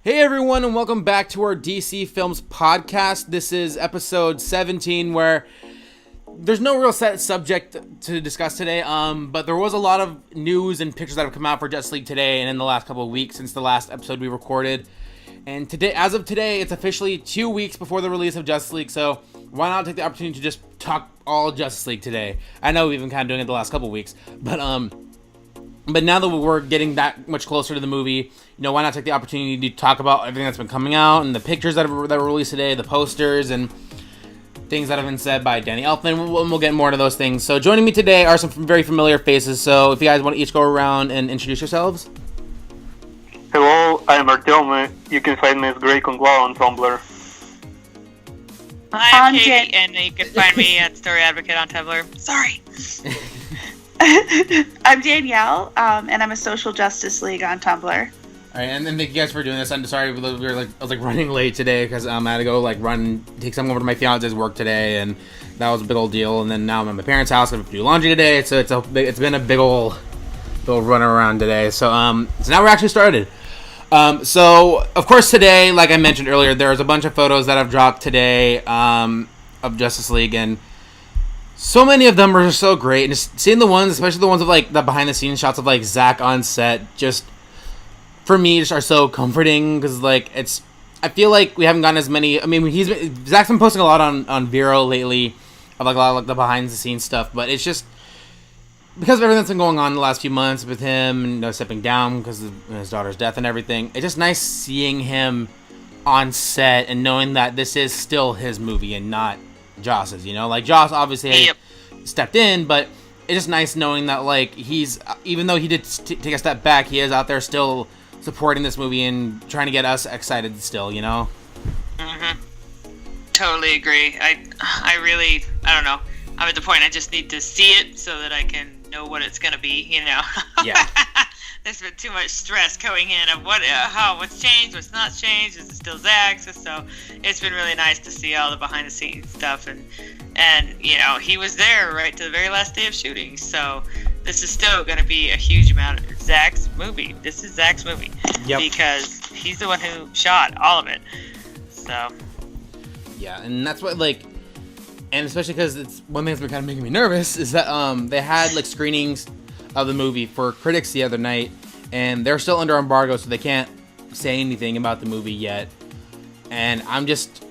Hey everyone, and welcome back to our DC Films podcast. This is episode 17, where there's no real set subject to discuss today, but there was a lot of news and pictures that have come out for Justice League today and in the last couple of weeks since the last episode we recorded. And today, as of today, it's officially 2 weeks before the release of Justice League, so why not take the opportunity to just talk all Justice League today? I know we've been kind of doing it the last couple of weeks, but now that we're getting that much closer to the movie, why not take the opportunity to talk about everything that's been coming out and the pictures that were released today, the posters, and things that have been said by Danny Elfman. We'll get more into those things. So joining me today are some very familiar faces. So if you guys want to each go around and introduce yourselves. Hello, I'm Artyom. You can find me as Grey Conglow on Tumblr. Hi, I'm Katie, and you can find me at Story Advocate on Tumblr. Sorry. I'm Danielle, and I'm a Social Justice League on Tumblr. All right, and then thank you guys for doing this. I'm sorry I was running late today because I had to go take something over to my fiance's work today, and that was a big old deal. And then now I'm at my parents' house. I have to do laundry today, so it's been a big old run around today. So now we're actually started. So of course today, like I mentioned earlier, there's a bunch of photos that have dropped today of Justice League, and so many of them are just so great. And just seeing the ones, especially the ones of the behind the scenes shots of Zach on set, just for me just are so comforting because I feel like we haven't gotten as many. I mean, Zach's been posting a lot on Vero lately of a lot of the behind the scenes stuff, but it's just because of everything that's been going on in the last few months with him, stepping down because of his daughter's death and everything. It's just nice seeing him on set and knowing that this is still his movie and not Joss's. Joss obviously stepped in, but it's just nice knowing that he's, even though he did take a step back, he is out there still supporting this movie and trying to get us excited still. Mm-hmm. Totally agree. I don't know. I'm at the point I just need to see it so that I can know what it's gonna be. Yeah. There's been too much stress going in of what's changed, what's not changed. Is it still Zach's? So it's been really nice to see all the behind the scenes stuff, and he was there right to the very last day of shooting. So this is still going to be a huge amount of Zach's movie. This is Zach's movie. Yep. Because he's the one who shot all of it. So yeah, and that's what and especially because it's one thing that's been kind of making me nervous is that they had screenings of the movie for critics the other night, and they're still under embargo, so they can't say anything about the movie yet. And I'm just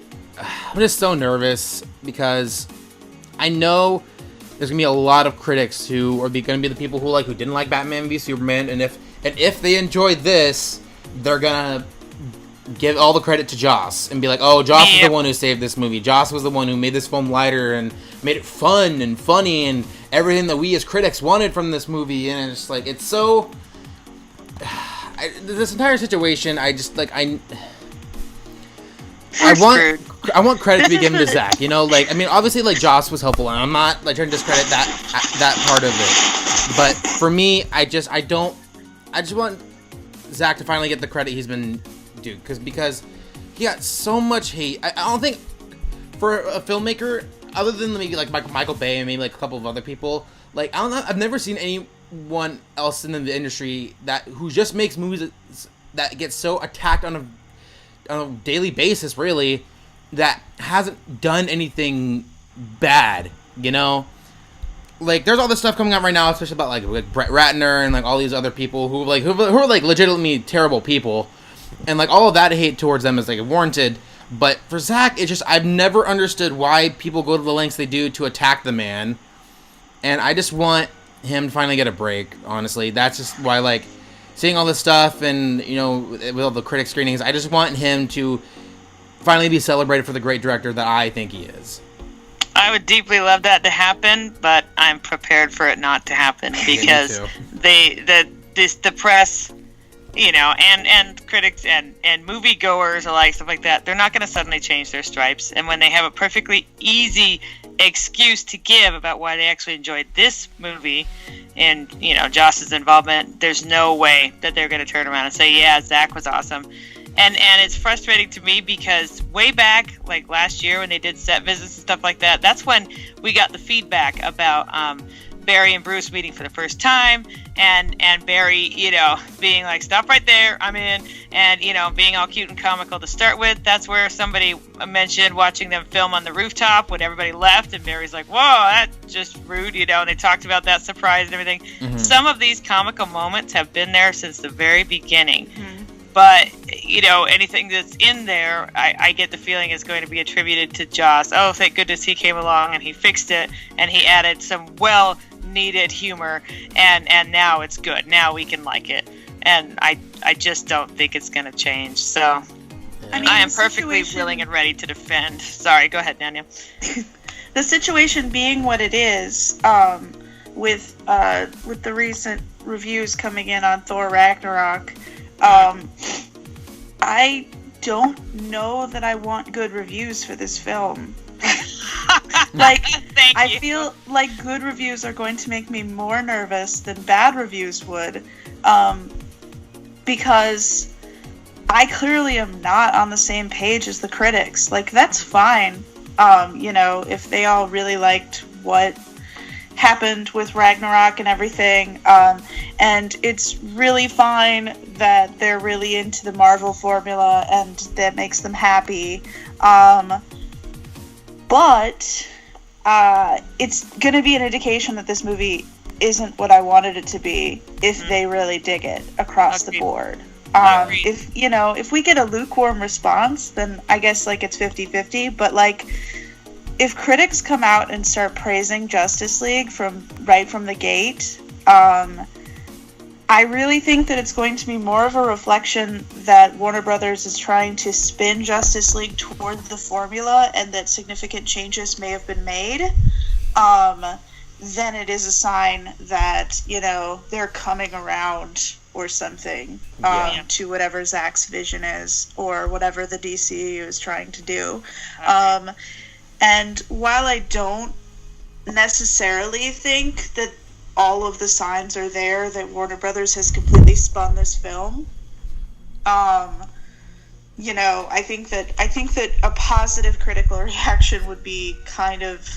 so nervous because I know there's gonna be a lot of critics who are gonna be the people who didn't like Batman v Superman, and if they enjoy this, they're gonna give all the credit to Joss and be like, oh, Joss was the one who saved this movie. Joss was the one who made this film lighter and made it fun and funny and everything that we as critics wanted from this movie. And it's it's so this entire situation, I want credit to be given to Zach. Obviously Joss was helpful, and I'm not trying to discredit that part of it. But for me, I just want Zach to finally get the credit he's been due, because he got so much hate. I don't think for a filmmaker, other than maybe Michael Bay and maybe a couple of other people, I've never seen anyone else in the industry who just makes movies that get so attacked on a daily basis, really, that hasn't done anything bad. There's all this stuff coming out right now, especially about Brett Ratner and all these other people who are legitimately terrible people, and all of that hate towards them is warranted. But for Zach, it's just, I've never understood why people go to the lengths they do to attack the man, and I just want him to finally get a break. Honestly, that's just why seeing all this stuff and with all the critic screenings, I just want him to finally be celebrated for the great director that I think he is. I would deeply love that to happen, but I'm prepared for it not to happen because the press, and critics and moviegoers alike, stuff like that, they're not going to suddenly change their stripes. And when they have a perfectly easy excuse to give about why they actually enjoyed this movie and Joss's involvement, there's no way that they're going to turn around and say, yeah, Zach was awesome. And it's frustrating to me because way back, last year when they did set visits and stuff like that, that's when we got the feedback about Barry and Bruce meeting for the first time, and Barry, being like, stop right there, I'm in, and, being all cute and comical to start with. That's where somebody mentioned watching them film on the rooftop when everybody left, and Barry's like, whoa, that's just rude, and they talked about that surprise and everything. Mm-hmm. Some of these comical moments have been there since the very beginning. Mm-hmm. But, anything that's in there, I get the feeling is going to be attributed to Joss. Oh, thank goodness he came along and he fixed it, and he added some well-needed humor, and now it's good. Now we can like it. And I just don't think it's going to change. So I am perfectly willing and ready to defend. Sorry, go ahead, Daniel. The situation being what it is, with the recent reviews coming in on Thor Ragnarok, I don't know that I want good reviews for this film. I feel like good reviews are going to make me more nervous than bad reviews would, because I clearly am not on the same page as the critics. Like, that's fine, if they all really liked what happened with Ragnarok and everything, and it's really fine that they're really into the Marvel formula and that makes them happy, but it's gonna be an indication that this movie isn't what I wanted it to be if they really dig it across the board. If we get a lukewarm response, then I guess it's 50-50, but if critics come out and start praising Justice League from the gate, I really think that it's going to be more of a reflection that Warner Brothers is trying to spin Justice League toward the formula and that significant changes may have been made, than it is a sign that, they're coming around or something to whatever Zack's vision is or whatever the DCEU is trying to do. Okay. And while I don't necessarily think that all of the signs are there that Warner Brothers has completely spun this film, I think that a positive critical reaction would be kind of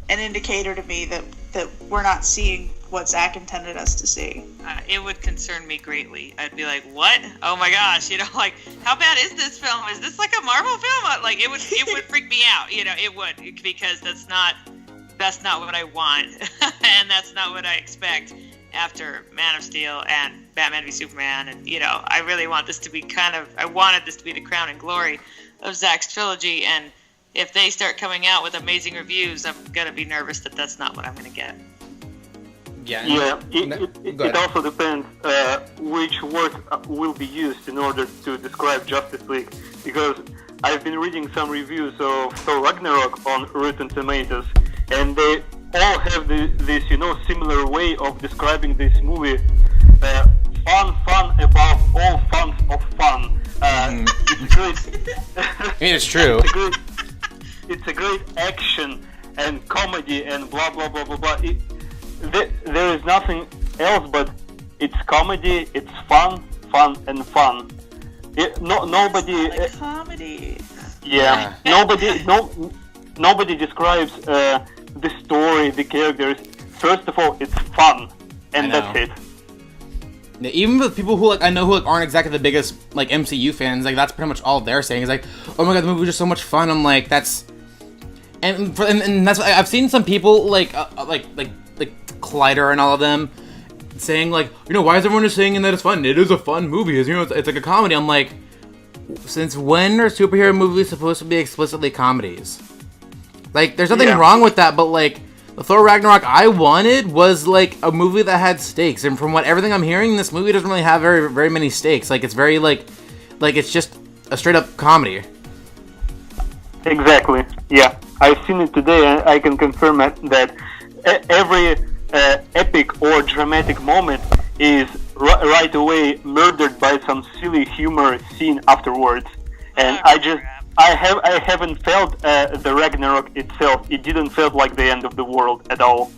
an indicator to me that we're not seeing what Zack intended us to see. It would concern me greatly. I'd be like, what? Oh my gosh, how bad is this film? Is this like a Marvel film? It would freak me out, it would, because that's not what I want, and that's not what I expect after Man of Steel and Batman v Superman, and, I really want this to be I wanted this to be the crown and glory of Zack's trilogy, and if they start coming out with amazing reviews, I'm gonna be nervous that that's not what I'm gonna get. It also depends which word will be used in order to describe Justice League, because I've been reading some reviews of Thor Ragnarok on Rotten Tomatoes, and they all have this similar way of describing this movie. Fun above all fun of fun. It's great. I mean, it's true. It's a great action and comedy and blah blah blah blah blah. There is nothing else but it's comedy, it's fun and fun. Nobody. Comedy. Yeah. Nobody describes the story, the characters. First of all, it's fun, and that's it. Yeah, even with people who I know who aren't exactly the biggest MCU fans, that's pretty much all they're saying is oh my god, the movie was just so much fun. I'm like, that's and that's why I've seen some people like Collider and all of them saying why is everyone just saying that it's fun? It is a fun movie. It's like a comedy. I'm like, since when are superhero movies supposed to be explicitly comedies? There's nothing wrong with that, but the Thor Ragnarok I wanted was a movie that had stakes, and from everything I'm hearing, this movie doesn't really have very, very many stakes. It's very it's just a straight up comedy. Exactly. Yeah, I've seen it today, and I can confirm that every epic or dramatic moment is right away murdered by some silly humor scene afterwards, and I haven't felt the Ragnarok itself. It didn't feel like the end of the world at all.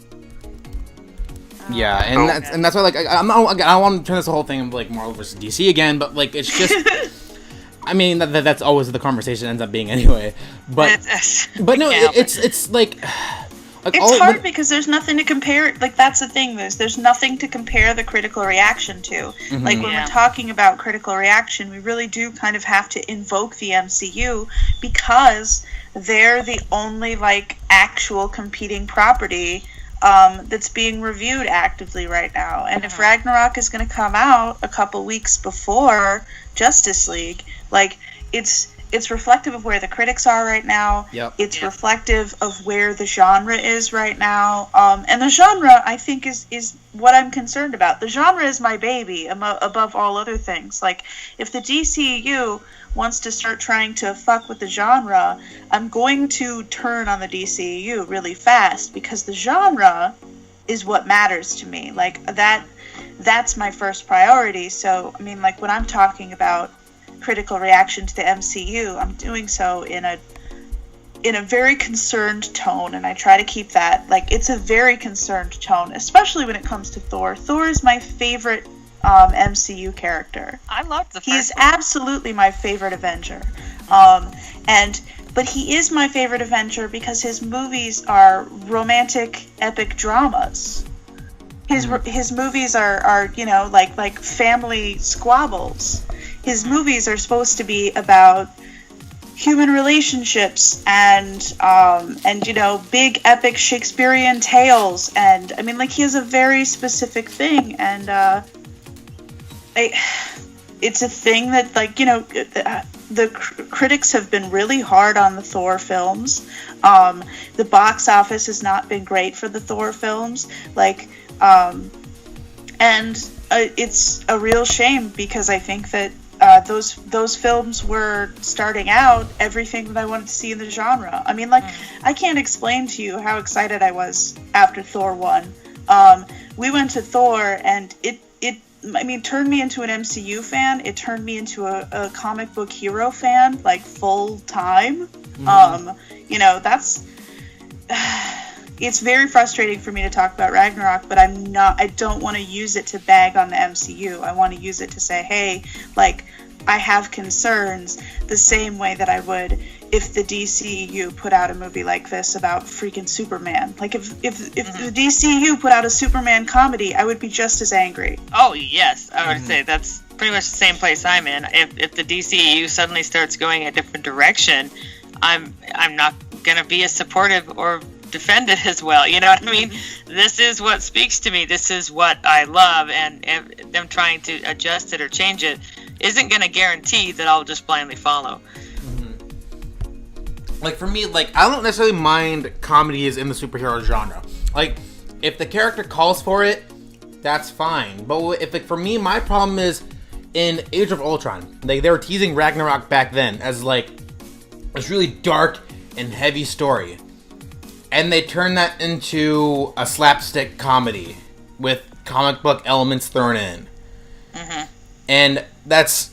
Yeah, and that's why I don't want to turn this whole thing into Marvel versus DC again, but it's just. I mean that's always the conversation ends up being anyway, but no, it's Like, it's hard because there's nothing to compare. Like, that's the thing. There's nothing to compare the critical reaction to. Mm-hmm. Like, when we're talking about critical reaction, we really do kind of have to invoke the MCU because they're the only, like, actual competing property that's being reviewed actively right now. And if Ragnarok is going to come out a couple weeks before Justice League, like, it's reflective of where the critics are right now. Yep. It's reflective of where the genre is right now. And the genre, I think, is what I'm concerned about. The genre is my baby above all other things. Like, if the DCEU wants to start trying to fuck with the genre, I'm going to turn on the DCEU really fast because the genre is what matters to me. Like, that's my first priority. So, I mean, like, when I'm talking about critical reaction to the MCU, I'm doing so in a very concerned tone, and I try to keep that, like, it's a very concerned tone, especially when it comes to Thor. Thor is my favorite MCU character. I loved the first He's one. Absolutely my favorite Avenger. But he is my favorite Avenger because his movies are romantic, epic dramas. His movies are you know, like family squabbles. His movies are supposed to be about human relationships and you know, big epic Shakespearean tales, and I mean, like, he has a very specific thing, and it's a thing that, like, you know, the critics have been really hard on the Thor films. The box office has not been great for the Thor films, like, and it's a real shame because I think that those films were starting out everything that I wanted to see in the genre. I mean, like, I can't explain to you how excited I was after Thor 1. We went to Thor, and it turned me into an MCU fan. It turned me into a comic book hero fan, like, full time. You know, that's... It's very frustrating for me to talk about Ragnarok, but I don't want to use it to bag on the MCU. I want to use it to say, hey, like, I have concerns the same way that I would if the DCEU put out a movie like this about freaking Superman. Like, if the DCEU put out a Superman comedy, I would be just as angry. Oh, yes. I would say that's pretty much the same place I'm in. If the DCEU suddenly starts going a different direction, I'm not going to be as supportive or defend it as well. You know what I mean? This is what speaks to me. This is what I love, and them trying to adjust it or change it isn't going to guarantee that I'll just blindly follow. Like, for me, like, I don't necessarily mind comedies in the superhero genre. Like, if the character calls for it, that's fine. But if, like, for me, my problem is in Age of Ultron. Like, they were teasing Ragnarok back then as, like, this really dark and heavy story. And they turned that into a slapstick comedy with comic book elements thrown in. And that's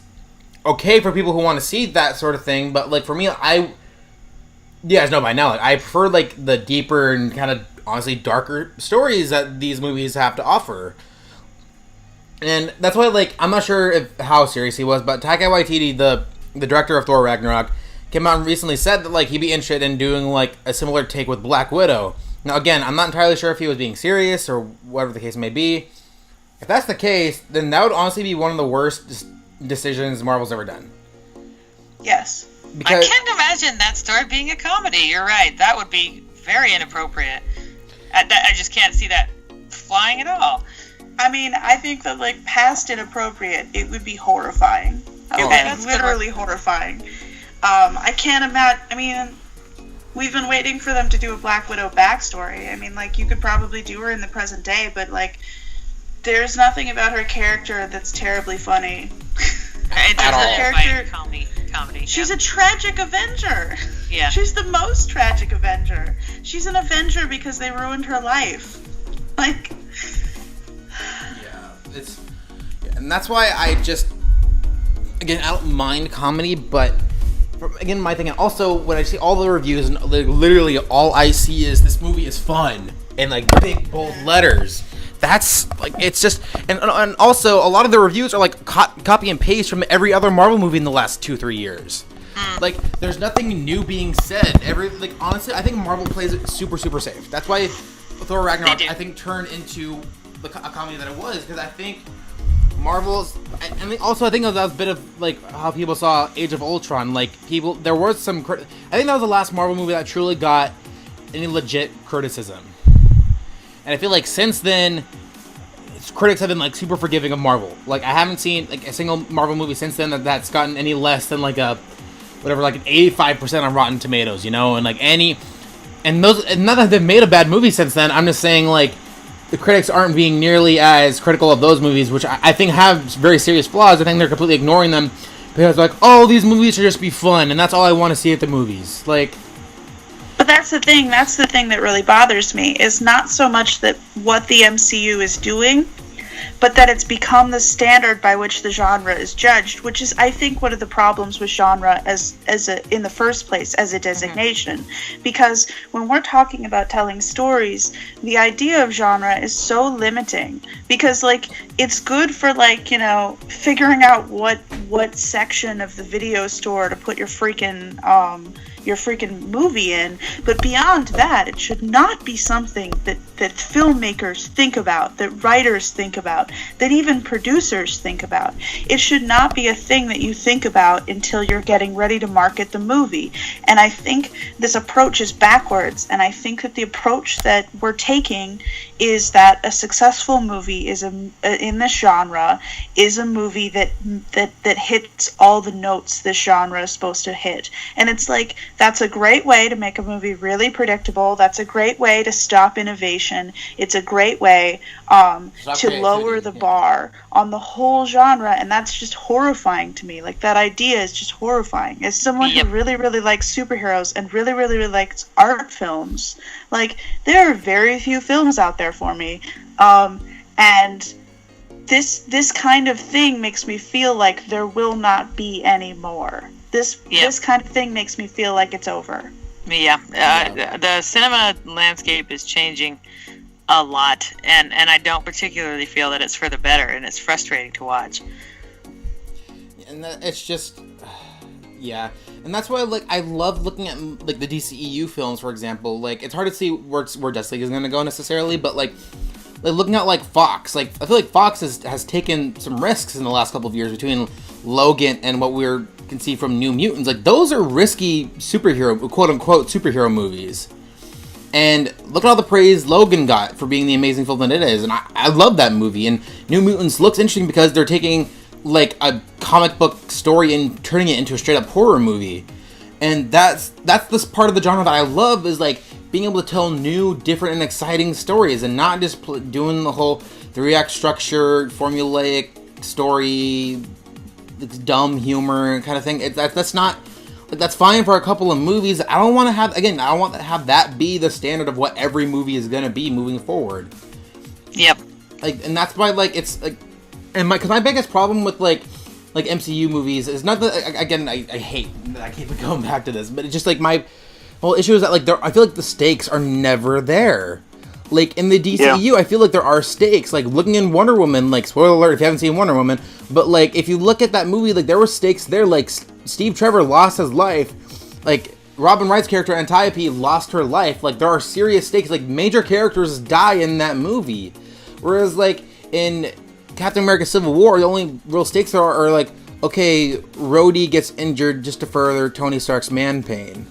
okay for people who want to see that sort of thing, but, like, for me, you guys know by now, like, I prefer, like, the deeper and kind of, honestly, darker stories that these movies have to offer. And that's why, like, I'm not sure how serious he was, but Taika Waititi, the director of Thor Ragnarok, came out and recently said that, like, he'd be interested in doing, like, a similar take with Black Widow. Now, again, I'm not entirely sure if he was being serious or whatever the case may be. If that's the case, then that would honestly be one of the worst decisions Marvel's ever done. Yes. Because I can't imagine that story being a comedy. You're right. That would be very inappropriate. I just can't see that flying at all. I mean, I think that, like, past inappropriate, it would be horrifying. It would be literally horrifying. I can't imagine. I mean, we've been waiting for them to do a Black Widow backstory. I mean, like, you could probably do her in the present day, but, like, there's nothing about her character that's terribly funny. At all. Comedy. She's a tragic Avenger. Yeah. She's the most tragic Avenger. She's an Avenger because they ruined her life. Like. Yeah, and that's why I just, again, I don't mind comedy, but again, my thing, and also when I see all the reviews and literally all I see is this movie is fun and, like, big bold letters. That's, like, it's just, and also a lot of the reviews are, like, copy and paste from every other Marvel movie in the last 2-3 years. Like, there's nothing new being said. Honestly, I think Marvel plays it super, super safe. That's why Thor Ragnarok, I think, turned into a comedy that it was, because I think Marvel's, I think that was a bit of like how people saw Age of Ultron. Like, there was some I think that was the last Marvel movie that truly got any legit criticism. And I feel like since then, critics have been like super forgiving of Marvel. Like, I haven't seen like a single Marvel movie since then that's gotten any less than like an 85% on Rotten Tomatoes, you know, and like and not that they've made a bad movie since then. I'm just saying, like, the critics aren't being nearly as critical of those movies, which I think have very serious flaws. I think they're completely ignoring them because, like, oh, these movies should just be fun, and that's all I want to see at the movies. Like, but that's the thing. That's the thing that really bothers me, is not so much that what the MCU is doing, but that it's become the standard by which the genre is judged, which is, I think, one of the problems with genre in the first place, as a designation. Because when we're talking about telling stories, the idea of genre is so limiting. Because, like, it's good for, like, you know, figuring out what section of the video store to put your freaking movie in, but beyond that, it should not be something that filmmakers think about, that writers think about, that even producers think about. It should not be a thing that you think about until you're getting ready to market the movie. And I think this approach is backwards, and I think that the approach that we're taking is that a successful movie is in this genre is a movie that hits all the notes this genre is supposed to hit. And it's like, that's a great way to make a movie really predictable. That's a great way to stop innovation. It's a great way to lower the bar on the whole genre, and that's just horrifying to me. Like, that idea is just horrifying. As someone who really, really likes superheroes and really, really, really likes art films, like, there are very few films out there for me, and this kind of thing makes me feel like there will not be any more. This kind of thing makes me feel like it's over. The cinema landscape is changing a lot, and I don't particularly feel that it's for the better, and it's frustrating to watch. And it's just, yeah, and that's why, like, I love looking at, like, the DCEU films, for example. Like, it's hard to see where Justice League is going to go necessarily, but like looking at, like, Fox, like, I feel like Fox has taken some risks in the last couple of years between Logan and what we can see from New Mutants. Like, those are risky quote-unquote superhero movies. And look at all the praise Logan got for being the amazing film that it is. And I love that movie. And New Mutants looks interesting because they're taking, like, a comic book story and turning it into a straight-up horror movie. And that's this part of the genre that I love, is, like, being able to tell new, different, and exciting stories, and not just doing the whole 3-act structure, formulaic story, dumb humor kind of thing. That's not, like, that's fine for a couple of movies. I don't want to have that be the standard of what every movie is going to be moving forward. Yep. Like, and that's why, like, it's like, and because my biggest problem with like MCU movies is not that, again, I keep going back to this, but it's just like my whole issue is that, like, I feel like the stakes are never there. Like, in the DCEU, I feel like there are stakes. Like, looking in Wonder Woman, like, spoiler alert if you haven't seen Wonder Woman, but, like, if you look at that movie, like, there were stakes there. Like, Steve Trevor lost his life. Like, Robin Wright's character, Antiope, lost her life. Like, there are serious stakes. Like, major characters die in that movie. Whereas, like, in Captain America Civil War, the only real stakes are like, okay, Rhodey gets injured just to further Tony Stark's man pain.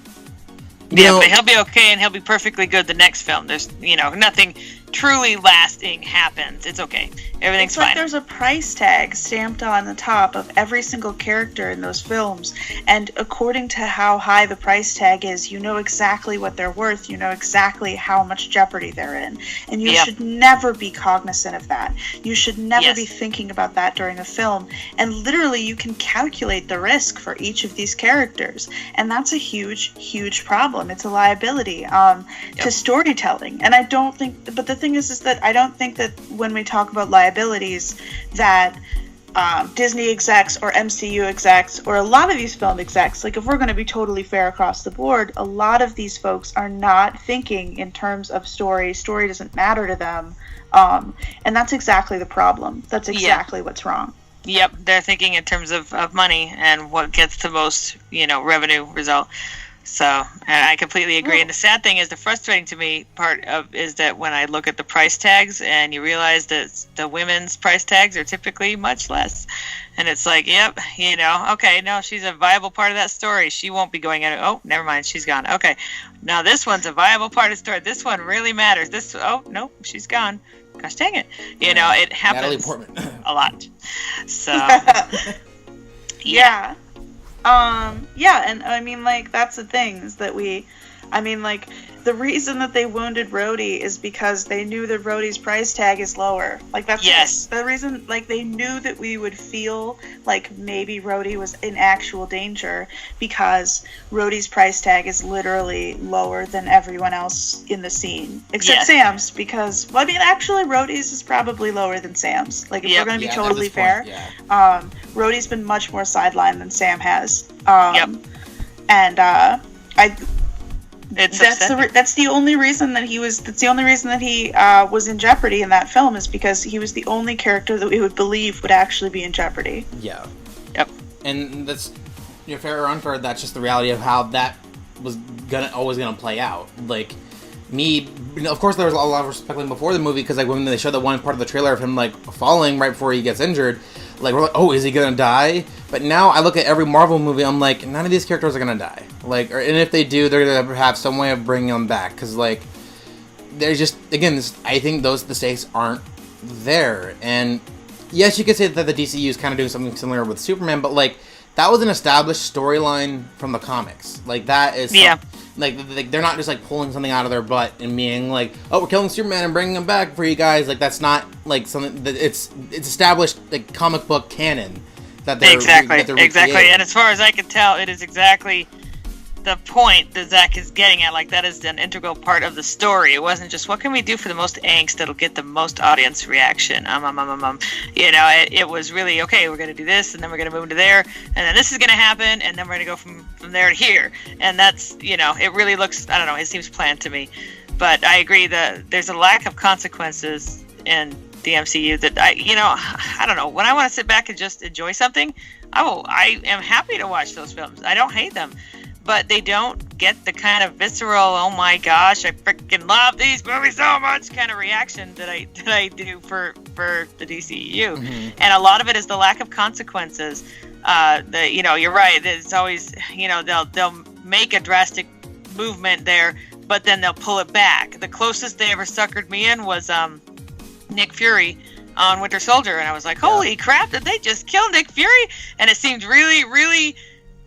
But he'll be okay, and he'll be perfectly good the next film. There's, nothing truly lasting happens. It's okay. Everything's fine. It's like there's a price tag stamped on the top of every single character in those films, and according to how high the price tag is, you know exactly what they're worth. You know exactly how much jeopardy they're in, and you should never be cognizant of that. You should never be thinking about that during a film, and literally you can calculate the risk for each of these characters, and that's a huge, huge problem. It's a liability to storytelling, and I don't think, but the thing is that I don't think that when we talk about liabilities that Disney execs or MCU execs or a lot of these film execs, like, if we're going to be totally fair across the board, a lot of these folks are not thinking in terms of story doesn't matter to them, and that's exactly the problem. That's exactly what's wrong. Yep, they're thinking in terms of money and what gets the most, revenue result. So, and I completely agree. And the sad thing is, the frustrating to me part of is that when I look at the price tags and you realize that the women's price tags are typically much less. And it's like, yep, okay, no, she's a viable part of that story. She won't be going in. Oh, never mind, she's gone. Okay, now this one's a viable part of the story. This one really matters. No, she's gone. Gosh dang it. It happens a lot. So, yeah. And I mean, like, that's the thing is that the reason that they wounded Rhodey is because they knew that Rhodey's price tag is lower. Like, that's the reason, like, they knew that we would feel like maybe Rhodey was in actual danger because Rhodey's price tag is literally lower than everyone else in the scene. Except Sam's, because, well, I mean, actually, Rhodey's is probably lower than Sam's. Like, if we're going to be totally fair, Rhodey's been much more sidelined than Sam has. That's the only reason that he was in jeopardy in that film, is because he was the only character that we would believe would actually be in jeopardy. Yeah. Yep. And that's, fair or unfair, that's just the reality of how that was always gonna play out. Like, of course there was a lot of speculating before the movie, because like when they showed that one part of the trailer of him like falling right before he gets injured, like we're like, oh, is he gonna die? But now I look at every Marvel movie, I'm like, none of these characters are gonna die. Like, and if they do, they're gonna have some way of bringing them back, because like, there's just, again, I think the stakes aren't there. And yes, you could say that the DCEU is kind of doing something similar with Superman, but like, that was an established storyline from the comics. Like, that is like they're not just like pulling something out of their butt and being like, oh, we're killing Superman and bringing him back for you guys. Like, that's not like something that it's established, like, comic book canon that they're exactly. And as far as I can tell, it is exactly the point that Zach is getting at. Like, that is an integral part of the story. It wasn't just, what can we do for the most angst that'll get the most audience reaction? It was really, okay, we're going to do this, and then we're going to move to there, and then this is going to happen, and then we're going to go from there to here. And that's, it really looks, I don't know, it seems planned to me. But I agree that there's a lack of consequences in the MCU that I don't know. When I want to sit back and just enjoy something, I am happy to watch those films. I don't hate them. But they don't get the kind of visceral, oh my gosh, I freaking love these movies so much kind of reaction that I do for the DCEU. Mm-hmm. And a lot of it is the lack of consequences. You're right. It's always, they'll make a drastic movement there, but then they'll pull it back. The closest they ever suckered me in was Nick Fury on Winter Soldier, and I was like, holy crap, did they just kill Nick Fury? And it seemed really, really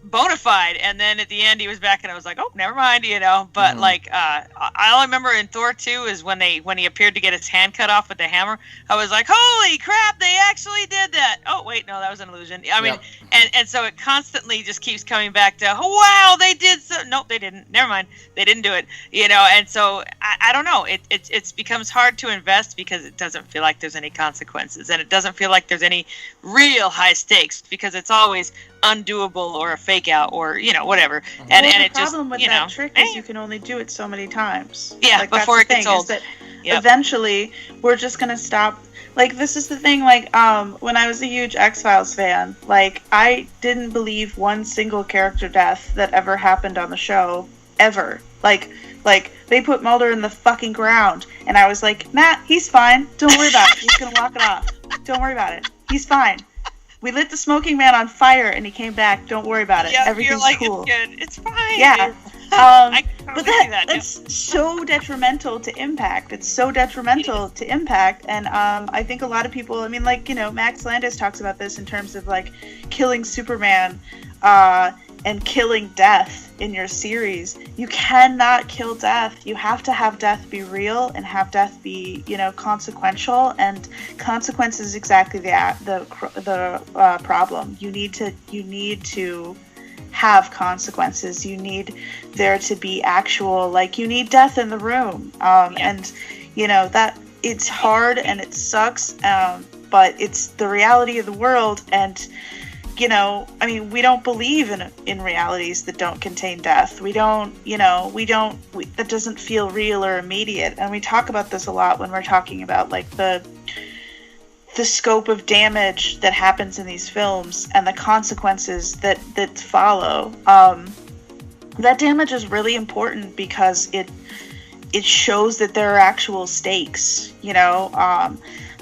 bona fide, and then at the end he was back, and I was like, oh, never mind, but like I remember in Thor 2 is when he appeared to get his hand cut off with the hammer. I was like, holy crap, they actually did that. Oh wait, no, that was an illusion. I mean, and so it constantly just keeps coming back to, oh, wow, they did so. Nope, they didn't. Never mind, they didn't do it. And so I don't know, it becomes hard to invest because it doesn't feel like there's any consequences, and it doesn't feel like there's any real high stakes, because it's always undoable or a fake out or whatever. And it just, the problem with that trick is you can only do it so many times. Yeah, like, before it gets old. Eventually we're just gonna stop. Like, this is the thing, like, when I was a huge X-Files fan, like, I didn't believe one single character death that ever happened on the show, ever. Like they put Mulder in the fucking ground, and I was like, nah, he's fine, don't worry about it, he's gonna walk it off, don't worry about it, he's fine. We lit the smoking man on fire, and he came back. Don't worry about it. Everything's cool. It's good. It's fine. Yeah. I totally but that's so detrimental to impact. It's so detrimental to impact, and I think a lot of people. I mean, like, Max Landis talks about this in terms of like killing Superman, and killing death in your series. You cannot kill death. You have to have death be real and have death be, consequential. And consequence is exactly the problem. You need to have consequences. You need there to be actual, like, you need death in the room. And that it's hard and it sucks. But it's the reality of the world. And we don't believe in realities that don't contain death. That doesn't feel real or immediate. And we talk about this a lot when we're talking about, like, the scope of damage that happens in these films and the consequences that follow. That damage is really important because it shows that there are actual stakes, you know.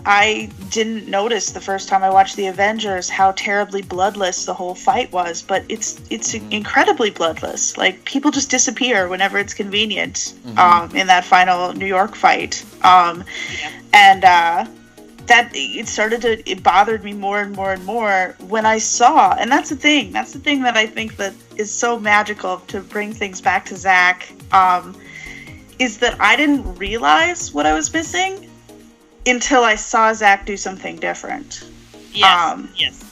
I didn't notice the first time I watched The Avengers how terribly bloodless the whole fight was, but it's incredibly bloodless. Like, people just disappear whenever it's convenient in that final New York fight. And that it bothered me more and more and more when I saw, and that's the thing that I think that is so magical to bring things back to Zach, is that I didn't realize what I was missing until I saw Zach do something different. Yes.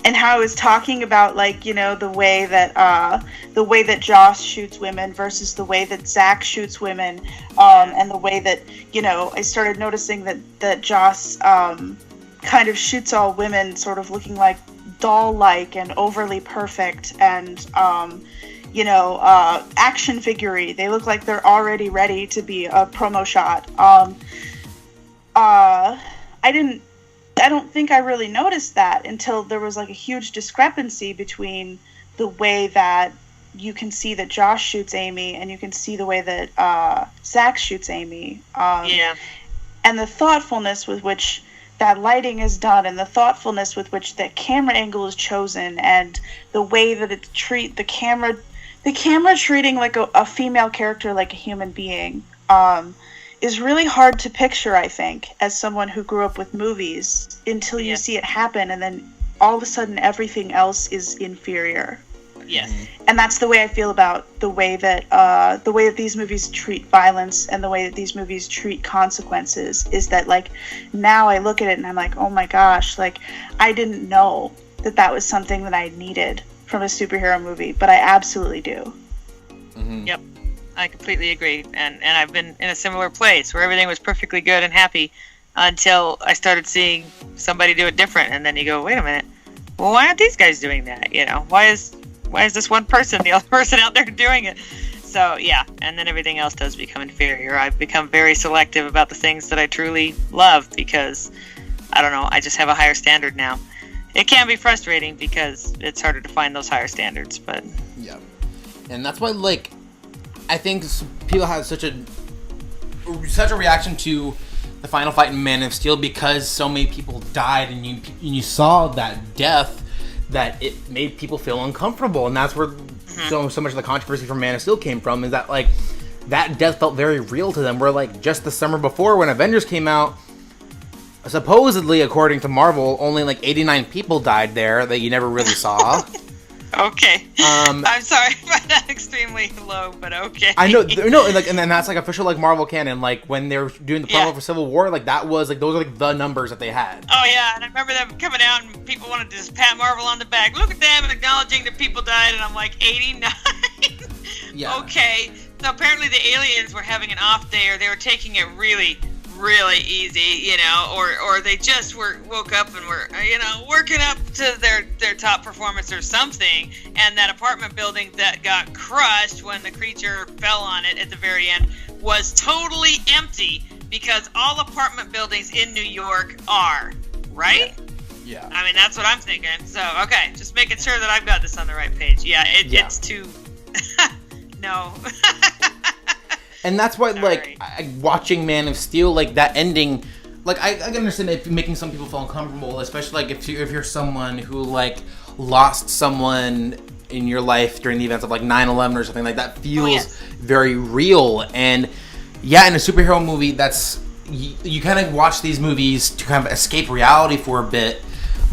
And how I was talking about, like, you know, the way that Joss shoots women versus the way that Zach shoots women, and the way that, you know, I started noticing that Joss kind of shoots all women sort of looking like doll-like and overly perfect and you know, action figure-y. They look like they're already ready to be a promo shot. I don't think I really noticed that until there was like a huge discrepancy between the way that you can see that Josh shoots Amy and you can see the way that Zach shoots Amy. And the thoughtfulness with which that lighting is done and the thoughtfulness with which that camera angle is chosen and the way that it the camera treating like a female character like a human being is really hard to picture, I think, as someone who grew up with movies until you see it happen, and then all of a sudden everything else is inferior. Yes. And that's the way I feel about the way that these movies treat violence and the way that these movies treat consequences, is that, like, now I look at it and I'm like, oh my gosh, like, I didn't know that was something that I needed from a superhero movie, but I absolutely do. Mm-hmm. Yep. I completely agree, and I've been in a similar place where everything was perfectly good and happy until I started seeing somebody do it different, and then you go, wait a minute, well, why aren't these guys doing that? You know, why is this one person the other person out there doing it? So yeah, and then everything else does become inferior. I've become very selective about the things that I truly love because, I don't know, I just have a higher standard now. It can be frustrating because it's harder to find those higher standards, but yeah, and that's why, like, I think people have such a reaction to the final fight in Man of Steel because so many people died, and you saw that death, that it made people feel uncomfortable, and that's where so much of the controversy from Man of Steel came from, is that, like, that death felt very real to them. Where, like, just the summer before when Avengers came out, supposedly, according to Marvel, only like 89 people died there that you never really saw. Okay. I'm sorry for that extremely low, but okay. I know, no, like, and then that's like official, like, Marvel canon. Like, when they were doing the promo for Civil War, like, that was like, those are like the numbers that they had. Oh yeah, and I remember them coming out and people wanted to just pat Marvel on the back. Look at them acknowledging that people died, and I'm like, 89. Yeah. Okay. So apparently the aliens were having an off day, or they were taking it really easy, you know, or they just woke up and were, you know, working up to their top performance or something, and that apartment building that got crushed when the creature fell on it at the very end was totally empty, because all apartment buildings in New York are, right? Yeah. I mean, that's what I'm thinking. So, okay, just making sure that I've got this on the right page. Yeah, it's too... No. And that's why, like, watching Man of Steel, like, that ending, like, I can understand it making some people feel uncomfortable, especially, like, if you're someone who, like, lost someone in your life during the events of, like, 9/11 or something like that. Feels very real. And, yeah, in a superhero movie, that's, you kind of watch these movies to kind of escape reality for a bit.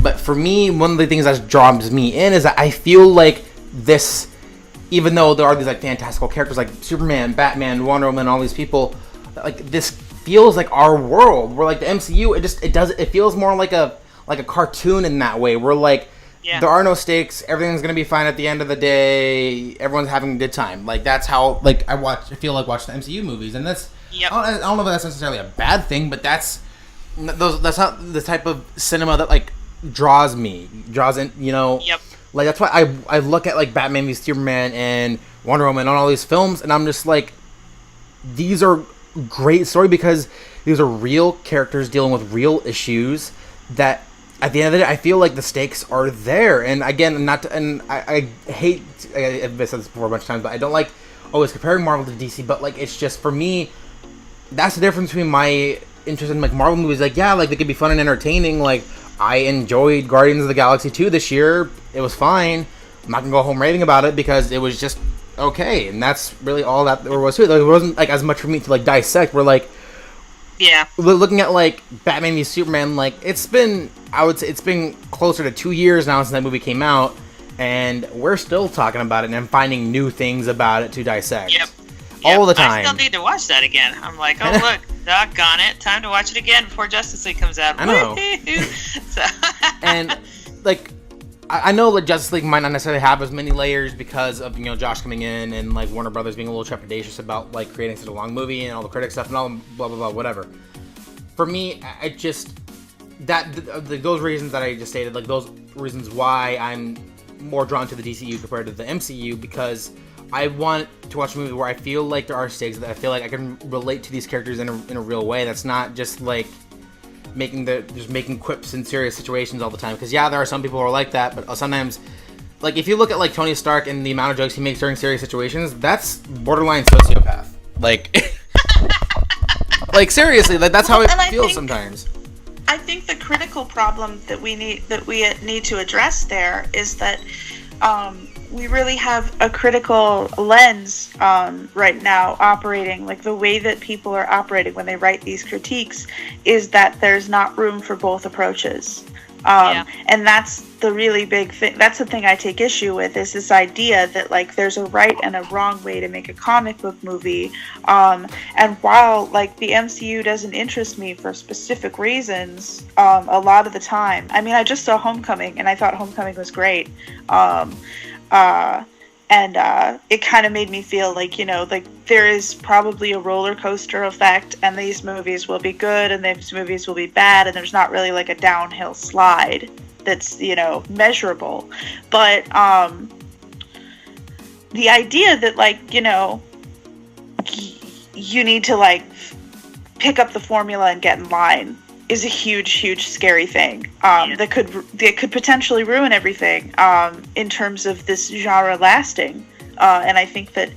But for me, one of the things that draws me in is that I feel like this... Even though there are these, like, fantastical characters like Superman, Batman, Wonder Woman, all these people, like, this feels like our world. Where, like, the MCU, it feels more like a cartoon in that way. Where, like, there are no stakes, everything's gonna be fine at the end of the day, everyone's having a good time. Like, that's how, like, I feel like watch the MCU movies, and that's I don't know if that's necessarily a bad thing, but that's not the type of cinema that, like, draws in, you know. Yep. Like, that's why I look at, like, Batman v Superman and Wonder Woman and all these films, and I'm just like, these are great story because these are real characters dealing with real issues that at the end of the day, I feel like the stakes are there. And again, I hate, I've said this before a bunch of times, but I don't like always comparing Marvel to DC, but like, it's just, for me, that's the difference between my interest in like Marvel movies. Like, yeah, like they could be fun and entertaining. Like, I enjoyed Guardians of the Galaxy 2 this year. It was fine. I'm not gonna go home raving about it because it was just okay. And that's really all that there was to it. Like, it wasn't like as much for me to like dissect. We're like, yeah, looking at like Batman v Superman, like I would say it's been closer to 2 years now since that movie came out, and we're still talking about it and finding new things about it to dissect. Yep. All the time. I still need to watch that again. I'm like, oh look, doggone it, time to watch it again before Justice League comes out. I know. So. And like, I know like Justice League might not necessarily have as many layers because of, you know, Josh coming in and like Warner Brothers being a little trepidatious about like creating such a long movie and all the critic stuff and all blah blah blah whatever. For me, I just those reasons that I just stated, like those reasons why I'm more drawn to the DCU compared to the MCU, because I want to watch a movie where I feel like there are stakes, that I feel like I can relate to these characters in a real way. That's not just like making quips in serious situations all the time. Because yeah, there are some people who are like that, but sometimes, like if you look at like Tony Stark and the amount of jokes he makes during serious situations, that's borderline sociopath. Like, like seriously, that's how it feels sometimes. I think the critical problem that we need to address there is that we really have a critical lens right now operating. Like the way that people are operating when they write these critiques is that there's not room for both approaches. And that's the really big thing. That's the thing I take issue with, is this idea that like there's a right and a wrong way to make a comic book movie. And while like the MCU doesn't interest me for specific reasons, a lot of the time, I mean, I just saw Homecoming and I thought Homecoming was great. And it kind of made me feel like, you know, like there is probably a roller coaster effect, and these movies will be good and these movies will be bad, and there's not really like a downhill slide that's, you know, measurable. But the idea that like, you know, you need to like pick up the formula and get in line is a huge scary thing that could potentially ruin everything in terms of this genre lasting. And I think that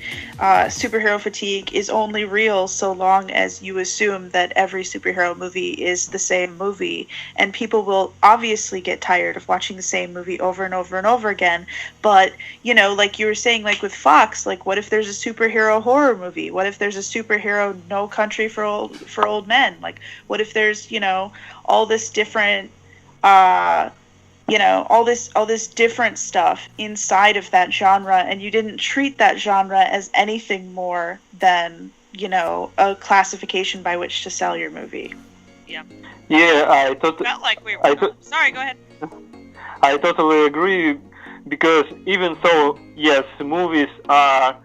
superhero fatigue is only real so long as you assume that every superhero movie is the same movie. And people will obviously get tired of watching the same movie over and over and over again. But, you know, like you were saying, like with Fox, like what if there's a superhero horror movie? What if there's a superhero No Country for Old Men? Like, what if there's, you know, all this different... you know, all this different stuff inside of that genre, and you didn't treat that genre as anything more than, you know, a classification by which to sell your movie. Yeah. Yeah, I totally... Felt like we were... Sorry, go ahead. I totally agree, because even though, yes, movies are...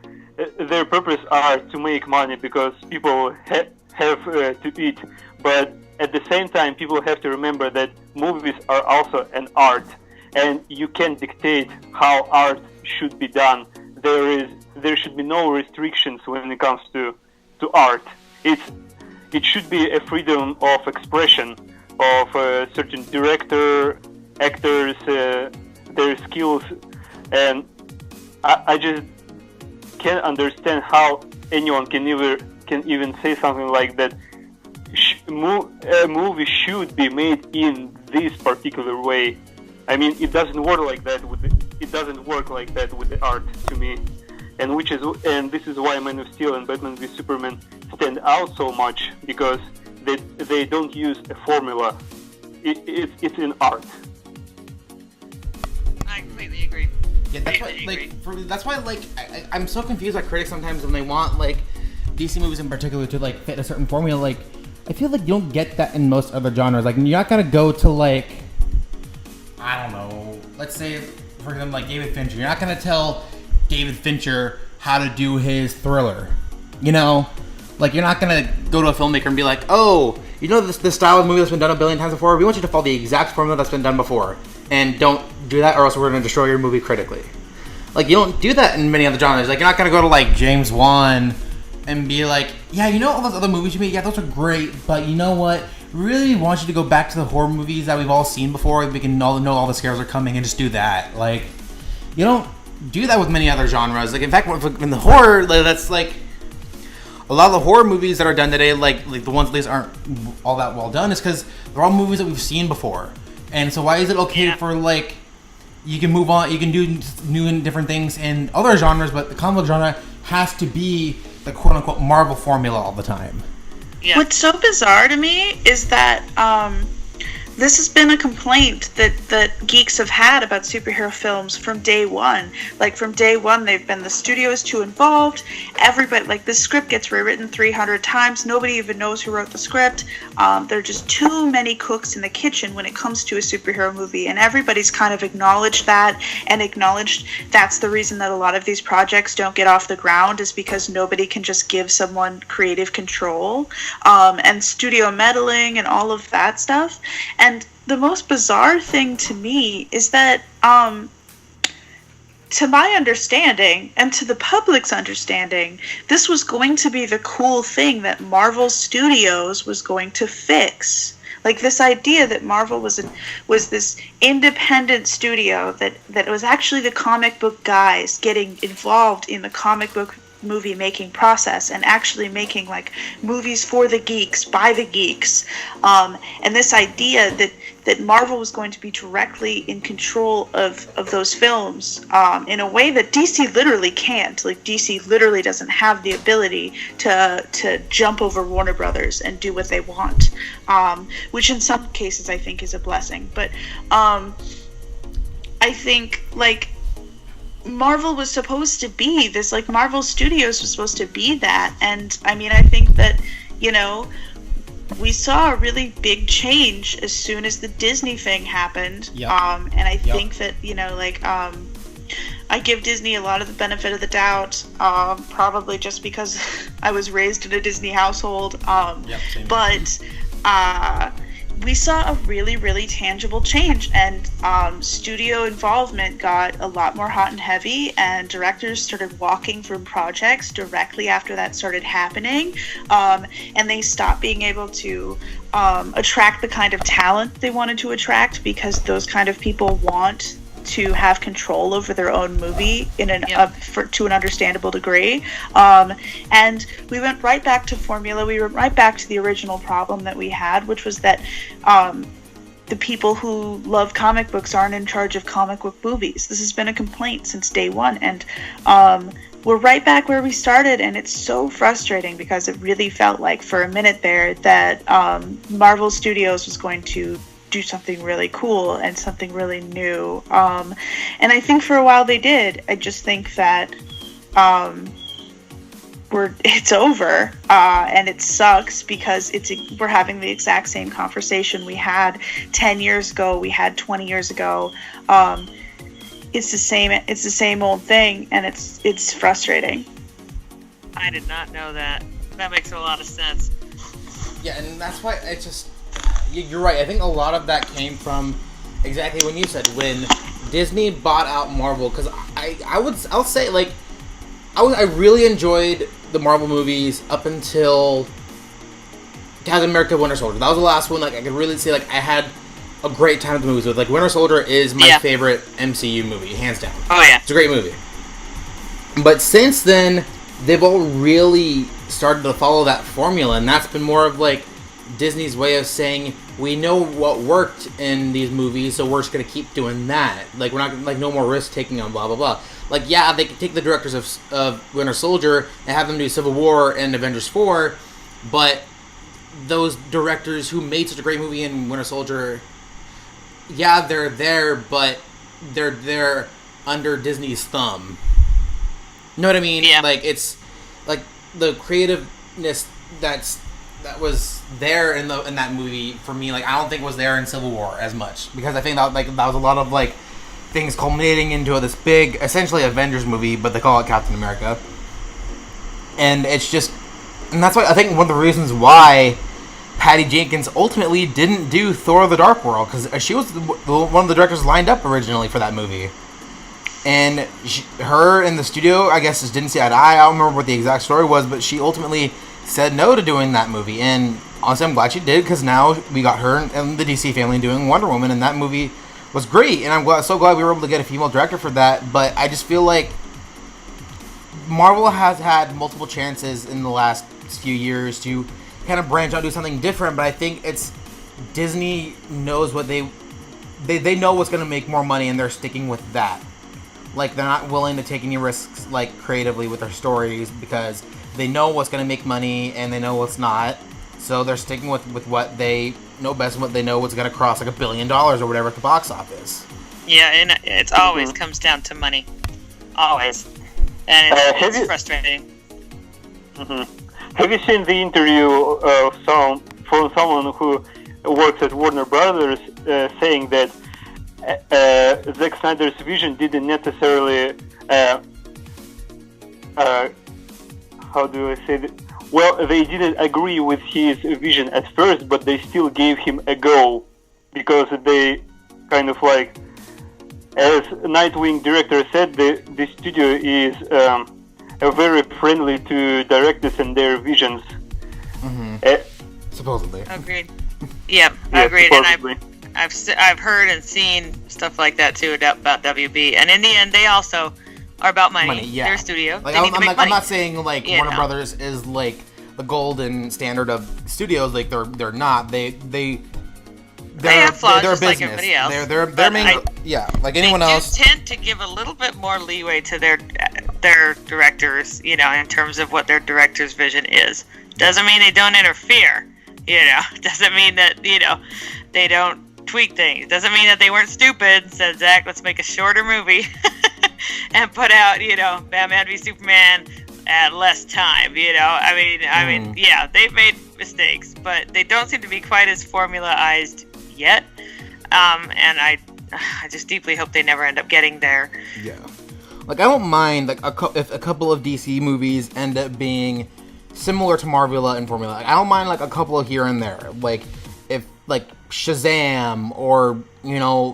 their purpose are to make money because people have to eat, but at the same time, people have to remember that movies are also an art, and you can't dictate how art should be done. There should be no restrictions when it comes to art. It should be a freedom of expression of a certain director, actors, their skills, and I just can't understand how anyone can even say something like that. A movie should be made in this particular way. I mean, it doesn't work like that with the art to me, and this is why Man of Steel and Batman v Superman stand out so much, because they don't use a formula. It's an art. I completely agree. Yeah, that's why I'm so confused by critics sometimes when they want like DC movies in particular to like fit a certain formula. Like, I feel like you don't get that in most other genres. Like, you're not gonna go to like, I don't know, let's say for example like David Fincher. You're not gonna tell David Fincher how to do his thriller. You know, like you're not gonna go to a filmmaker and be like, oh, you know this style of movie that's been done a billion times before. We want you to follow the exact formula that's been done before, and don't do that, or else we're gonna destroy your movie critically. Like, you don't do that in many other genres. Like, you're not gonna go to like James Wan and be like, yeah, you know all those other movies you made, yeah, those are great, but you know what? Really want you to go back to the horror movies that we've all seen before. We can all know all the scares are coming and just do that. Like, you don't do that with many other genres. Like, in fact, in the horror, like, that's like a lot of the horror movies that are done today, like the ones at least aren't all that well done, is because they're all movies that we've seen before. And so why is it okay for, like, you can move on, you can do new and different things in other genres, but the comic book genre has to be the quote-unquote Marvel formula all the time. Yeah. What's so bizarre to me is that this has been a complaint that geeks have had about superhero films from day one. Like, from day one, they've been, the studio is too involved. Everybody, like, the script gets rewritten 300 times. Nobody even knows who wrote the script. There are just too many cooks in the kitchen when it comes to a superhero movie. And everybody's kind of acknowledged that, and acknowledged that's the reason that a lot of these projects don't get off the ground, is because nobody can just give someone creative control, and studio meddling and all of that stuff. And the most bizarre thing to me is that, to my understanding, and to the public's understanding, this was going to be the cool thing that Marvel Studios was going to fix. Like, this idea that Marvel was this independent studio that was actually the comic book guys getting involved in the comic book movie making process and actually making, like, movies for the geeks by the geeks, and this idea that Marvel was going to be directly in control of those films, in a way that DC literally can't. Like, DC literally doesn't have the ability to jump over Warner Brothers and do what they want, which in some cases I think is a blessing. But I think, like, Marvel was supposed to be this, like, Marvel Studios was supposed to be that. And I mean, I think that, you know, we saw a really big change as soon as the Disney thing happened. Yep. And I think that, you know, like, I give Disney a lot of the benefit of the doubt, probably just because I was raised in a Disney household. But we saw a really, really tangible change, and studio involvement got a lot more hot and heavy, and directors started walking from projects directly after that started happening, and they stopped being able to attract the kind of talent they wanted to attract, because those kind of people want to have control over their own movie in to an understandable degree, and we went right back to formula. We went right back to the original problem that we had, which was that the people who love comic books aren't in charge of comic book movies. This has been a complaint since day one, and we're right back where we started, and it's so frustrating because it really felt like for a minute there that Marvel Studios was going to do something really cool and something really new, and I think for a while they did. I just think that it's over, and it sucks because we're having the exact same conversation we had 10 years ago, we had 20 years ago. It's the same old thing, and it's frustrating. I did not know that. That makes a lot of sense. Yeah, and that's why it's just, you're right. I think a lot of that came from exactly when you said, when Disney bought out Marvel. Because I'll say, like, I really enjoyed the Marvel movies up until Captain America: Winter Soldier. That was the last one. Like, I could really say, like, I had a great time with the movies. With, like, Winter Soldier is my favorite MCU movie, hands down. Oh yeah, it's a great movie. But since then, they've all really started to follow that formula, and that's been more of, like, Disney's way of saying, we know what worked in these movies, so we're just gonna keep doing that. Like, we're not, like, no more risk taking on blah blah blah. Like, yeah, they could take the directors of Winter Soldier and have them do Civil War and Avengers 4, but those directors who made such a great movie in Winter Soldier, yeah, they're there, but they're there under Disney's thumb. You know what I mean? Yeah. Like, it's like the creativeness that was there in that movie for me. Like, I don't think was there in Civil War as much, because I think that was a lot of, like, things culminating into this big, essentially Avengers movie, but they call it Captain America. And it's just, and that's why I think one of the reasons why Patty Jenkins ultimately didn't do Thor: The Dark World, because she was one of the directors lined up originally for that movie. and her and the studio, I guess, just didn't see eye to eye. I don't remember what the exact story was, but she ultimately said no to doing that movie. And honestly, I'm glad she did, because now we got her and the DC family doing Wonder Woman, and that movie was great. And I'm so glad we were able to get a female director for that. But I just feel like Marvel has had multiple chances in the last few years to kind of branch out, do something different. But I think it's Disney knows what they know what's going to make more money, and they're sticking with that. Like, they're not willing to take any risks, like, creatively with their stories, because they know what's going to make money and they know what's not. So they're sticking with what they know best, and what they know what's going to cross like $1 billion or whatever at the box office. Yeah, and it always comes down to money. Always. And it's frustrating. Have you seen the interview from someone who works at Warner Brothers saying that Zack Snyder's vision didn't necessarily how do I say that? Well, they didn't agree with his vision at first, but they still gave him a go, because they kind of like, as Nightwing director said, the studio is very friendly to directors and their visions. Supposedly. Agreed. Yeah, agreed. Supposedly. And I've heard and seen stuff like that too about WB, and in the end, they also are about money. Yeah. They're a studio. Like, they need to make money. I'm not saying like Warner Brothers is like the golden standard of studios. Like, they're not. They have flaws, they're a just like business. everybody else. They're main, like anyone else. They tend to give a little bit more leeway to their directors, in terms of what their director's vision is. Doesn't mean they don't interfere. Doesn't mean that they don't tweak things. Doesn't mean that they weren't stupid and said, Zach, let's make a shorter movie and put out, Batman v Superman at less time. I mean, yeah, they've made mistakes, but they don't seem to be quite as formulaized yet. And I just deeply hope they never end up getting there. Yeah, like, I don't mind like if a couple of DC movies end up being similar to Marvel and formula. Like, I don't mind like a couple of here and there. Like, if like Shazam or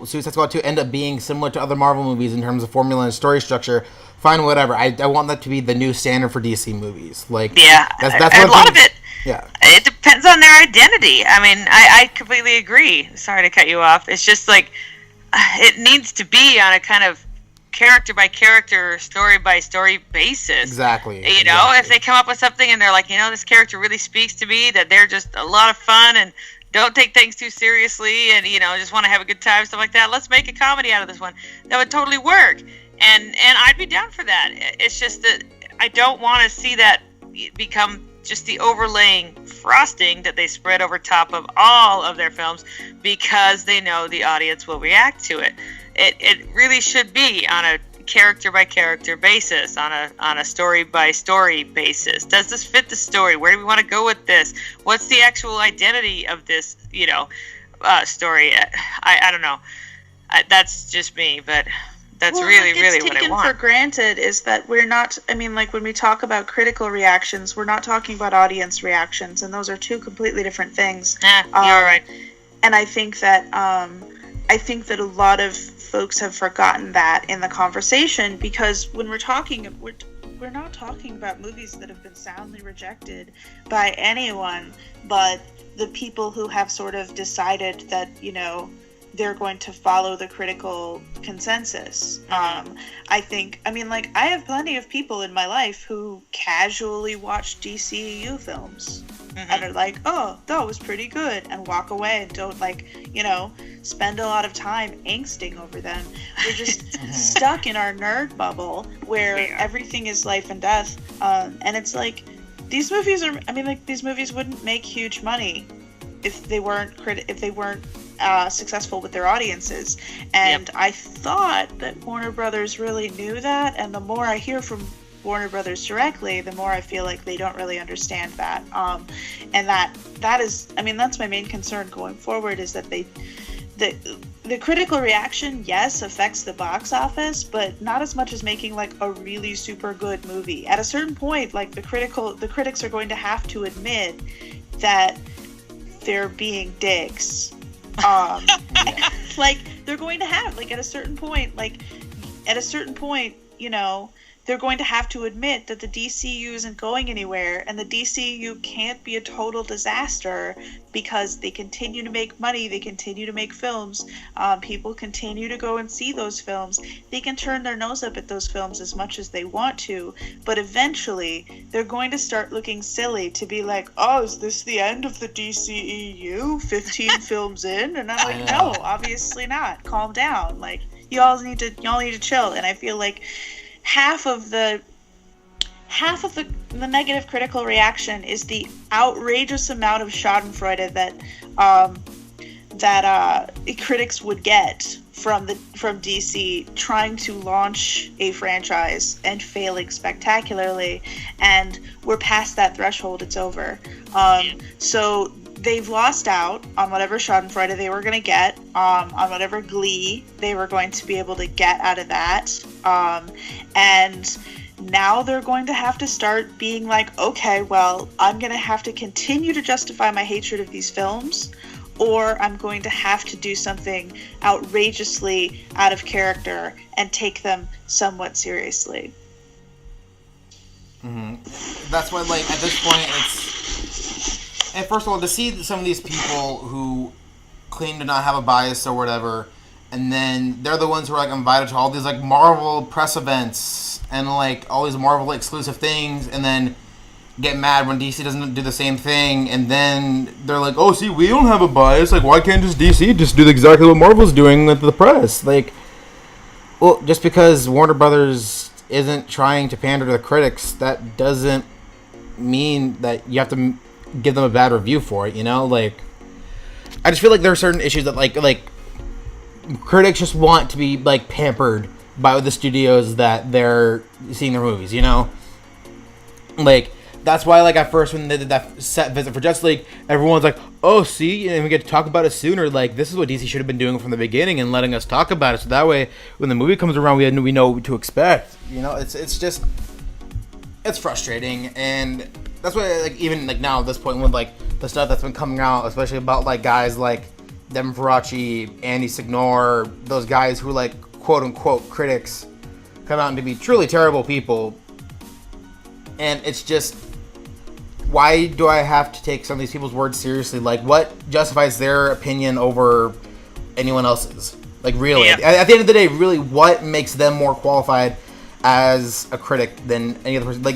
Suicide Squad 2 end up being similar to other Marvel movies in terms of formula and story structure, fine, whatever. I want that to be the new standard for DC movies. Like, yeah, that's a lot of it. Yeah, it depends on their identity. I mean, I completely agree. Sorry to cut you off. It's just like it needs to be on a kind of character by character, story by story basis. Exactly. If they come up with something and they're like, this character really speaks to me, that they're just a lot of fun and don't take things too seriously, and just want to have a good time, stuff like that. Let's make a comedy out of this one. That would totally work, and I'd be down for that. It's just that I don't want to see that become just the overlaying frosting that they spread over top of all of their films, because they know the audience will react to it. It really should be on a character by character basis, on a story by story basis. Does this fit the story? Where do we want to go with this? What's the actual identity of this story? I don't know. That's just me, but that's really what I want. What's taken for granted is that we're not, when we talk about critical reactions, we're not talking about audience reactions, and those are two completely different things. You're right. And I think that a lot of folks have forgotten that in the conversation, because when we're not talking about movies that have been soundly rejected by anyone but the people who have sort of decided that they're going to follow the critical consensus. I have plenty of people in my life who casually watch DCEU films and are like, oh, that was pretty good, and walk away and don't spend a lot of time angsting over them. We're just stuck in our nerd bubble where everything is life and death. And it's like, these movies wouldn't make huge money if they weren't successful with their audiences. And I thought that Warner Brothers really knew that, and the more I hear from Warner Brothers directly, the more I feel like they don't really understand that. And that is, that's my main concern going forward, is that the critical reaction, yes, affects the box office, but not as much as making like a really super good movie. At a certain point, like the critics are going to have to admit that they're being dicks. Like, they're going to have, like, at a certain point, like, at a certain point, they're going to have to admit that the DCU isn't going anywhere, and the DCU can't be a total disaster because they continue to make money, they continue to make films, people continue to go and see those films. They can turn their nose up at those films as much as they want to, but eventually they're going to start looking silly to be like, oh, is this the end of the DCEU? 15 films in? And I'm like, no, obviously not. Calm down. Like, y'all need to chill. And I feel like half of the negative critical reaction is the outrageous amount of Schadenfreude that critics would get from DC trying to launch a franchise and failing spectacularly, and we're past that threshold. It's over. So they've lost out on whatever Schadenfreude they were going to get, on whatever glee they were going to be able to get out of that. And now they're going to have to start being like, okay, well, I'm going to have to continue to justify my hatred of these films, or I'm going to have to do something outrageously out of character and take them somewhat seriously. Mm-hmm. That's why, like, at this point, and first of all, to see some of these people who claim to not have a bias or whatever, and then they're the ones who are, like, invited to all these, like, Marvel press events and, like, all these Marvel exclusive things, and then get mad when DC doesn't do the same thing, and then they're like, oh, see, we don't have a bias. Like, why can't just DC just do exactly what Marvel's doing with the press? Like, well, just because Warner Brothers isn't trying to pander to the critics, that doesn't mean that you have to give them a bad review for it, Like, I just feel like there are certain issues that, like critics just want to be, like, pampered by the studios that they're seeing their movies, Like, that's why, like, at first when they did that set visit for Justice League, everyone's like, oh, see, and we get to talk about it sooner. Like, this is what DC should have been doing from the beginning and letting us talk about it. So that way, when the movie comes around, we know what to expect. It's just, it's frustrating. And that's why, like, even, like, now at this point with, like, the stuff that's been coming out, especially about, like, guys like Devin Faraci, Andy Signor, those guys who, like, quote-unquote critics come out to be truly terrible people. And it's just, why do I have to take some of these people's words seriously? Like, what justifies their opinion over anyone else's? Like, really? Yeah. At the end of the day, really, what makes them more qualified as a critic than any other person? Like,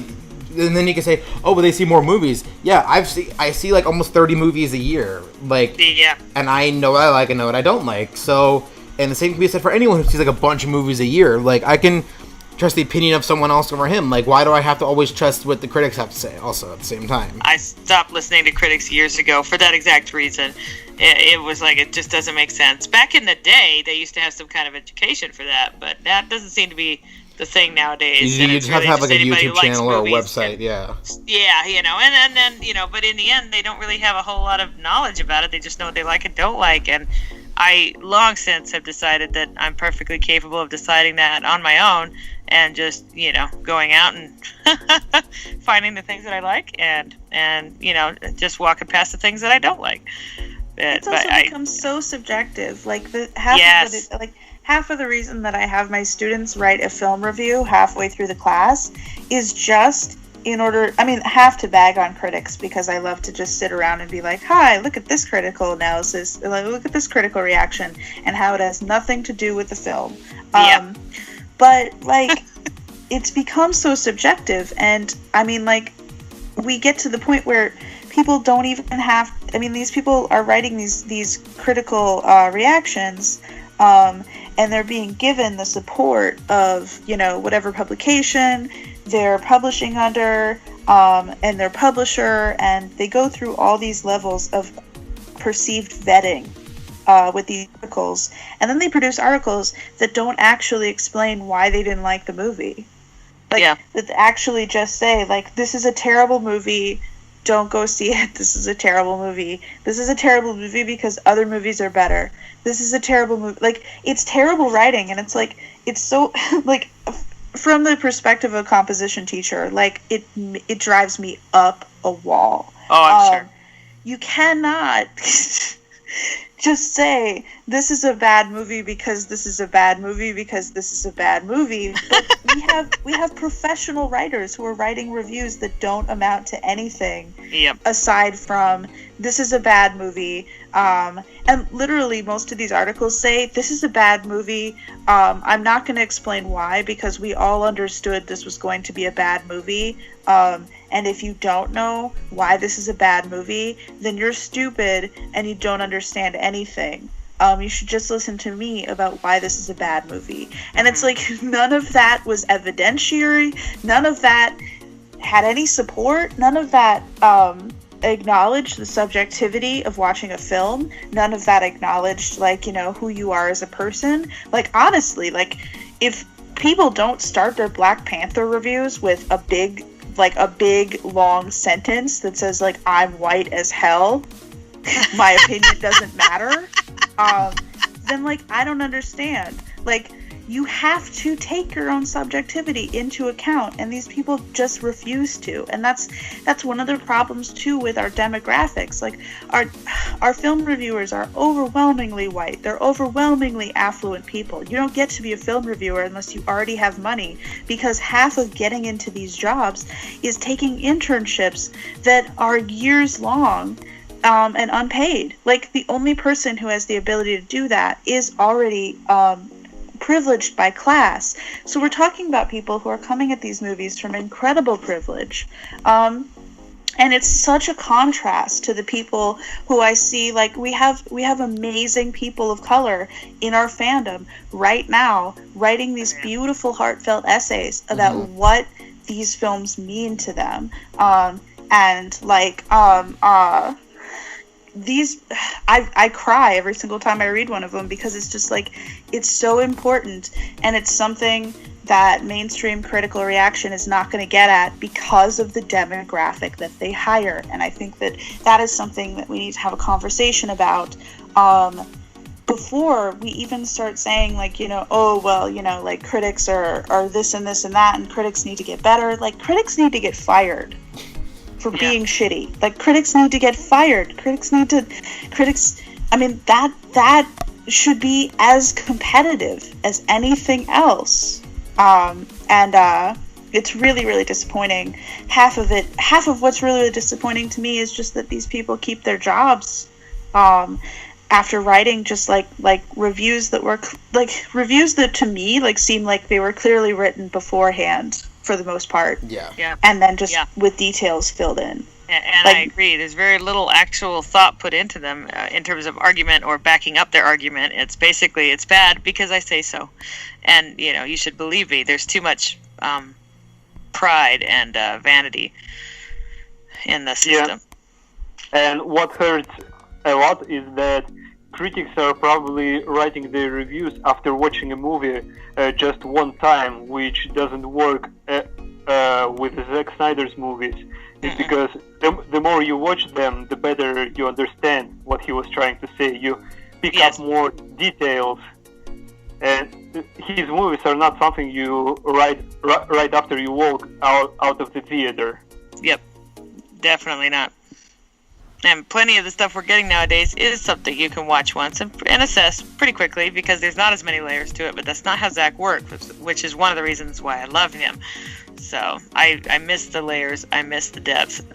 and then you can say, oh, but they see more movies. Yeah, I see like almost 30 movies a year. Like, yeah. And I know what I like and know what I don't like. So, and the same can be said for anyone who sees like a bunch of movies a year. Like, I can trust the opinion of someone else over him. Like, why do I have to always trust what the critics have to say also at the same time? I stopped listening to critics years ago for that exact reason. It was like, it just doesn't make sense. Back in the day, they used to have some kind of education for that, but that doesn't seem to be the thing nowadays. You just have to have like a YouTube channel or a website, yeah. Yeah, and then, but in the end, they don't really have a whole lot of knowledge about it. They just know what they like and don't like, and I long since have decided that I'm perfectly capable of deciding that on my own and just, going out and finding the things that I like and just walking past the things that I don't like. It's also become so subjective. Like, half of the reason that I have my students write a film review halfway through the class is just in order, half to bag on critics, because I love to just sit around and be like, hi, look at this critical analysis, look at this critical reaction, and how it has nothing to do with the film. But, like, it's become so subjective, and, we get to the point where people don't even have, these people are writing these critical reactions, and they're being given the support of, whatever publication they're publishing under, and their publisher, and they go through all these levels of perceived vetting with these articles, and then they produce articles that don't actually explain why they didn't like the movie. That actually just say, like, this is a terrible movie, don't go see it, this is a terrible movie. This is a terrible movie because other movies are better. This is a terrible movie. Like, it's terrible writing, and it's like, it's so, like, from the perspective of a composition teacher, like, it drives me up a wall. Oh, I'm sure. You cannot just say this is a bad movie because this is a bad movie because this is a bad movie. But we have professional writers who are writing reviews that don't amount to anything aside from this is a bad movie. And literally most of these articles say this is a bad movie. I'm not going to explain why because we all understood this was going to be a bad movie. And if you don't know why this is a bad movie, then you're stupid and you don't understand anything. You should just listen to me about why this is a bad movie. And it's like none of that was evidentiary. None of that had any support. None of that acknowledged the subjectivity of watching a film. None of that acknowledged, like, you know, who you are as a person. Like, honestly, like, if people don't start their Black Panther reviews with a big long sentence that says, like, I'm white as hell, my opinion doesn't matter, then, like, I don't understand. Like, you have to take your own subjectivity into account, and these people just refuse to. And that's one of the problems, too, with our demographics. Like, our film reviewers are overwhelmingly white. They're overwhelmingly affluent people. You don't get to be a film reviewer unless you already have money, because half of getting into these jobs is taking internships that are years long and unpaid. Like, the only person who has the ability to do that is already privileged by class. So we're talking about people who are coming at these movies from incredible privilege. And it's such a contrast to the people who I see, like, we have amazing people of color in our fandom right now writing these beautiful, heartfelt essays about what these films mean to them. I cry every single time I read one of them because it's just like, it's so important, and it's something that mainstream critical reaction is not going to get at because of the demographic that they hire. And I think that is something that we need to have a conversation about before we even start saying, like, you know, oh, well, you know, like, critics are this and this and that, and critics need to get better. Like, critics need to get fired for being shitty. Like, critics need to get fired. I mean, that should be as competitive as anything else. It's really, really disappointing. Half of what's really, really disappointing to me is just that these people keep their jobs after writing just like reviews that were reviews that to me like seem like they were clearly written beforehand for the most part. Yeah. And then just with details filled in. And like, I agree. There's very little actual thought put into them in terms of argument or backing up their argument. It's basically, it's bad because I say so. And, you know, you should believe me. There's too much pride and vanity in the system. Yeah. And what hurts a lot is that critics are probably writing their reviews after watching a movie just one time, which doesn't work with Zack Snyder's movies. It's because the more you watch them, the better you understand what he was trying to say. You pick up more details, and his movies are not something you write right after you walk out of the theater. Yep, definitely not. And plenty of the stuff we're getting nowadays is something you can watch once and assess pretty quickly because there's not as many layers to it, but that's not how Zach works, which is one of the reasons why I love him. So I miss the layers, I miss the depth.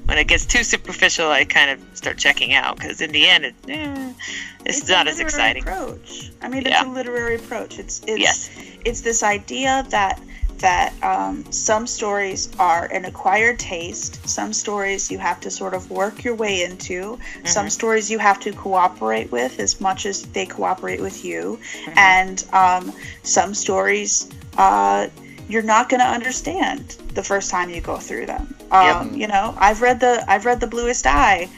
When it gets too superficial, I kind of start checking out because in the end, it's not as exciting. Approach. I mean, it's a literary approach. It's this idea that some stories are an acquired taste. Some stories you have to sort of work your way into. Mm-hmm. Some stories you have to cooperate with as much as they cooperate with you. Mm-hmm. And some stories you're not going to understand the first time you go through them. You know, I've read the Bluest Eye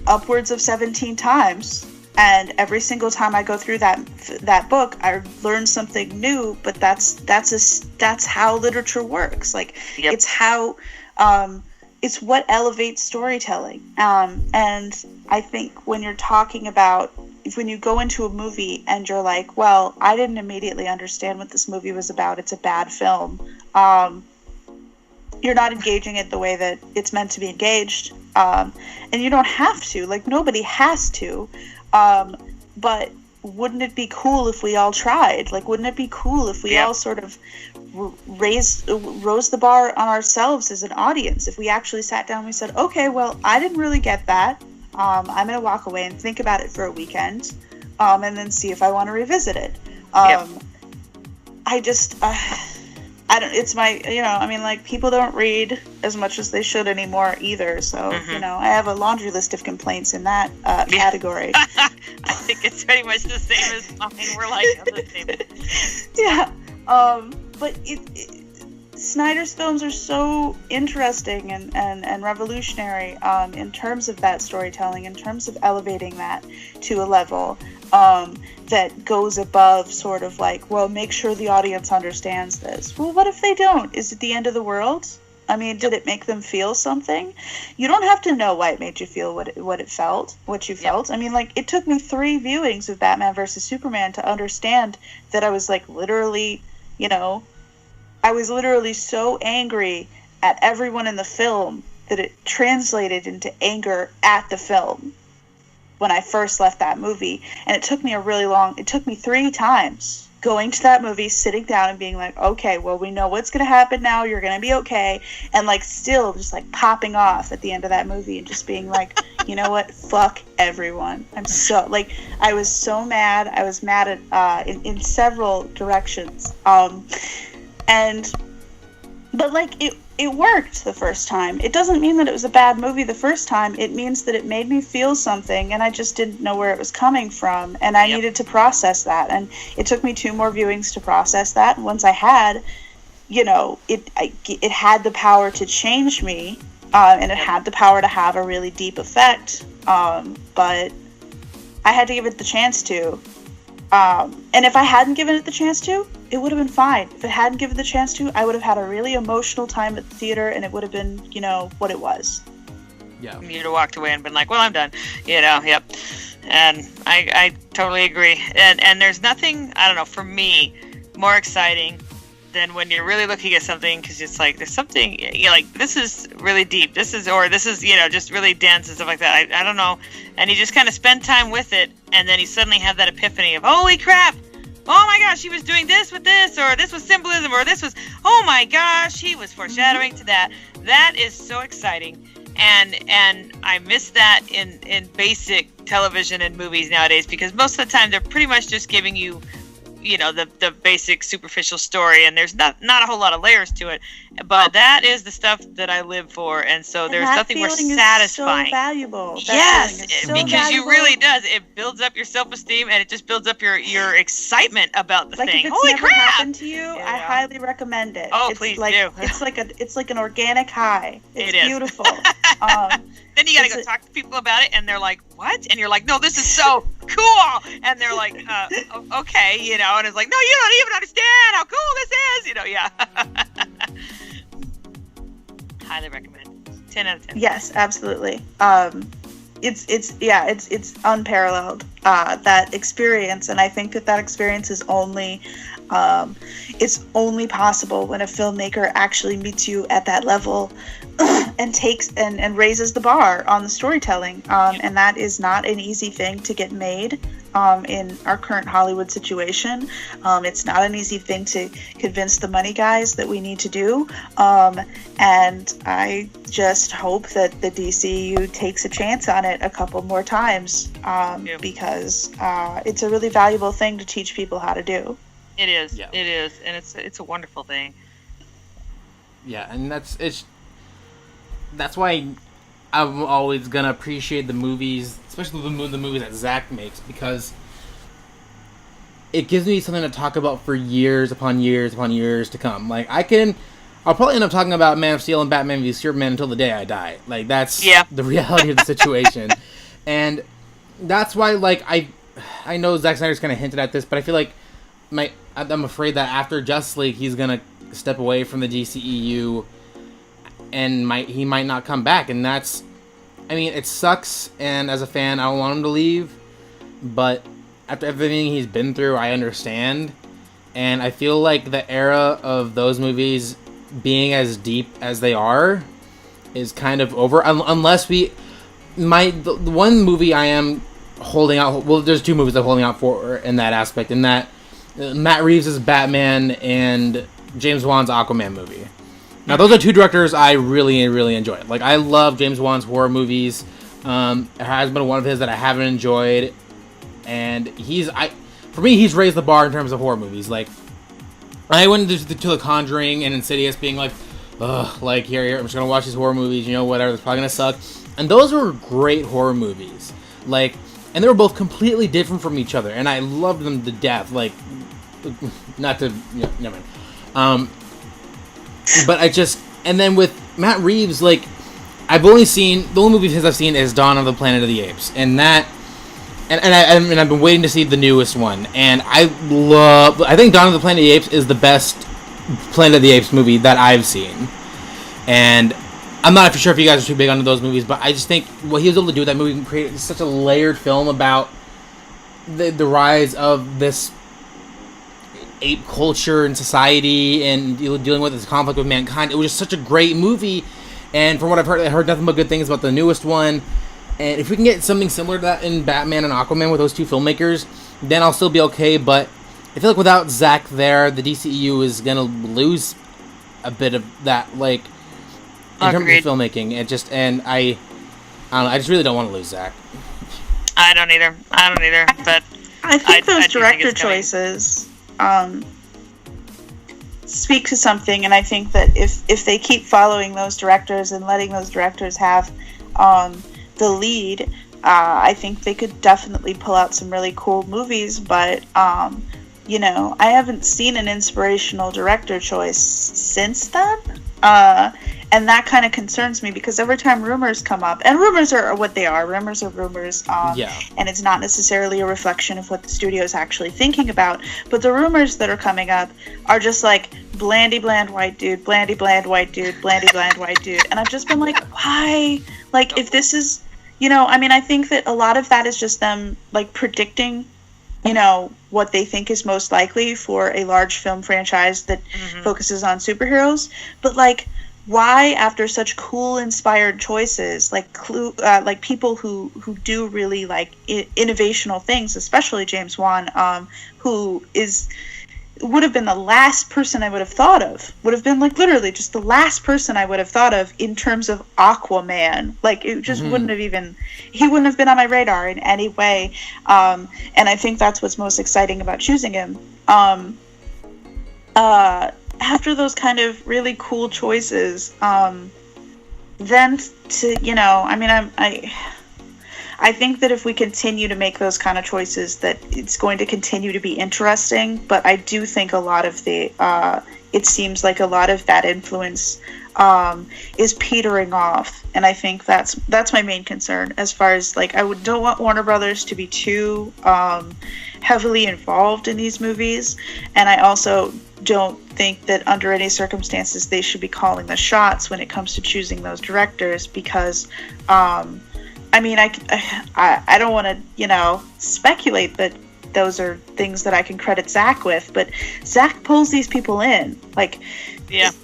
upwards of 17 times. And every single time I go through that book, I learn something new. But that's how literature works. Like it's how it's what elevates storytelling. And I think when you're talking about when you go into a movie and you're like, well, I didn't immediately understand what this movie was about. It's a bad film. You're not engaging it the way that it's meant to be engaged. And you don't have to. Like, nobody has to. But wouldn't it be cool if we all tried? Like, wouldn't it be cool if we all sort of rose the bar on ourselves as an audience? If we actually sat down and we said, okay, well, I didn't really get that. I'm going to walk away and think about it for a weekend, and then see if I want to revisit it. I just, I don't, it's my, I mean, like, people don't read as much as they should anymore either. So, I have a laundry list of complaints in that category. I think it's pretty much the same as mine. We're like on the same. Yeah. But Snyder's films are so interesting and revolutionary in terms of that storytelling, in terms of elevating that to a level that goes above sort of like, well, make sure the audience understands this. Well, what if they don't? Is it the end of the world? I mean, did it make them feel something? You don't have to know why it made you feel what you felt. I mean, like, it took me 3 viewings of Batman versus Superman to understand that I was, like, literally, I was literally so angry at everyone in the film that it translated into anger at the film when I first left that movie. And it took me 3 times going to that movie, sitting down and being like, okay, well, we know what's going to happen now. You're going to be okay. And, like, still just, like, popping off at the end of that movie and just being like, you know what? Fuck everyone. I'm so, like, I was so mad. I was mad at, in several directions. But, like, it worked the first time. It doesn't mean that it was a bad movie the first time. It means that it made me feel something, and I just didn't know where it was coming from, and I needed to process that. And it took me 2 more viewings to process that. And once I had, it had the power to change me, and it had the power to have a really deep effect. But I had to give it the chance to. And if I hadn't given it the chance to, it would have been fine. If it hadn't given the chance to, I would have had a really emotional time at the theater, and it would have been, what it was. Yeah. You'd have walked away and been like, well, I'm done. Yep. And I totally agree. And there's nothing, I don't know, for me, more exciting than when you're really looking at something, because it's like, there's something, like, this is really deep. This is just really dense and stuff like that. I don't know. And you just kind of spend time with it, and then you suddenly have that epiphany of, holy crap! Oh my gosh, he was doing this with this, or this was symbolism, or this was, oh my gosh, he was foreshadowing to that. That is so exciting. And I miss that in basic television and movies nowadays, because most of the time they're pretty much just giving you, the basic superficial story, and there's not a whole lot of layers to it. But that is the stuff that I live for, and so there's nothing more satisfying. So valuable. Yes, so because valuable. you really does. It builds up your self-esteem, and it just builds up your excitement about the thing. If it's Holy never crap! happened to you, I highly recommend it. Oh, it's please do. It's like an organic high. It's beautiful. Then you gotta go talk to people about it, and they're like, "What?" And you're like, "No, this is so cool." And they're like, "Okay," And it's like, "No, you don't even understand how cool this is," Yeah. Highly recommend. 10 out of 10. Yes, absolutely. It's unparalleled, that experience, and I think that experience is only it's only possible when a filmmaker actually meets you at that level and takes and raises the bar on the storytelling, and that is not an easy thing to get made in our current Hollywood situation. It's not an easy thing to convince the money guys that we need to do, and I just hope that the DCEU takes a chance on it a couple more times, because it's a really valuable thing to teach people how to do. It is. Yeah. It is, and it's a wonderful thing. Yeah, and that's why I'm always gonna appreciate the movies, especially the movies that Zach makes, because it gives me something to talk about for years upon years upon years to come. Like, I'll probably end up talking about Man of Steel and Batman v Superman until the day I die. Like, that's the reality of the situation. And that's why, like, I know Zack Snyder's kind of hinted at this, but I feel like I'm afraid that after Justice League, he's gonna step away from the DCEU, and he might not come back. And that's, I mean, it sucks. And as a fan, I don't want him to leave, but after everything he's been through, I understand. And I feel like the era of those movies being as deep as they are is kind of over, unless the one movie I am holding out. Well, there's two movies I'm holding out for in that aspect. In that, Matt Reeves' Batman and James Wan's Aquaman movie. Now, those are two directors I really, really enjoy. Like, I love James Wan's horror movies. It has been one of his that I haven't enjoyed, and for me, he's raised the bar in terms of horror movies. Like, I went to The Conjuring and Insidious, being like, ugh, like here, I'm just gonna watch these horror movies. Whatever, it's probably gonna suck. And those were great horror movies. Like, and they were both completely different from each other, and I loved them to death. Like, not to, never mind. But and then with Matt Reeves, like, the only movie of his I've seen is Dawn of the Planet of the Apes, and that, and I've been waiting to see the newest one, and I think Dawn of the Planet of the Apes is the best Planet of the Apes movie that I've seen, and I'm not for sure if you guys are too big on those movies, but I just think what he was able to do with that movie and create such a layered film about the rise of this ape culture and society and dealing with this conflict with mankind. It was just such a great movie, and from what I've heard, I heard nothing but good things about the newest one. And if we can get something similar to that in Batman and Aquaman with those two filmmakers, then I'll still be okay. But I feel like without Zack there, the DCEU is gonna lose a bit of that, like, in terms of filmmaking. I don't know, I just really don't want to lose Zack. I don't either. But I think those director choices speak to something, and I think that if they keep following those directors and letting those directors have the lead, I think they could definitely pull out some really cool movies. But I haven't seen an inspirational director choice since then, and that kind of concerns me, because every time rumors come up, and rumors are what they are, rumors, and it's not necessarily a reflection of what the studio is actually thinking about, but the rumors that are coming up are just like blandy bland white dude, blandy bland white dude, blandy bland white dude, and I've just been like, why? Like, if this is, I think that a lot of that is just them, like, predicting what they think is most likely for a large film franchise that focuses on superheroes. But, like, why, after such cool, inspired choices, like people who do really, like, innovational things, especially James Wan, who would have been the last person I would have thought of. Would have been, like, literally just the last person I would have thought of in terms of Aquaman. Like, it just wouldn't have he wouldn't have been on my radar in any way. And I think that's what's most exciting about choosing him. After those kind of really cool choices, then to, I think that if we continue to make those kind of choices, that it's going to continue to be interesting. But I do think a lot of it seems like a lot of that influence is petering off, and I think that's my main concern. As far as, like, don't want Warner Brothers to be too heavily involved in these movies, and I also don't think that under any circumstances they should be calling the shots when it comes to choosing those directors, because I don't want to, speculate that those are things that I can credit Zack with, but Zack pulls these people in. Like,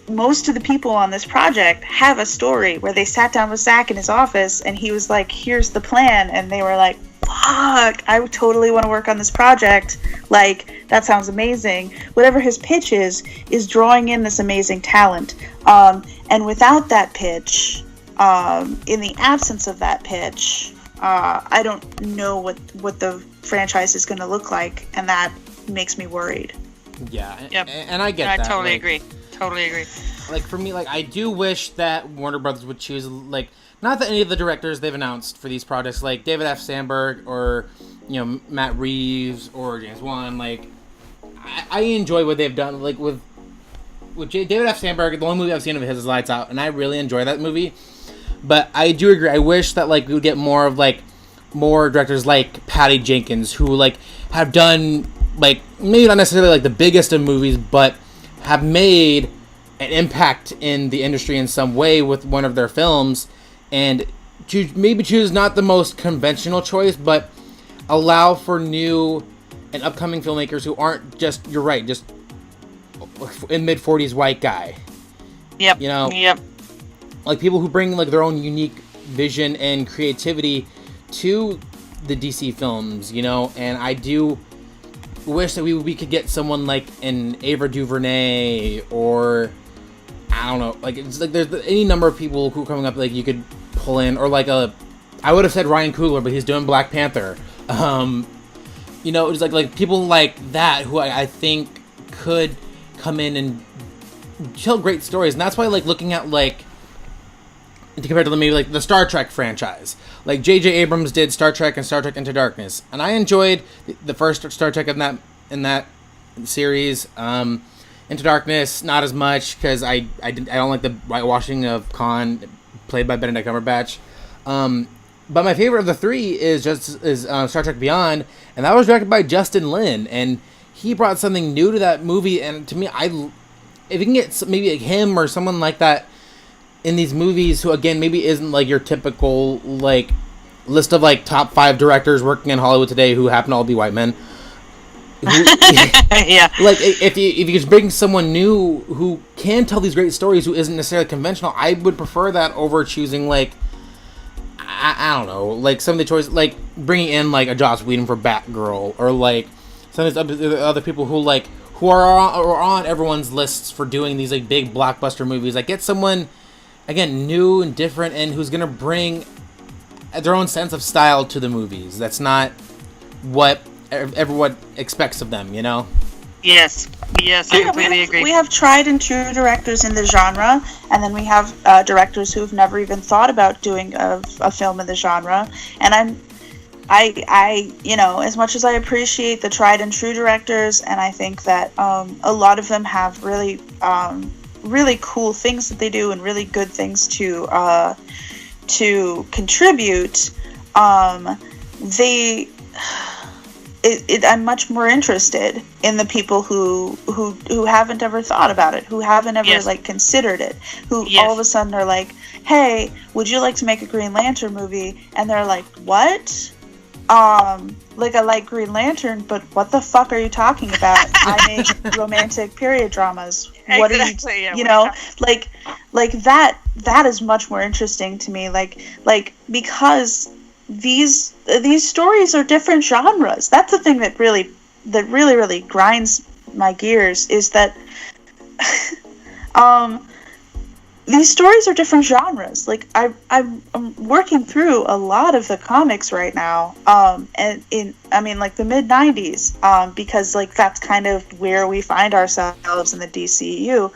most of the people on this project have a story where they sat down with Zack in his office and he was like, here's the plan, and they were like, fuck, I totally want to work on this project. Like, that sounds amazing. Whatever his pitch is drawing in this amazing talent. And without that pitch, in the absence of that pitch, I don't know what the franchise is going to look like, and that makes me worried. Yeah, and I get that. I totally agree. Like, for me, like, I do wish that Warner Brothers would choose, like, not that any of the directors they've announced for these projects, like David F. Sandberg or, Matt Reeves or James Wan, like, I enjoy what they've done. Like, with David F. Sandberg, the only movie I've seen of his is Lights Out, and I really enjoy that movie. But I do agree. I wish that, like, we would get more directors like Patty Jenkins, who, like, have done, like, maybe not necessarily, like, the biggest of movies, but have made an impact in the industry in some way with one of their films, and maybe choose not the most conventional choice, but allow for new and upcoming filmmakers who aren't just, you're right, just in mid-40s white guy. Yep. Yep. like people who bring like their own unique vision and creativity to the DC films, you know. And I do wish that we could get someone like an Ava DuVernay, or I don't know, like it's like there's any number of people who are coming up like you could pull in, or like I would have said Ryan Coogler, but he's doing Black Panther. You know, it's like people like that who I think could come in and tell great stories. And that's why like looking at like compared to maybe like the Star Trek franchise, like J.J. Abrams did Star Trek and Star Trek Into Darkness, and I enjoyed the first Star Trek in that series. Into Darkness not as much because I don't like the whitewashing of Khan played by Benedict Cumberbatch. But my favorite of the three is Star Trek Beyond, and that was directed by Justin Lin, and he brought something new to that movie. And to me, if you can get maybe like him or someone like that in these movies, who again maybe isn't like your typical like list of like top 5 directors working in Hollywood today who happen to all be white men. Yeah. Like if you just bring someone new who can tell these great stories, who isn't necessarily conventional, I would prefer that over choosing like I don't know, like some of the choices, like bringing in like a Joss Whedon for Batgirl, or like some of these other people who are on everyone's lists for doing these like big blockbuster movies. Like get someone again new and different, and who's gonna bring their own sense of style to the movies. That's not what everyone expects of them, you know? Yes, I completely agree. We have tried and true directors in the genre, and then we have directors who've never even thought about doing a film in the genre. And I you know, as much as I appreciate the tried and true directors, and I think that a lot of them have really really cool things that they do and really good things to contribute, I'm much more interested in the people who haven't ever thought about it, who haven't ever like considered it, who all of a sudden are like, hey, would you like to make a Green Lantern movie? And they're like, what? Like I like Green Lantern, but what the fuck are you talking about? I make romantic period dramas. What exactly, are you know, like that is much more interesting to me, like because these stories are different genres. That's the thing that really grinds my gears, is that these stories are different genres. Like I'm working through a lot of the comics right now, and like the mid 90s, because like that's kind of where we find ourselves in the DCEU,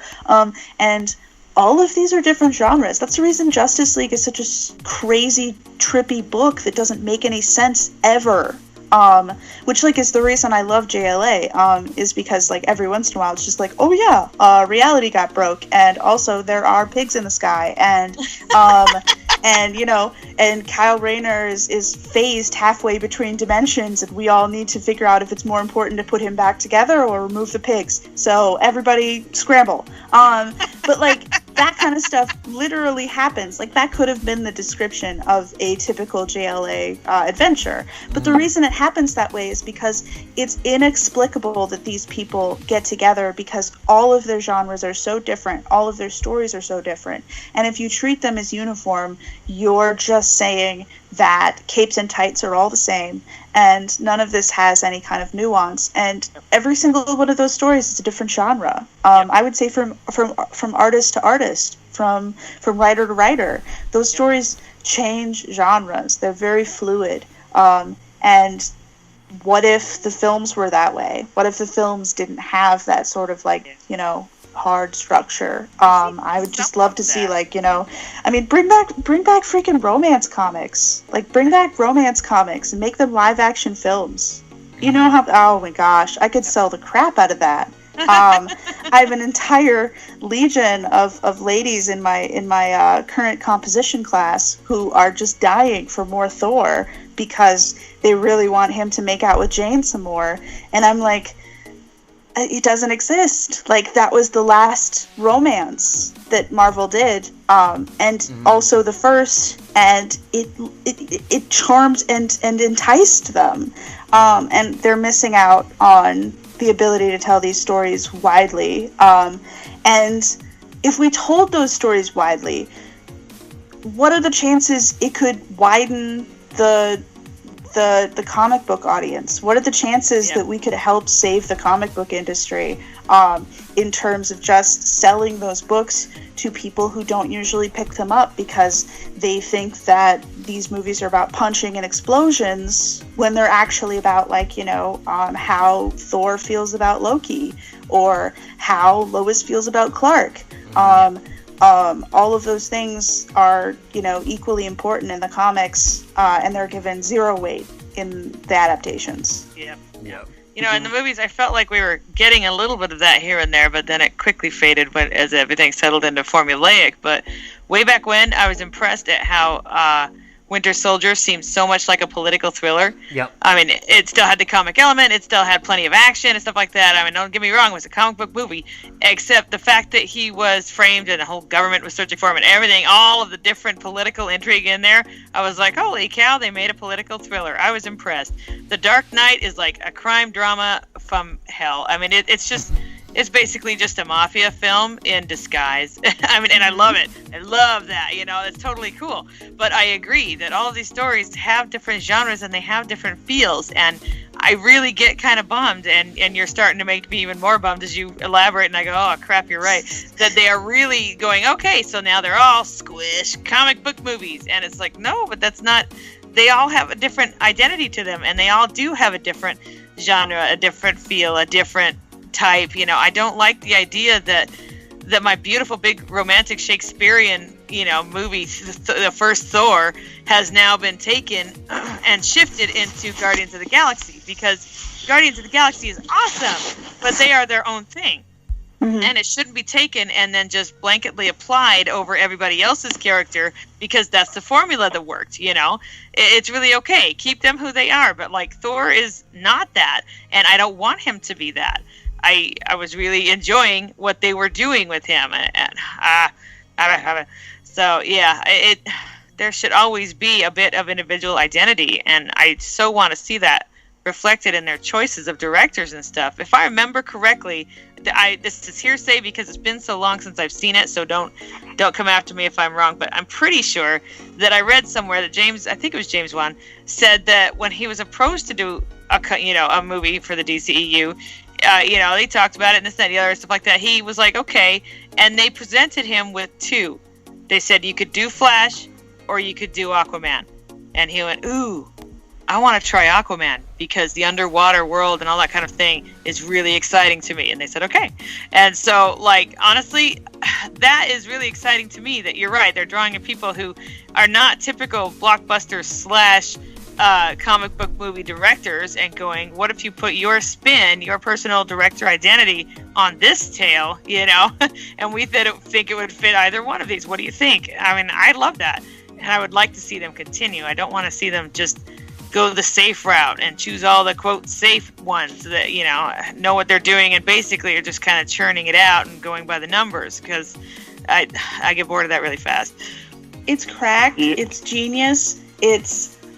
and all of these are different genres. That's the reason Justice League is such a crazy, trippy book that doesn't make any sense ever. Which like is the reason I love JLA, is because like every once in a while it's just like, oh yeah, reality got broke, and also there are pigs in the sky, and and you know, and Kyle Rayner is phased halfway between dimensions, and we all need to figure out if it's more important to put him back together or remove the pigs. So everybody scramble. But like that kind of stuff literally happens. Like that could have been the description of a typical JLA adventure. But the reason it happens that way is because it's inexplicable that these people get together, because all of their genres are so different, all of their stories are so different. And if you treat them as uniform, you're just saying that capes and tights are all the same, and none of this has any kind of nuance. And every single one of those stories is a different genre. I would say from artist to artist, from writer to writer, those stories change genres. They're very fluid. And what if the films were that way? What if the films didn't have that sort of like, you know, hard structure? I would just love to see, like, you know, I mean, bring back freaking romance comics. Like, bring back romance comics and make them live action films. You know how, oh my gosh, I could sell the crap out of that. I have an entire legion of ladies in my current composition class who are just dying for more Thor, because they really want him to make out with Jane some more. And I'm like, it doesn't exist. Like, that was the last romance that Marvel did, and also the first, and it charmed and enticed them, and they're missing out on the ability to tell these stories widely. And if we told those stories widely, what are the chances it could widen the comic book audience? What are the chances that we could help save the comic book industry in terms of just selling those books to people who don't usually pick them up because they think that these movies are about punching and explosions when they're actually about, like, how Thor feels about Loki or how Lois feels about Clark. All of those things are, equally important in the comics, and they're given zero weight in the adaptations. Yep. In the movies, I felt like we were getting a little bit of that here and there, but then it quickly faded as everything settled into formulaic. But way back when, I was impressed at how Winter Soldier seemed so much like a political thriller. Yep. I mean, it still had the comic element, it still had plenty of action and stuff like that. I mean, don't get me wrong, it was a comic book movie, except the fact that he was framed and the whole government was searching for him and everything, all of the different political intrigue in there. I was like, holy cow, they made a political thriller. I was impressed. The Dark Knight is like a crime drama from hell. I mean, it's basically just a mafia film in disguise. I mean, and I love it. I love that, it's totally cool. But I agree that all of these stories have different genres and they have different feels. And I really get kind of bummed, and you're starting to make me even more bummed as you elaborate, and I go, oh, crap, you're right, that they are really going, okay, so now they're all squish comic book movies. And it's like, no, but that's not, they all have a different identity to them, and they all do have a different genre, a different feel, a different type. I don't like the idea that my beautiful big romantic Shakespearean movie, the first Thor, has now been taken and shifted into Guardians of the Galaxy, because Guardians of the Galaxy is awesome, but they are their own thing. And it shouldn't be taken and then just blanketly applied over everybody else's character, because that's the formula that worked. It's really okay, keep them who they are, but like Thor is not that, and I don't want him to be that. I was really enjoying what they were doing with him, so yeah, there should always be a bit of individual identity, and I so want to see that reflected in their choices of directors and stuff. If I remember correctly, this is hearsay because it's been so long since I've seen it, so don't come after me if I'm wrong, but I'm pretty sure that I read somewhere that I think it was James Wan, said that when he was approached to do a movie for the DCEU, they talked about it and this, that, and the other, stuff like that. He was like, okay. And they presented him with two. They said, you could do Flash or you could do Aquaman. And he went, ooh, I want to try Aquaman because the underwater world and all that kind of thing is really exciting to me. And they said, okay. And so, like, honestly, that is really exciting to me that you're right. They're drawing in people who are not typical blockbuster / comic book movie directors and going, what if you put your spin, your personal director identity on this tale, and we think it would fit either one of these. What do you think? I mean, I love that, and I would like to see them continue. I don't want to see them just go the safe route and choose all the quote safe ones that know what they're doing and basically are just kind of churning it out and going by the numbers, because I get bored of that really fast. It's cracked. Yeah. It's genius.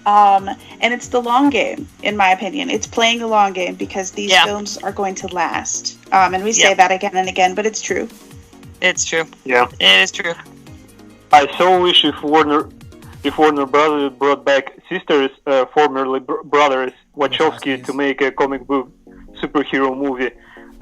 And it's the long game, in my opinion. It's playing the long game because these films are going to last. And we say that again and again, but it's true. It's true. Yeah. It is true. I so wish if Warner Brothers brought back sisters, formerly brothers Wachowski, to make a comic book superhero movie.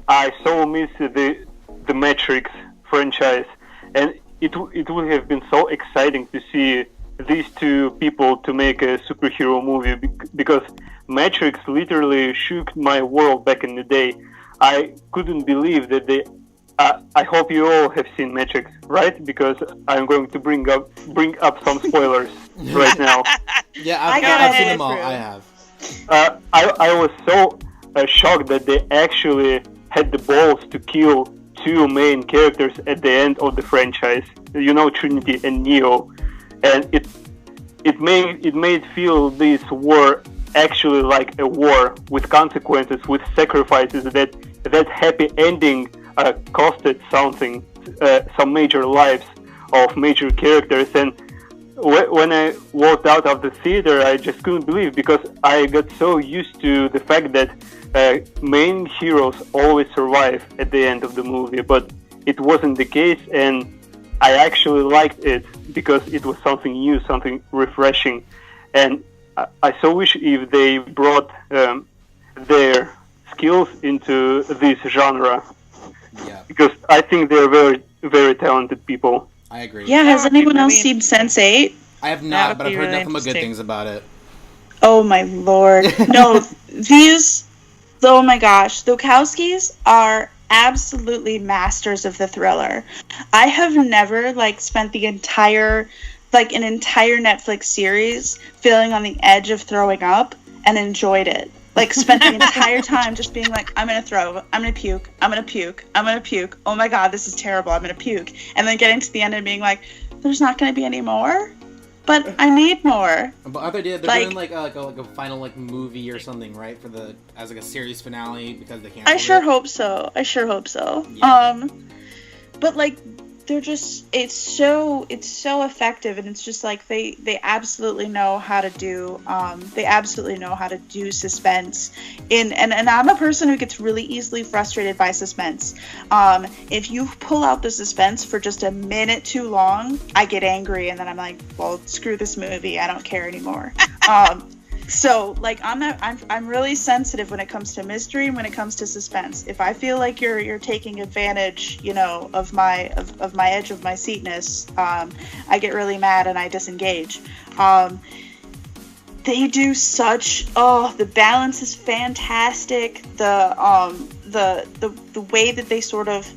I so miss the Matrix franchise, and it would have been so exciting to see these two people to make a superhero movie, because Matrix literally shook my world back in the day. I couldn't believe that they... I hope you all have seen Matrix, right? Because I'm going to bring up some spoilers right now. Yeah, I've seen them all. I have. I was so shocked that they actually had the balls to kill two main characters at the end of the franchise. Trinity and Neo. And it made feel this war actually like a war with consequences, with sacrifices. That happy ending costed something, some major lives of major characters. And when I walked out of the theater, I just couldn't believe, because I got so used to the fact that main heroes always survive at the end of the movie, but it wasn't the case. And I actually liked it because it was something new, something refreshing, and I so wish if they brought their skills into this genre. Yeah. Because I think they're very, very talented people. I agree. Yeah, has anyone else seen Sense8? I have not, but I've heard nothing but good things about it. Oh my lord. No, oh my gosh, the Wachowskis are absolutely masters of the thriller. I have never, spent an entire Netflix series feeling on the edge of throwing up and enjoyed it. Spent the entire time just being like, I'm gonna throw, I'm gonna puke, I'm gonna puke, I'm gonna puke, oh my god, this is terrible, I'm gonna puke. And then getting to the end and being like, there's not gonna be any more? But I need more. But they're doing a final movie or something, right? As a series finale because they can't. I sure hope so. Yeah. But they're just it's so effective, and it's just they absolutely know how to do suspense and I'm a person who gets really easily frustrated by suspense. If you pull out the suspense for just a minute too long, I get angry, and then I'm like, well, screw this movie, I don't care anymore. So I'm really sensitive when it comes to mystery and when it comes to suspense. If I feel like you're taking advantage, of my edge of my seatness, I get really mad and I disengage. They do such the balance is fantastic. The way that they sort of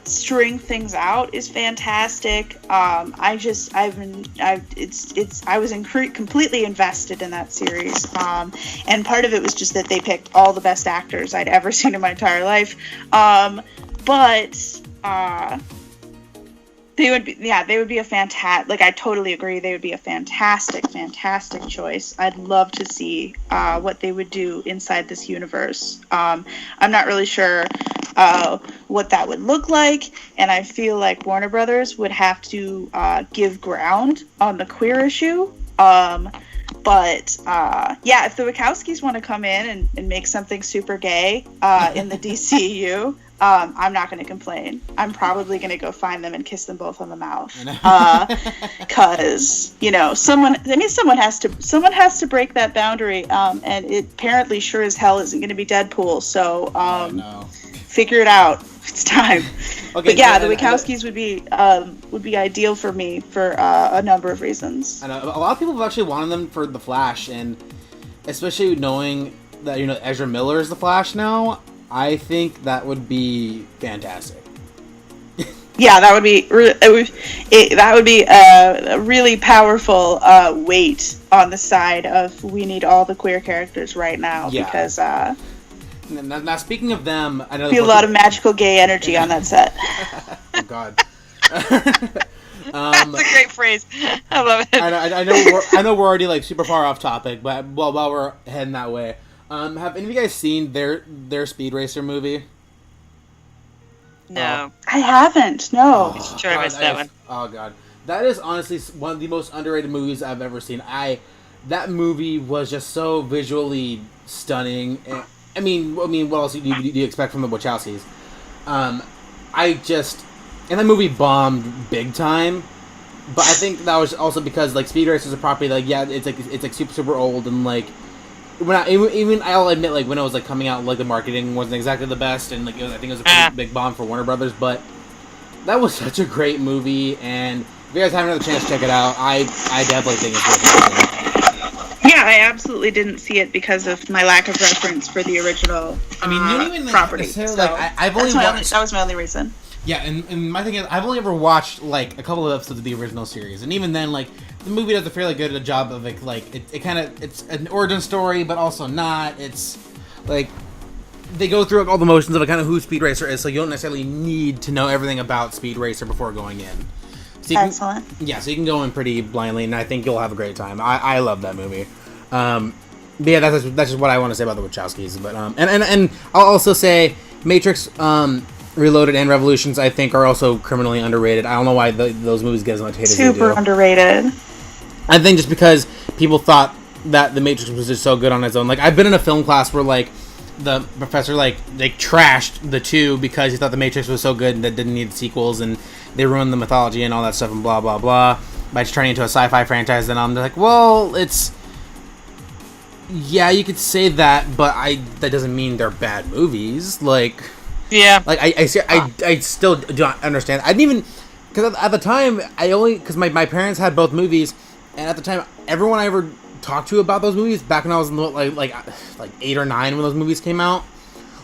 string things out is fantastic. I was completely invested in that series, and part of it was just that they picked all the best actors I'd ever seen in my entire life. But they would be a fantastic. I totally agree. They would be a fantastic choice. I'd love to see what they would do inside this universe. I'm not really sure what that would look like, and I feel like Warner Brothers would have to give ground on the queer issue. But if the Wachowskis want to come in and make something super gay in the DCEU, I'm not going to complain. I'm probably going to go find them and kiss them both on the mouth. Cause someone has to break that boundary. And it apparently sure as hell isn't going to be Deadpool. So, figure it out. It's time. Okay, but the Wachowskis would be ideal for me for a number of reasons. I know a lot of people have actually wanted them for the Flash, and especially knowing that Ezra Miller is the Flash now, I think that would be fantastic. Yeah, that would be a really powerful weight on the side of we need all the queer characters right now. Yeah. Because now speaking of them, I know be a lot of magical gay energy on that set. Oh God. That's a great phrase. I love it. I know we're already super far off topic, but while we're heading that way, have any of you guys seen their Speed Racer movie? No, I haven't. No, sure I missed that one. Oh God, that is honestly one of the most underrated movies I've ever seen. That movie was just so visually stunning. I mean, what else do you expect from the Wachowskis? And that movie bombed big time. But I think that was also because Speed Racer is a property it's super old, and even I'll admit when it was coming out, the marketing wasn't exactly the best, and I think it was a pretty big bomb for Warner Brothers. But that was such a great movie, and if you guys haven't had a chance to check it out, I definitely think it's worth watching. Yeah, I absolutely didn't see it because of my lack of reference for the original property. So I've only watched... That was my only reason. Yeah, and my thing is, I've only ever watched a couple of episodes of the original series, and even then, the movie does a fairly good job of it's an origin story, but also not. It's they go through all the motions of kind of who Speed Racer is, so you don't necessarily need to know everything about Speed Racer before going in. So excellent. So you can go in pretty blindly, and I think you'll have a great time. I love that movie. But yeah, that's just what I want to say about the Wachowskis. But and I'll also say Matrix Reloaded and Revolutions, I think, are also criminally underrated. I don't know why those movies get as much hate as they do. Super underrated. I think just because people thought that The Matrix was just so good on its own. I've been in a film class where the professor they trashed the 2 because he thought The Matrix was so good and that didn't need sequels, and they ruined the mythology and all that stuff and blah blah blah by just turning into a sci-fi franchise. Then I'm like, well, it's, yeah, you could say that, but that doesn't mean they're bad movies. Like, yeah, like I still do not understand. I didn't even, because at the time because my parents had both movies, and at the time everyone I ever talked to about those movies back when I was like 8 or 9 when those movies came out.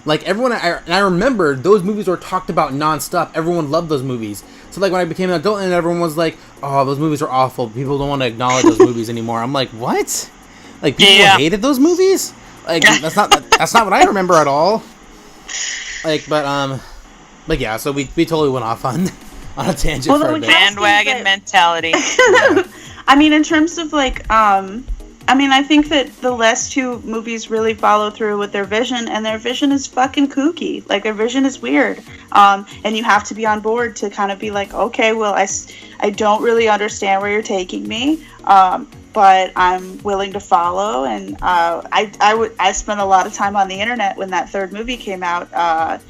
Like, everyone, I remember those movies were talked about nonstop. Everyone loved those movies. So, like, when I became an adult and everyone was like, oh, those movies are awful. People don't want to acknowledge those movies anymore. I'm like, what? Like, people hated those movies? Like, that's not what I remember at all. Like, but yeah, so we totally went off on a tangent for a bit. Bandwagon mentality. Yeah. I mean, in terms of, like, I think that the last two movies really follow through with their vision, and their vision is fucking kooky. Like, their vision is weird. And you have to be on board to kind of be like, okay, well, I don't really understand where you're taking me, but I'm willing to follow. And I spent a lot of time on the internet when that third movie came out,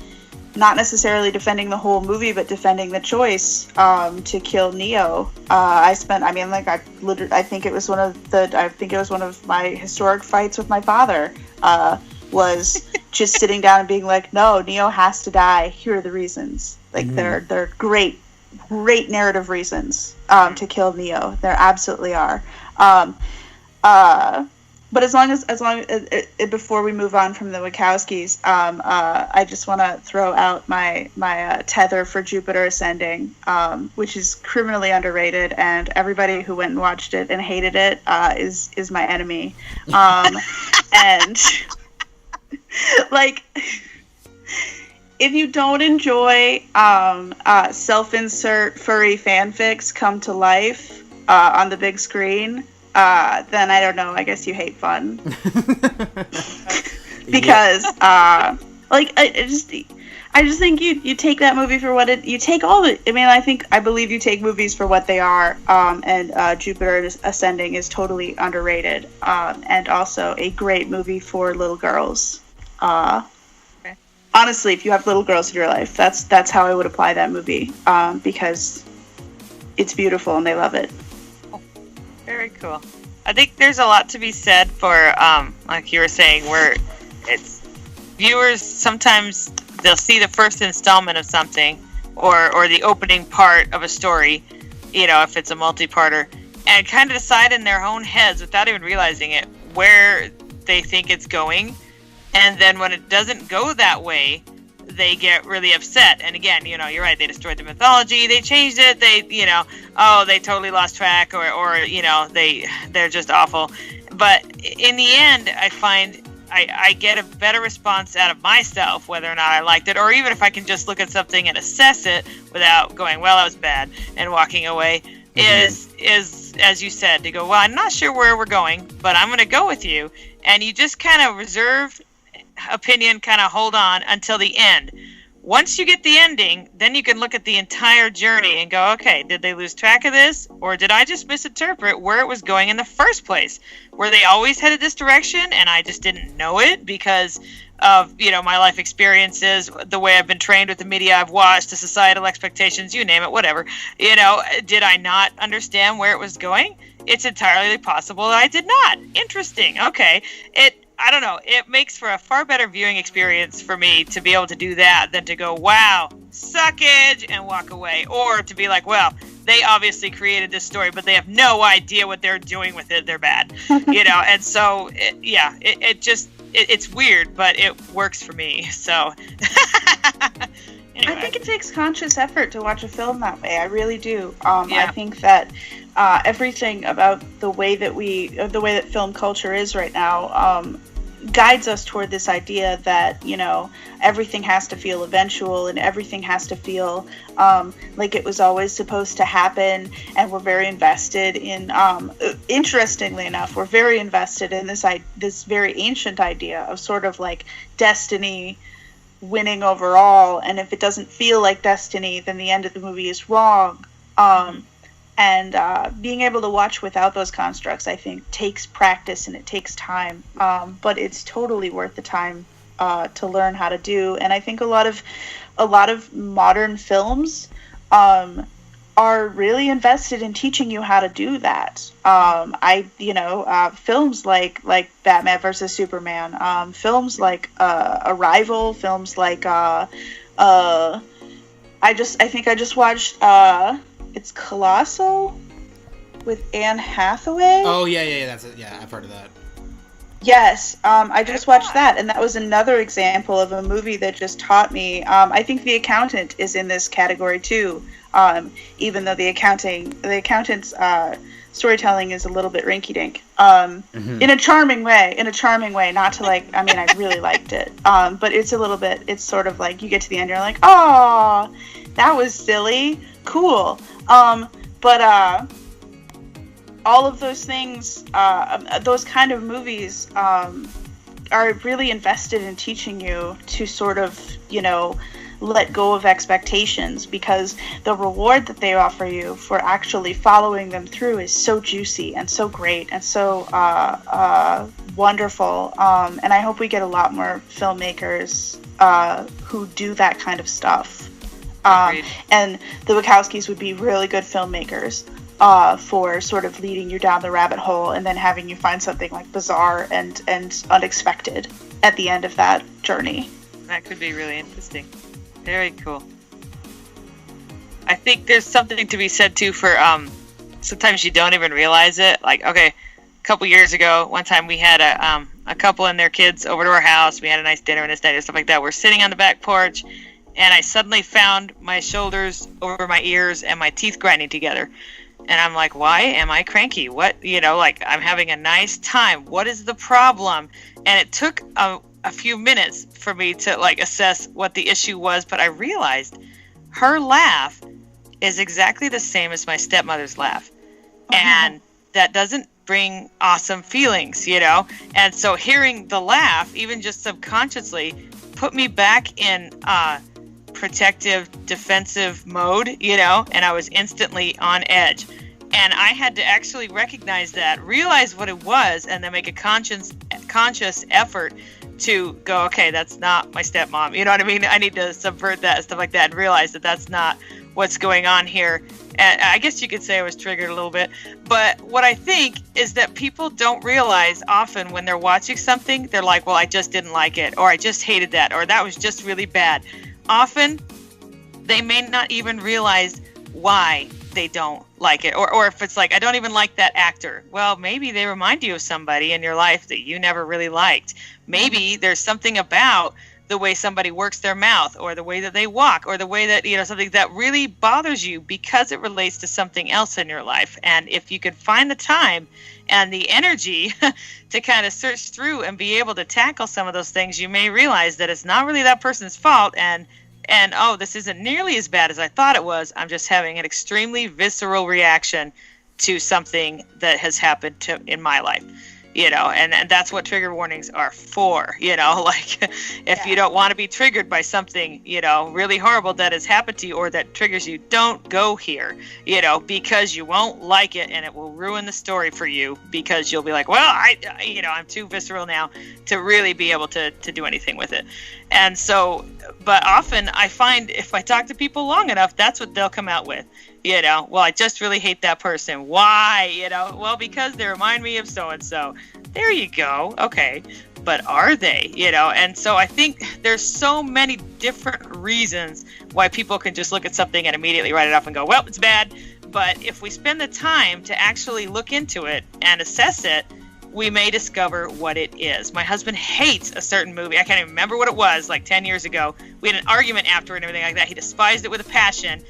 not necessarily defending the whole movie, but defending the choice to kill Neo. I think it was one of my historic fights with my father. Was just sitting down and being like, no, Neo has to die. Here are the reasons. Like, they're great narrative reasons to kill Neo. There absolutely are. But as long as before we move on from the Wachowskis, I just want to throw out my tether for Jupiter Ascending, which is criminally underrated, and everybody who went and watched it and hated it is my enemy. And like, if you don't enjoy self-insert furry fanfics come to life on the big screen, then I don't know, I guess you hate fun. Because I just think you take that movie for what you take all of it. I mean, I believe you take movies for what they are, and Jupiter Ascending is totally underrated, and also a great movie for little girls. Honestly, if you have little girls in your life, that's how I would apply that movie, because it's beautiful and they love it. Very cool. I think there's a lot to be said for, like you were saying, where it's viewers sometimes they'll see the first installment of something or the opening part of a story, if it's a multi-parter, and kind of decide in their own heads without even realizing it where they think it's going, and then when it doesn't go that way, they get really upset. And again, you're right, they destroyed the mythology, they changed it, they totally lost track, or they're just awful. But in the end, I find I get a better response out of myself, whether or not I liked it, or even if I can just look at something and assess it without going, well, that was bad, and walking away, is as you said, to go, well, I'm not sure where we're going, but I'm going to go with you. And you just kind of reserve opinion, kind of hold on until the end. Once you get the ending, then you can look at the entire journey and go, okay, did they lose track of this? Or did I just misinterpret where it was going in the first place? Were they always headed this direction and I just didn't know it because of, my life experiences, the way I've been trained with the media I've watched, the societal expectations, you name it, whatever. Did I not understand where it was going? It's entirely possible that I did not. Interesting. Okay. I don't know. It makes for a far better viewing experience for me to be able to do that than to go, wow, suckage, and walk away. Or to be like, well, they obviously created this story, but they have no idea what they're doing with it. They're bad. And so, it's weird, but it works for me. So, anyway. I think it takes conscious effort to watch a film that way. I really do. I think that everything about the way that film culture is right now guides us toward this idea that everything has to feel eventual and everything has to feel like it was always supposed to happen, and we're very invested in interestingly enough, we're very invested in this very ancient idea of sort of like destiny winning overall, and if it doesn't feel like destiny, then the end of the movie is wrong. And being able to watch without those constructs, I think, takes practice and it takes time. But it's totally worth the time to learn how to do. And I think a lot of modern films are really invested in teaching you how to do that. Films like Batman versus Superman, films like Arrival, films like I think I just watched it's Colossal with Anne Hathaway. Oh yeah, that's it. Yeah, I've heard of that. Yes, I just watched that, and that was another example of a movie that just taught me. I think The Accountant is in this category too, even though the accountant's storytelling is a little bit rinky-dink, in a charming way. Not to like, I mean, I really liked it, but it's a little bit. It's sort of like you get to the end, you're like, oh, that was silly, cool, but. All of those things, those kind of movies, are really invested in teaching you to sort of, let go of expectations, because the reward that they offer you for actually following them through is so juicy and so great and so wonderful. And I hope we get a lot more filmmakers who do that kind of stuff. And the Wachowskis would be really good filmmakers. For sort of leading you down the rabbit hole and then having you find something like bizarre and unexpected at the end of that journey. That could be really interesting. Very cool. I think there's something to be said too for sometimes you don't even realize it. Like, okay, a couple years ago, one time we had a couple and their kids over to our house. We had a nice dinner and stuff like that. We're sitting on the back porch, and I suddenly found my shoulders over my ears and my teeth grinding together. And I'm like, why am I cranky? What, I'm having a nice time. What is the problem? And it took a few minutes for me to assess what the issue was. But I realized her laugh is exactly the same as my stepmother's laugh. And that doesn't bring awesome feelings, And so hearing the laugh, even just subconsciously, put me back in protective, defensive mode, and I was instantly on edge. And I had to actually recognize that, realize what it was, and then make a conscious effort to go, okay, that's not my stepmom. You know what I mean? I need to subvert that and stuff like that and realize that that's not what's going on here. And I guess you could say I was triggered a little bit. But what I think is that people don't realize often when they're watching something, they're like, well, I just didn't like it, or I just hated that, or that was just really bad. Often they may not even realize why they don't like it, or if it's like, I don't even like that actor. Well, maybe they remind you of somebody in your life that you never really liked. Maybe there's something about the way somebody works their mouth, or the way that they walk, or the way that, something that really bothers you because it relates to something else in your life. And if you could find the time and the energy to kind of search through and be able to tackle some of those things, you may realize that it's not really that person's fault, and oh, this isn't nearly as bad as I thought it was. I'm just having an extremely visceral reaction to something that has happened in my life. And that's what trigger warnings are for, if you don't want to be triggered by something, really horrible that has happened to you or that triggers you, don't go here, because you won't like it and it will ruin the story for you, because you'll be like, well, I'm too visceral now to really be able to do anything with it. And so, but often I find if I talk to people long enough, that's what they'll come out with. Well, I just really hate that person. Why? Well, because they remind me of so-and-so. There you go. Okay. But are they? And so I think there's so many different reasons why people can just look at something and immediately write it off and go, well, it's bad. But if we spend the time to actually look into it and assess it, we may discover what it is. My husband hates a certain movie. I can't even remember what it was, like 10 years ago. We had an argument after it and everything like that. He despised it with a passion.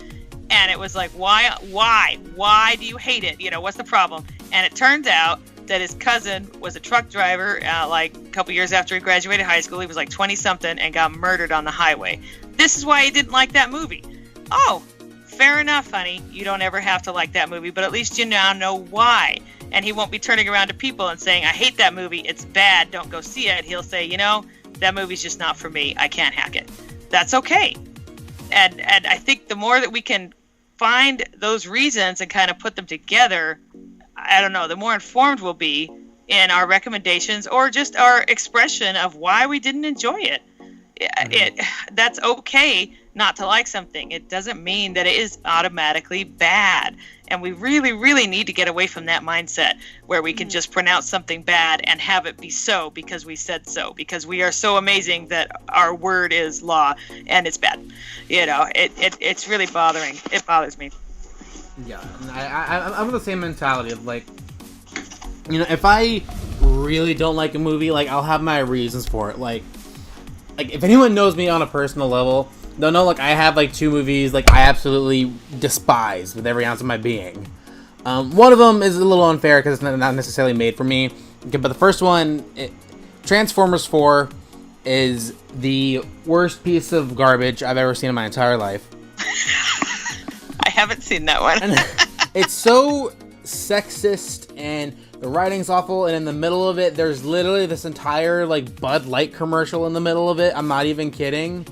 And it was like, why do you hate it? What's the problem? And it turns out that his cousin was a truck driver, like a couple years after he graduated high school. He was like 20-something and got murdered on the highway. This is why he didn't like that movie. Oh, fair enough, honey. You don't ever have to like that movie, but at least you now know why. And he won't be turning around to people and saying, I hate that movie. It's bad. Don't go see it. He'll say, that movie's just not for me. I can't hack it. That's okay. And I think the more that we can find those reasons and kind of put them together, I don't know, the more informed we'll be in our recommendations or just our expression of why we didn't enjoy it. That's okay not to like something. It doesn't mean that it is automatically bad. And we really, really need to get away from that mindset where we can just pronounce something bad and have it be so because we said so, because we are so amazing that our word is law and it's bad. It's really bothering. It bothers me. Yeah, I'm the same mentality of like, if I really don't like a movie, like I'll have my reasons for it. Like if anyone knows me on a personal level, they'll know like I have like 2 movies like I absolutely despise with every ounce of my being. One of them is a little unfair because it's not necessarily made for me. Okay, but the first one, Transformers 4, is the worst piece of garbage I've ever seen in my entire life. I haven't seen that one. And it's so sexist and the writing's awful, and in the middle of it there's literally this entire like Bud Light commercial in the middle of it. I'm not even kidding.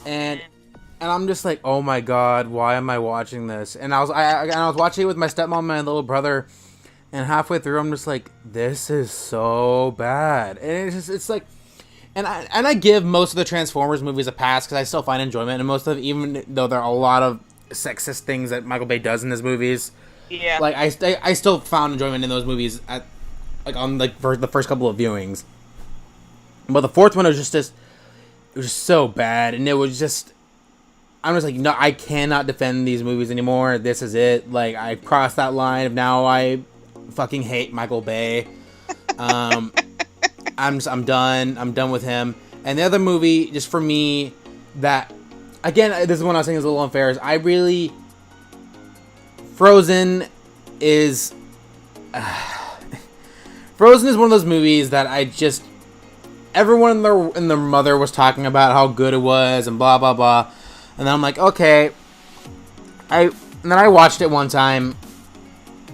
And I'm just like, oh my god, why am I watching this? And I was watching it with my stepmom and my little brother, and halfway through I'm just like, this is so bad. And it's like, and I give most of the Transformers movies a pass because I still find enjoyment in most of them, even though there are a lot of sexist things that Michael Bay does in his movies. Yeah. Like I still found enjoyment in those movies on the first couple of viewings. But the fourth one was just it was just so bad, and it was just, I'm just like, no, I cannot defend these movies anymore. This is it. Like, I crossed that line of now I fucking hate Michael Bay. I'm done. I'm done with him. And the other movie, just for me, that, again, this is one I was saying is a little unfair, is Frozen is Frozen is one of those movies that I just, everyone and their mother was talking about how good it was and blah blah blah, and then I'm like, okay, and then I watched it one time,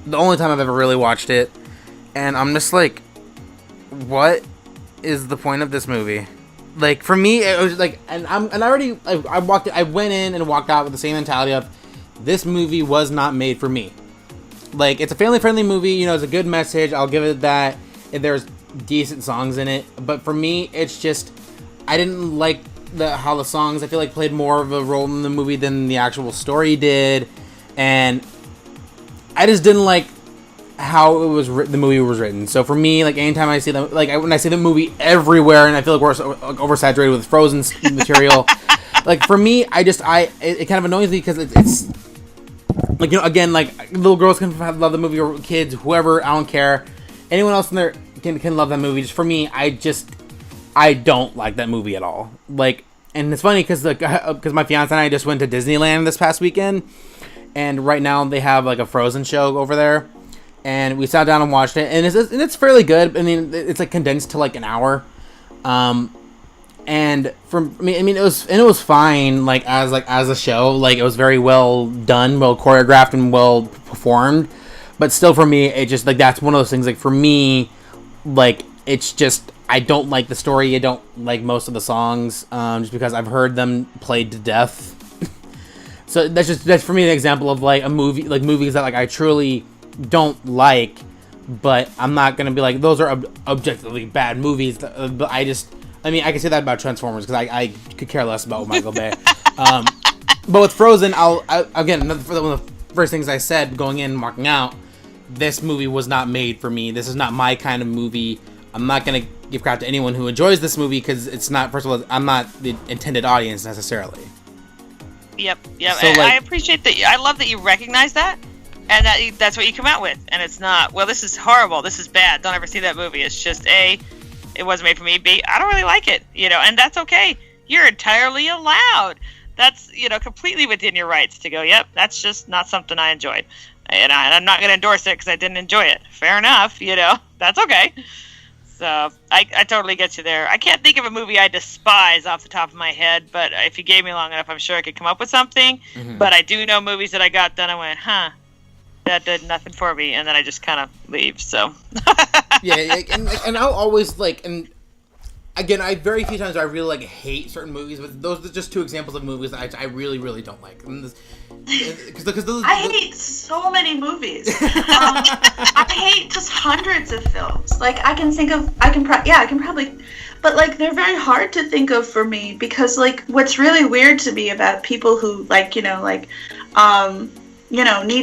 the only time I've ever really watched it, and I'm just like, what is the point of this movie? Like, for me, it was like, I went in and walked out with the same mentality of, this movie was not made for me. Like, it's a family-friendly movie, it's a good message, I'll give it that. There's decent songs in it, but for me, it's just, I didn't like how the songs, I feel like, played more of a role in the movie than the actual story did, and I just didn't like how the movie was written. So for me, like, anytime I see them, like, when I see the movie everywhere, and I feel like we're oversaturated with Frozen material, like, for me, it kind of annoys me because it's like, again, like, little girls can love the movie, or kids, whoever, I don't care. Anyone else in there can love that movie. Just for me, I don't like that movie at all. Like, and it's funny because my fiance and I just went to Disneyland this past weekend, and right now they have like a Frozen show over there, and we sat down and watched it, and it's fairly good. I mean, it's like condensed to like an hour, and it was fine. Like as a show, like it was very well done, well choreographed, and well performed. But still, for me, it just, like, that's one of those things, like, for me, like, it's just, I don't like the story, I don't like most of the songs, just because I've heard them played to death. So that's for me an example of, like, a movie, like, movies that, like, I truly don't like, but I'm not gonna be like, those are objectively bad movies, but I can say that about Transformers, because I could care less about Michael Bay. But with Frozen, again, one of the first things I said going in and walking out, this movie was not made for me. This is not my kind of movie. I'm not going to give crap to anyone who enjoys this movie because it's not, first of all, I'm not the intended audience necessarily. Yep. So, like, I appreciate that. I love that you recognize that, and that's what you come out with. And it's not, well, this is horrible, this is bad, don't ever see that movie. It's just, A, it wasn't made for me. B, I don't really like it, and that's okay. You're entirely allowed. That's, completely within your rights to go, yep, that's just not something I enjoyed. And I'm not going to endorse it because I didn't enjoy it. Fair enough, that's okay. So I totally get you there. I can't think of a movie I despise off the top of my head, but if you gave me long enough, I'm sure I could come up with something. Mm-hmm. But I do know movies that I got done, I went, that did nothing for me, and then I just kind of leave, so. Yeah, and I'll always, like, and again, very few times I really, hate certain movies, but those are just two examples of movies that I really, really don't like. I hate so many movies. I hate just hundreds of films. Like, I can probably, but like, they're very hard to think of for me because, like, what's really weird to me about people who, like, need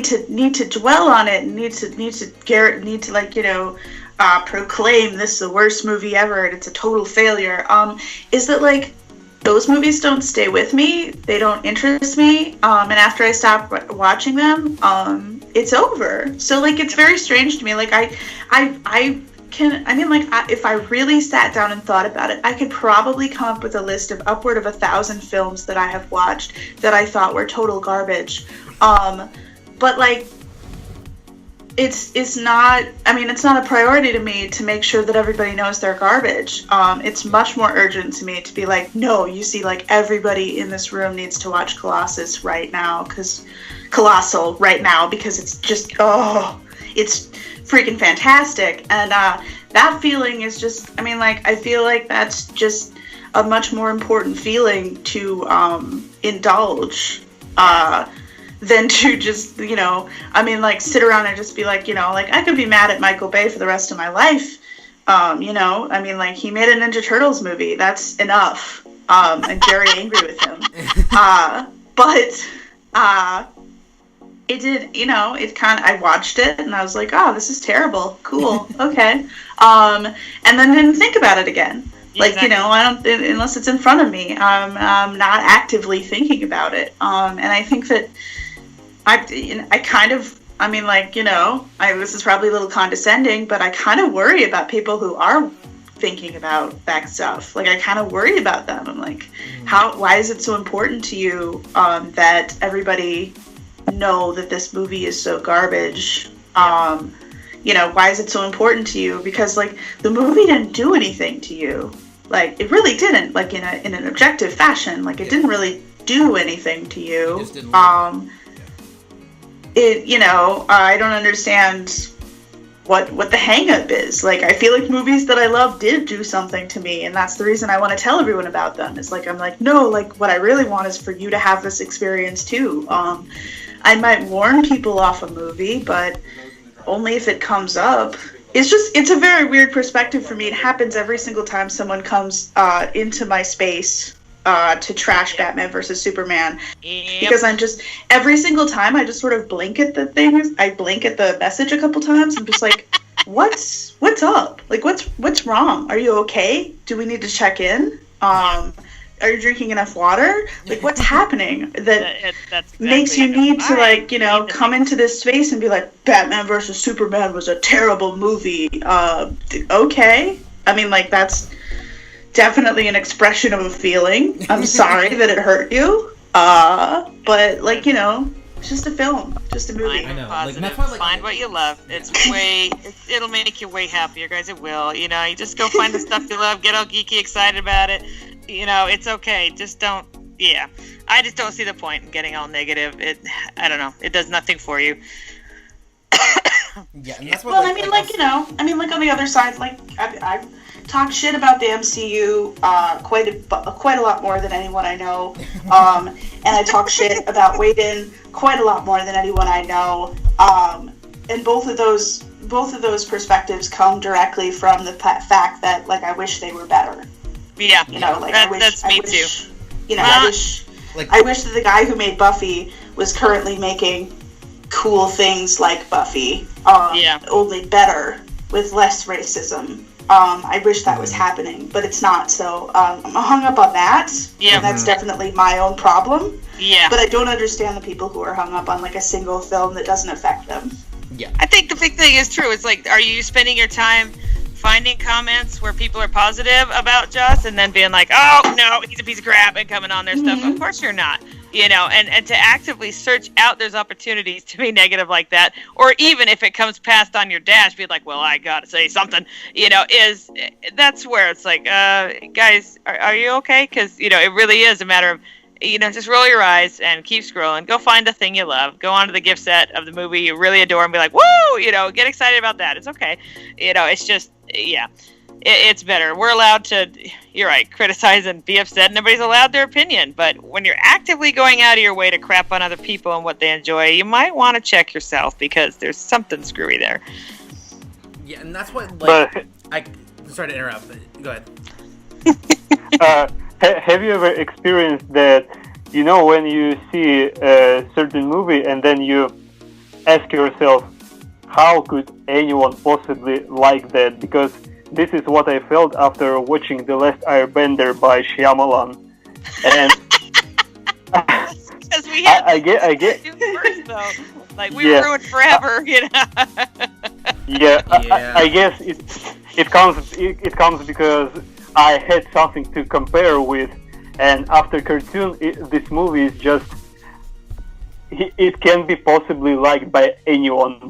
to dwell on it and need to proclaim this is the worst movie ever and it's a total failure, is that, like, those movies don't stay with me. They don't interest me. And after I stop watching them, it's over. So, like, it's very strange to me. Like, if I really sat down and thought about it, I could probably come up with a list of upward of 1,000 films that I have watched that I thought were total garbage. But, like, it's not a priority to me to make sure that everybody knows they're garbage. It's much more urgent to me to be like, no, you see, like, everybody in this room needs to watch Colossal right now because it's just, it's freaking fantastic. And that feeling is just, I feel like that's just a much more important feeling to indulge than to just, sit around and just be like, I could be mad at Michael Bay for the rest of my life. He made a Ninja Turtles movie. That's enough. I'm very angry with him. But it did, I watched it and I was like, oh, this is terrible. Cool. Okay. And then didn't think about it again. Like, exactly. I don't, unless it's in front of me, I'm not actively thinking about it. And I think that this is probably a little condescending, but I kind of worry about people who are thinking about that stuff. Like, I kind of worry about them. I'm like, why is it so important to you that everybody know that this movie is so garbage? Why is it so important to you? Because, like, the movie didn't do anything to you. Like, it really didn't. Like, in an objective fashion. Like, it didn't really do anything to you. I don't understand what the hang-up is. Like, I feel like movies that I love did do something to me, and that's the reason I want to tell everyone about them. It's like, I'm like, no, like, what I really want is for you to have this experience too. I might warn people off a movie, but only if it comes up. It's a very weird perspective for me. It happens every single time someone comes into my space to trash Batman versus Superman. Yep. Because every single time I just sort of blink at the things. I blink at the message a couple times. I'm just like, what's up? Like, what's wrong? Are you okay? Do we need to check in? Are you drinking enough water? Like, what's happening that exactly makes you need to, like, come into this space and be like, Batman versus Superman was a terrible movie. Okay. That's definitely an expression of a feeling. I'm sorry that it hurt you. But, like, it's just a film. Just a movie. I know. Find what you love. It'll make you way happier, guys. It will. You just go find the stuff you love, get all geeky excited about it. It's okay. Just don't. Yeah, I just don't see the point in getting all negative. I don't know. It does nothing for you. Yeah, and that's what. Well, on the other side, like, I've talked shit about the MCU quite a lot more than anyone I know, and I talk shit about Whedon quite a lot more than anyone I know. And both of those perspectives come directly from the fact that, like, I wish they were better. Yeah, that's me too. I wish that the guy who made Buffy was currently making cool things like Buffy, only better with less racism. I wish that was happening, but it's not. So I'm hung up on that. Yeah, and that's definitely my own problem. Yeah, but I don't understand the people who are hung up on, like, a single film that doesn't affect them. Yeah, I think the big thing is true. It's like, are you spending your time finding comments where people are positive about Joss and then being like, oh no, he's a piece of crap, and coming on their stuff? Of course you're not. And to actively search out those opportunities to be negative like that, or even if it comes past on your dash, be like, well, I gotta say something, that's where it's like, guys, are you okay? Because, it really is a matter of, just roll your eyes and keep scrolling. Go find the thing you love. Go onto the gift set of the movie you really adore and be like, woo, get excited about that. It's okay. It's just, it's better. We're allowed to, you're right, criticize and be upset, and everybody's allowed their opinion. But when you're actively going out of your way to crap on other people and what they enjoy, you might want to check yourself, because there's something screwy there. Yeah, and that's what, But sorry to interrupt, but go ahead. Have you ever experienced that, when you see a certain movie and then you ask yourself, how could anyone possibly like that? Because this is what I felt after watching The Last Airbender by Shyamalan. And because we had I get first, though. Like, we were ruined forever, Yeah, I guess it comes because I had something to compare with, and after cartoon, this movie is just, it can be possibly liked by anyone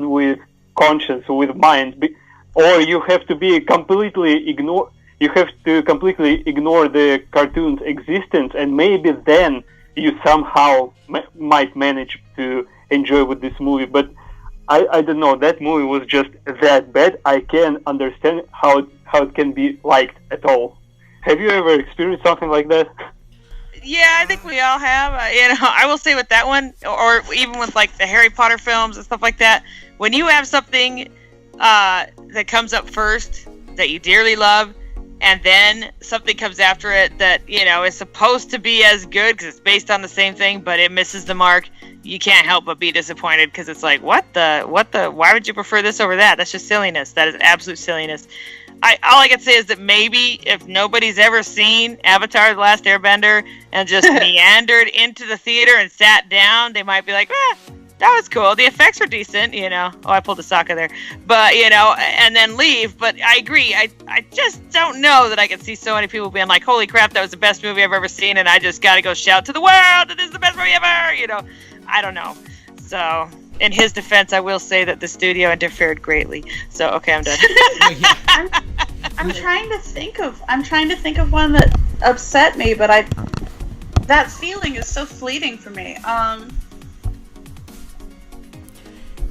with conscience, with mind, or you have to completely ignore the cartoon's existence, and maybe then you somehow might manage to enjoy with this movie. But I don't know, that movie was just that bad. I can't understand how it can be liked at all. Have you ever experienced something like that? Yeah, I think we all have. I will say with that one, or even with like the Harry Potter films and stuff like that, when you have something that comes up first that you dearly love, and then something comes after it that, is supposed to be as good because it's based on the same thing, but it misses the mark, you can't help but be disappointed because it's like, why would you prefer this over that? That's just silliness. That is absolute silliness. All I can say is that maybe if nobody's ever seen Avatar: The Last Airbender and just meandered into the theater and sat down, they might be like, that was cool. The effects were decent, Oh, I pulled a Sokka there. But, and then leave. But I agree. I just don't know that I can see so many people being like, holy crap, that was the best movie I've ever seen, and I just got to go shout to the world that this is the best movie ever, I don't know. So, in his defense, I will say that the studio interfered greatly. So, okay, I'm done. I'm trying to think of one that upset me, but that feeling is so fleeting for me.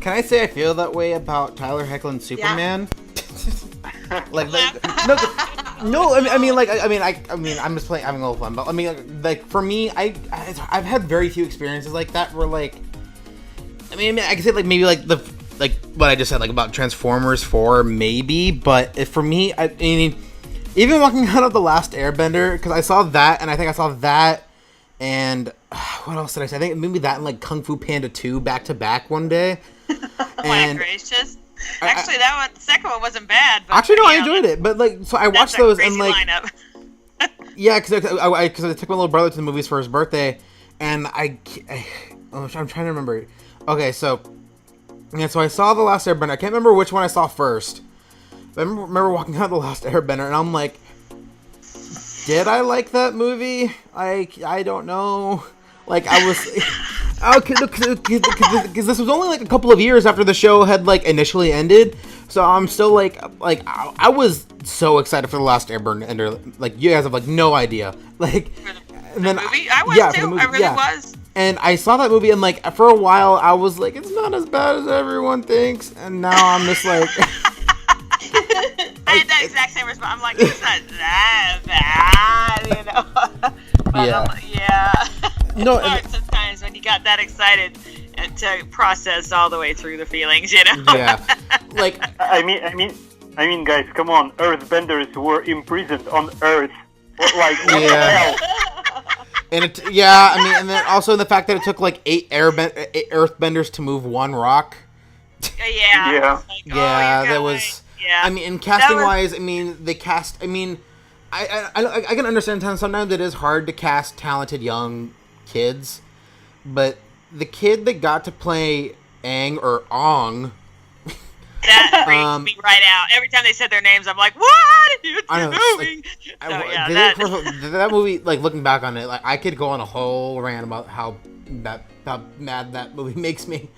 Can I say I feel that way about Tyler Hoechlin Superman? Yeah. I'm just playing, having a little fun, but like for me, I've had very few experiences like that where I can say maybe like what I just said about Transformers 4 maybe, but for me, I mean, even walking out of The Last Airbender, because I saw that, and I think I saw that, and what else did I say? I think maybe that and Kung Fu Panda 2 back to back one day. My gracious. Actually, the second one wasn't bad. But, actually, no, I enjoyed it. But so I watched those and lineup. Yeah, because I took my little brother to the movies for his birthday, and I'm trying to remember. Okay, so I saw The Last Airbender. I can't remember which one I saw first. But I remember walking out of The Last Airbender, and I'm like, did I like that movie? I don't know. I was. Because this was only a couple of years after the show had initially ended, so I'm still I was so excited for The Last Airbender. You guys have no idea. For the movie, I was too. I really was. And I saw that movie, and for a while I was like, it's not as bad as everyone thinks, and now I'm just like. I had that exact same response. I'm like, it's not that bad, But yeah. Yeah. No, it's hard sometimes when you got that excited to process all the way through the feelings, Yeah. I mean, guys, come on. Earthbenders were imprisoned on Earth. What the hell? And and then also the fact that it took 8 Earthbenders to move one rock. Yeah. That was. Yeah. I mean, and casting wise, they cast. I can understand sometimes it is hard to cast talented young kids, but the kid that got to play Aang or Ong. That freaks me right out. Every time they said their names, I'm like, "What? It's moving." That movie, looking back on it, I could go on a whole rant about how mad that movie makes me.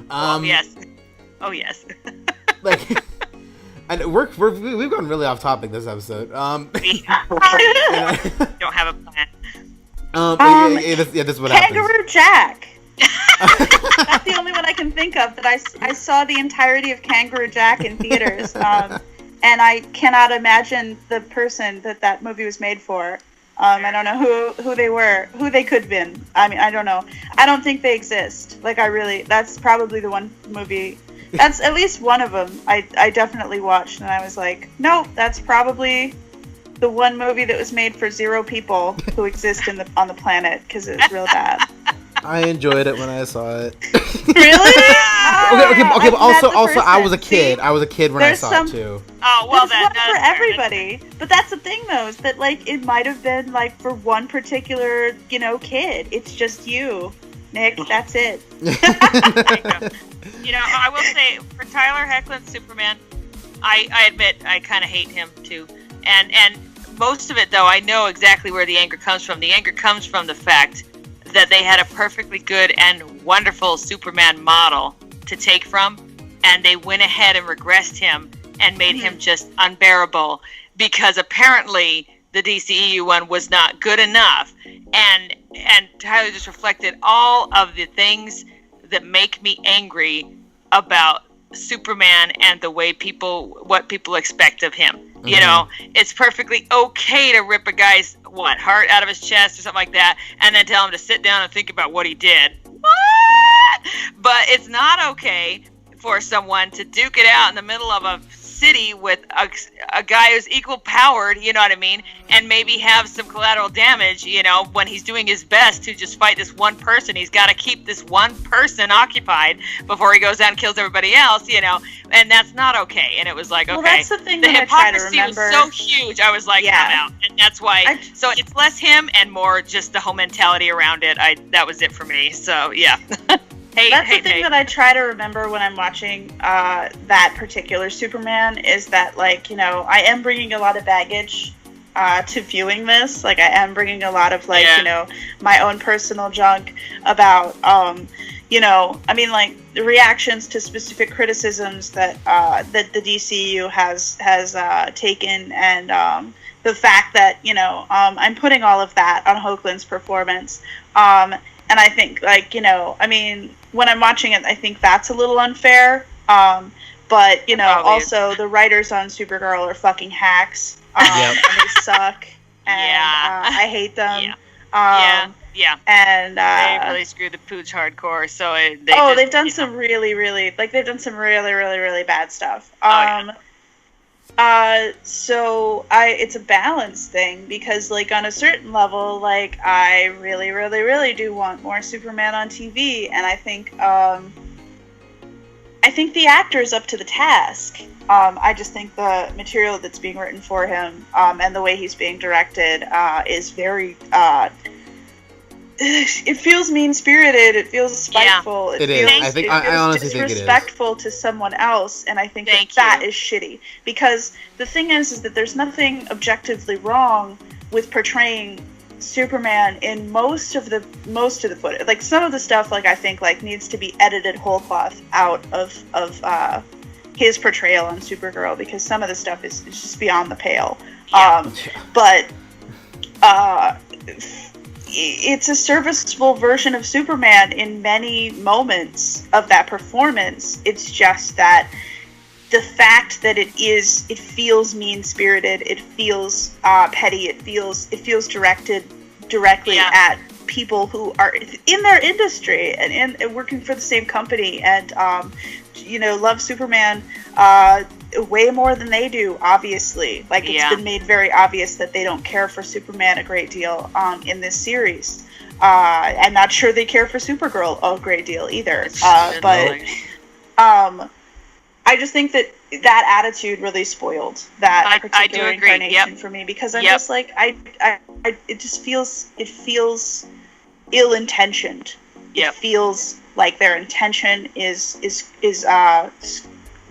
Yes. Oh yes. And we've gone really off topic this episode. Don't have a plan. This is what happens. Kangaroo Jack. That's the only one I can think of that I saw the entirety of Kangaroo Jack in theaters, and I cannot imagine the person that movie was made for. I don't know who they were, who they could have been. I don't know. I don't think they exist. That's probably the one movie. That's at least one of them I definitely watched, and I was like, nope, that's probably the one movie that was made for 0 people who exist on the planet, because it was real bad. I enjoyed it when I saw it. Really? Okay, but also, I was a kid. I was a kid when I saw it too. Oh, well, that's not for everybody. But that's the thing, though, is that like it might have been like for one particular, kid. It's just you, Nick. That's it. I will say for Tyler Hoechlin's Superman, I admit I kind of hate him too, and most of it though I know exactly where the anger comes from. The anger comes from the fact that they had a perfectly good and wonderful Superman model to take from, and they went ahead and regressed him and made him just unbearable because apparently the DCEU one was not good enough, and Tyler just reflected all of the things that make me angry about Superman and the way what people expect of him. It's perfectly okay to rip a guy's heart out of his chest or something like that, and then tell him to sit down and think about what he did. What? But it's not okay for someone to duke it out in the middle of a city with a guy who's equal powered, you know what I mean, and maybe have some collateral damage, when he's doing his best to just fight this one person. He's got to keep this one person occupied before he goes out and kills everybody else, and that's not okay. And it was like, okay, well, that's the thing the that I try to hypocrisy remember. was so huge. I was like, I'm out, and that's why. So it's less him and more just the whole mentality around it. That was it for me. So yeah. That's the thing that I try to remember when I'm watching that particular Superman is that, I am bringing a lot of baggage to viewing this. Like, I am bringing a lot of, my own personal junk about, the reactions to specific criticisms that that the DCU has taken, and the fact that, I'm putting all of that on Hoechlin's performance. And I think, when I'm watching it, I think that's a little unfair. But, also the writers on Supergirl are fucking hacks. And they suck. And I hate them. Yeah. And they really screwed the pooch hardcore. So they've done some really, really, really bad stuff. So it's a balance thing, because on a certain level, I really, really, really do want more Superman on TV, and I think the actor's up to the task. I just think the material that's being written for him, and the way he's being directed, is very, it feels mean-spirited, it feels spiteful, it is. I honestly think it is disrespectful to someone else, and I think that is shitty. Because the thing is that there's nothing objectively wrong with portraying Superman in most of the footage. Like, some of the stuff, I think, needs to be edited whole cloth out of his portrayal on Supergirl, because some of the stuff is just beyond the pale. But it's a serviceable version of Superman in many moments of that performance. It's just that the fact that it feels mean-spirited, it feels petty, it feels directed directly at people who are in their industry and working for the same company, and love Superman way more than they do, obviously. It's been made very obvious that they don't care for Superman a great deal in this series. I'm not sure they care for Supergirl a great deal either. But I just think that attitude really spoiled that particular incarnation for me, because I'm just it just feels ill-intentioned. It feels like their intention is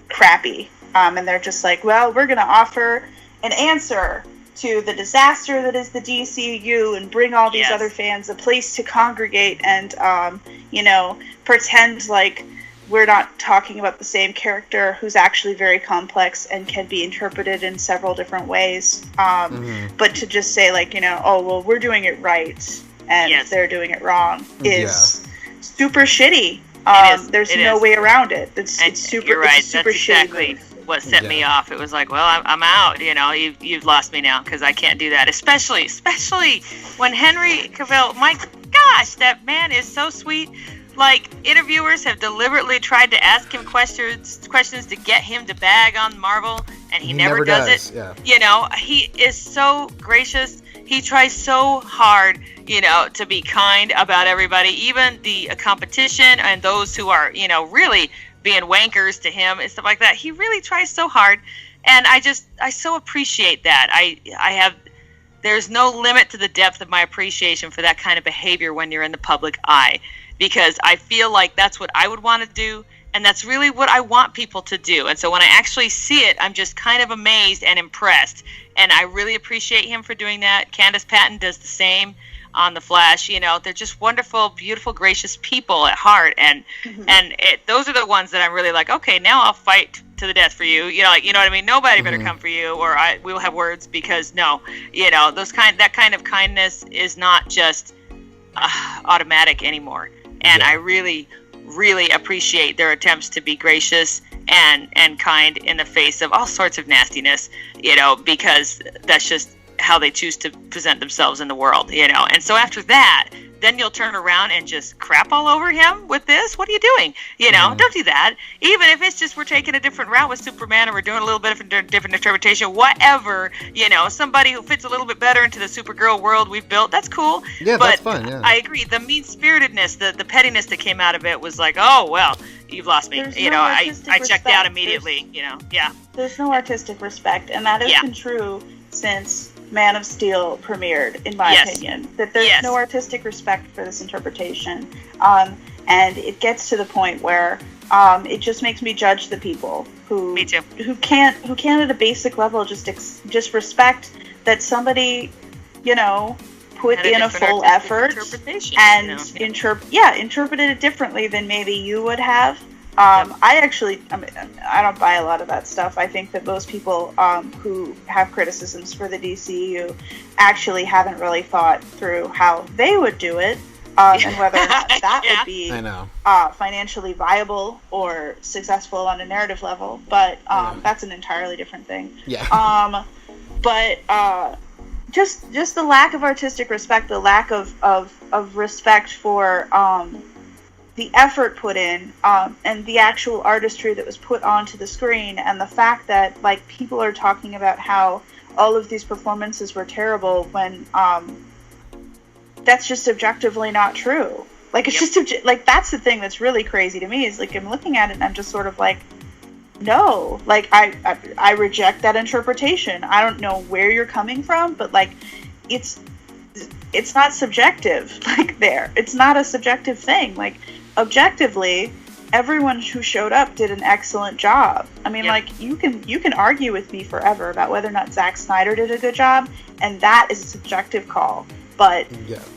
crappy. And they're just like, well, we're going to offer an answer to the disaster that is the DCEU and bring all these other fans a place to congregate and, pretend like we're not talking about the same character who's actually very complex and can be interpreted in several different ways. But to just say, we're doing it right and they're doing it wrong is super shitty. There's no way around it. It's super. You're right. It's super That's exactly what set me off. It was like, well, I'm out. You've lost me now, because I can't do that. Especially when Henry Cavill. My gosh, that man is so sweet. like, interviewers have deliberately tried to ask him questions to get him to bag on Marvel, and he never does it. Yeah. You know, he is so gracious. He tries so hard, you know, to be kind about everybody, even the competition and those who are, you know, really being wankers to him and stuff like that. He really tries so hard, and I so appreciate that. There's no limit to the depth of my appreciation for that kind of behavior when you're in the public eye, because I feel like that's what I would want to do, and that's really what I want people to do. And so when I actually see it, I'm just kind of amazed and impressed, and I really appreciate him for doing that. Candace Patton does the same on The Flash. You know, they're just wonderful, beautiful, gracious people at heart, and those are the ones that I'm really like, okay, now I'll fight to the death for you. You know, like, you know what I mean? Nobody better come for you, or we will have words, because no, you know, that kind of kindness is not just automatic anymore. And I really, really appreciate their attempts to be gracious and kind in the face of all sorts of nastiness, you know, because that's just how they choose to present themselves in the world, you know. And so after that, then you'll turn around and just crap all over him with this? What are you doing? You know, don't do that. Even if it's just we're taking a different route with Superman, or we're doing a little bit of a different interpretation, whatever, you know, somebody who fits a little bit better into the Supergirl world we've built, that's cool. Yeah, but that's fine, yeah. I agree. The mean-spiritedness, the pettiness that came out of it was like, oh, well, you've lost me. You know, I checked out immediately, you know, yeah. There's no artistic respect, and that has been true since Man of Steel premiered, in my opinion, that there's no artistic respect for this interpretation, and it gets to the point where it just makes me judge the people who can't at a basic level just respect that somebody, you know, put in a full effort and interpreted it differently than maybe you would have. I don't buy a lot of that stuff. I think that most people who have criticisms for the DCEU actually haven't really thought through how they would do it, and whether or not that would be financially viable or successful on a narrative level. But that's an entirely different thing. Yeah. Just the lack of artistic respect, the lack of respect for the effort put in, and the actual artistry that was put onto the screen, and the fact that, like, people are talking about how all of these performances were terrible when that's just objectively not true. Like, it's just like, that's the thing that's really crazy to me, is like, I'm looking at it and I'm just sort of like, no, like, I reject that interpretation. I don't know where you're coming from, but like, it's not subjective. Like, it's not a subjective thing. Like, objectively, everyone who showed up did an excellent job. I mean, like, you can argue with me forever about whether or not Zack Snyder did a good job, and that is a subjective call. But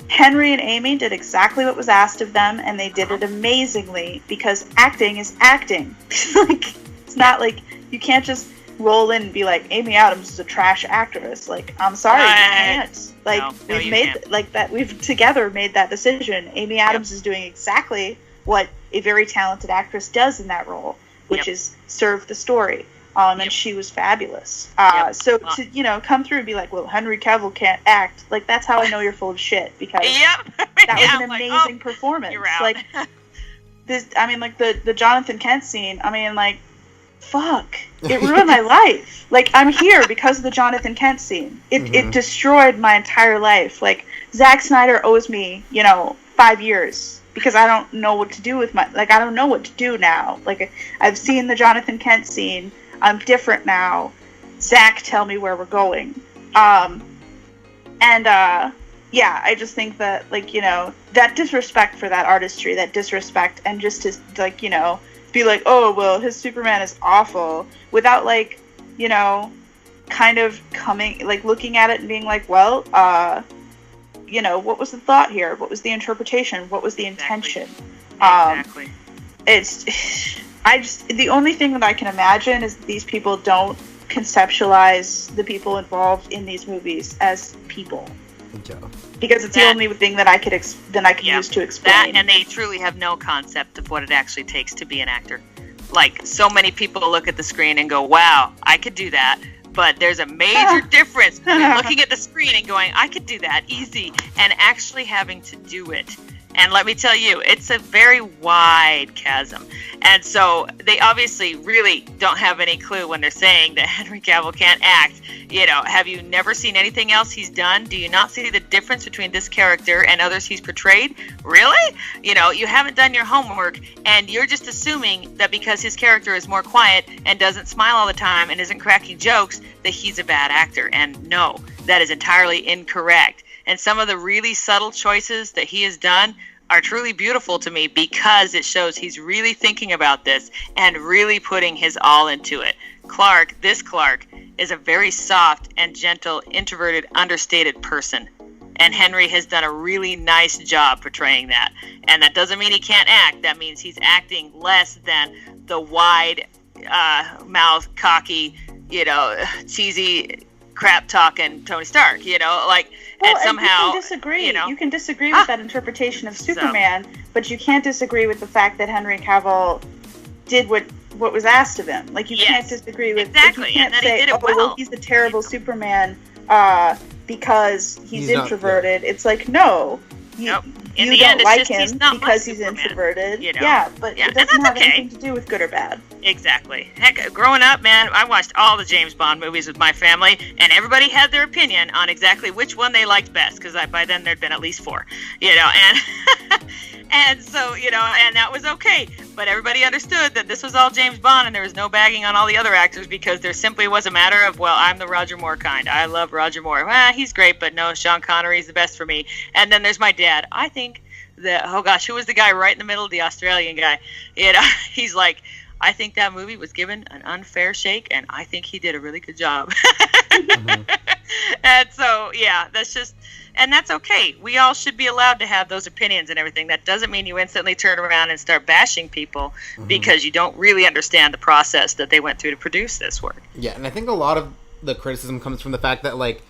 Henry and Amy did exactly what was asked of them, and they did it amazingly, because acting is acting. Like, it's not like you can't just roll in and be like, Amy Adams is a trash actress. Like, I'm sorry, you can't. Like, we've made like that. We've together made that decision. Amy Adams is doing exactly what a very talented actress does in that role, which is serve the story. And she was fabulous. So to, you know, come through and be like, well, Henry Cavill can't act. Like, that's how I know you're full of shit, because that was an amazing performance. Like, this, I mean, like, the Jonathan Kent scene, I mean, like, fuck, it ruined my life. Like, I'm here because of the Jonathan Kent scene. It destroyed my entire life. Like, Zack Snyder owes me, you know, 5 years, because I don't know what to do with I don't know what to do now. Like, I've seen the Jonathan Kent scene. I'm different now. Zack, tell me where we're going. I just think that, like, you know, that disrespect for that artistry, that disrespect, and just to, like, you know, be like, oh, well, his Superman is awful, without, like, you know, kind of coming, like, looking at it and being like, well, you know, what was the thought here? What was the interpretation? What was the intention? Exactly. The only thing that I can imagine is that these people don't conceptualize the people involved in these movies as people. Because it's the only thing that I could use to explain. That, and they truly have no concept of what it actually takes to be an actor. Like, so many people look at the screen and go, wow, I could do that. But there's a major difference between looking at the screen and going, I could do that easy, and actually having to do it. And let me tell you, it's a very wide chasm. And so they obviously really don't have any clue when they're saying that Henry Cavill can't act. You know, have you never seen anything else he's done? Do you not see the difference between this character and others he's portrayed? Really? You know, you haven't done your homework, and you're just assuming that because his character is more quiet and doesn't smile all the time and isn't cracking jokes, that he's a bad actor. And no, that is entirely incorrect. And some of the really subtle choices that he has done are truly beautiful to me because it shows he's really thinking about this and really putting his all into it. Clark is a very soft and gentle, introverted, understated person. And Henry has done a really nice job portraying that. And that doesn't mean he can't act. That means he's acting less than the wide mouth, cocky, you know, cheesy, crap talking Tony Stark, you know, like, well, and somehow you can disagree. You know, you can disagree with that interpretation of Superman, but you can't disagree with the fact that Henry Cavill did what was asked of him. Like, you can't disagree with exactly, you can't and that say, he did it well. He's a terrible Superman because he's introverted. It's like, no, nope. You the don't end, like just, him because he's Superman, introverted. You know? Yeah, but it doesn't have anything to do with good or bad. Exactly. Heck, growing up, man, I watched all the James Bond movies with my family, and everybody had their opinion on exactly which one they liked best, because by then there'd been at least 4, you know, and and so, you know, and that was okay. But everybody understood that this was all James Bond, and there was no bagging on all the other actors, because there simply was a matter of, well, I'm the Roger Moore kind. I love Roger Moore. Well, he's great, but no, Sean Connery's the best for me. And then there's my dad. I think that, oh gosh, who was the guy right in the middle, the Australian guy? You know, he's like, I think that movie was given an unfair shake, and I think he did a really good job. Mm-hmm. And so, yeah, that's okay. We all should be allowed to have those opinions and everything. That doesn't mean you instantly turn around and start bashing people because you don't really understand the process that they went through to produce this work. Yeah, and I think a lot of the criticism comes from the fact that, like,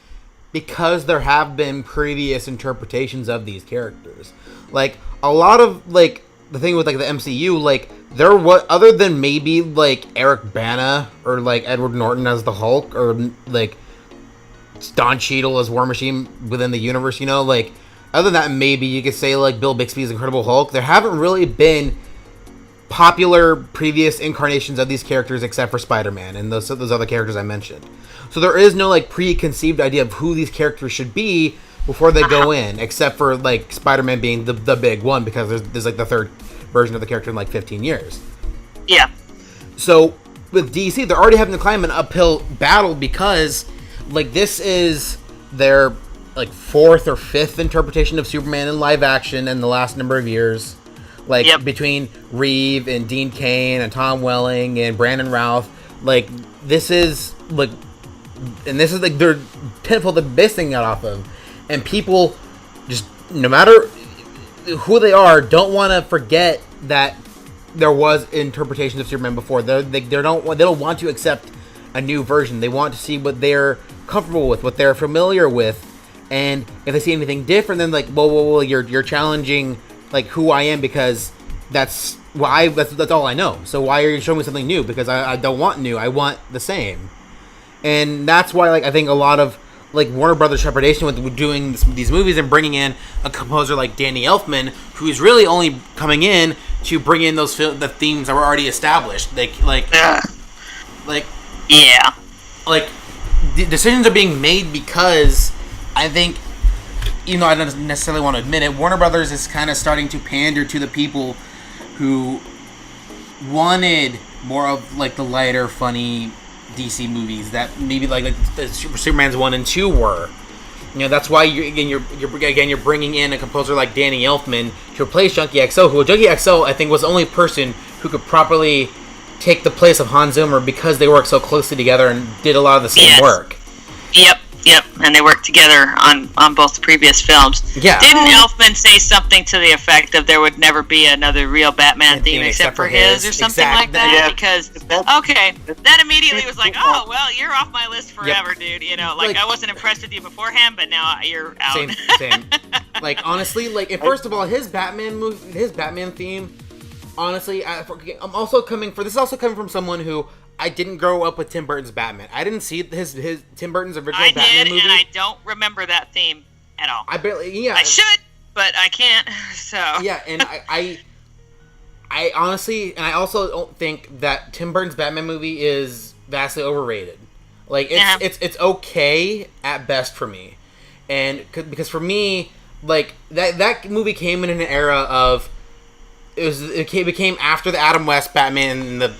because there have been previous interpretations of these characters, like, a lot of, like, the thing with, like, the MCU, like, there was, other than maybe, like, Eric Bana or, like, Edward Norton as the Hulk, or, like, Don Cheadle as War Machine within the universe, you know, like, other than that, maybe you could say, like, Bill Bixby's Incredible Hulk. There haven't really been popular previous incarnations of these characters except for Spider-Man and those other characters I mentioned. So there is no, like, preconceived idea of who these characters should be before they go in, except for, like, Spider-Man being the big one, because there's like the third version of the character in like 15 years. Yeah. So with DC, they're already having to climb an uphill battle because, like, this is their, like, 4th or 5th interpretation of Superman in live action in the last number of years. Like, between Reeve and Dean Cain and Tom Welling and Brandon Routh, like, this is, like, and this is, like, their pinnacle, the best thing got off of. And people just, no matter who they are, don't want to forget that there was interpretations of Superman before. They don't want to accept a new version. They want to see what they're comfortable with, what they're familiar with, and if they see anything different, then, like, whoa, you're challenging, like, who I am, because that's all I know. So why are you showing me something new? Because I don't want new. I want the same. And that's why, like, I think a lot of, like, Warner Brothers trepidation with doing these movies and bringing in a composer like Danny Elfman, who's really only coming in to bring in the themes that were already established. Like decisions are being made because I think, even though I don't necessarily want to admit it, Warner Brothers is kind of starting to pander to the people who wanted more of, like, the lighter, funny DC movies that maybe like the Superman's 1 and 2 were. You know, that's why you're bringing in a composer like Danny Elfman to replace Junkie XO, who Junkie XO I think was the only person who could properly take the place of Hans Zimmer because they worked so closely together and did a lot of the same work. Yep, and they worked together on both the previous films. Yeah. Didn't Elfman say something to the effect of there would never be another real Batman theme except for his, or something like that? Yeah. Because, okay, that immediately was like, oh, well, you're off my list forever, dude. You know, like, I wasn't impressed with you beforehand, but now you're out. Same. Like, honestly, like, first of all, his Batman theme, honestly, I'm also coming from someone who, I didn't grow up with Tim Burton's Batman. I didn't see Tim Burton's original Batman movie. And I don't remember that theme at all. I barely, I should, but I can't. So yeah, and I honestly, and I also don't think that Tim Burton's Batman movie is vastly overrated. Like it's okay at best for me, and because for me, like that movie came in an era of it became after the Adam West Batman and the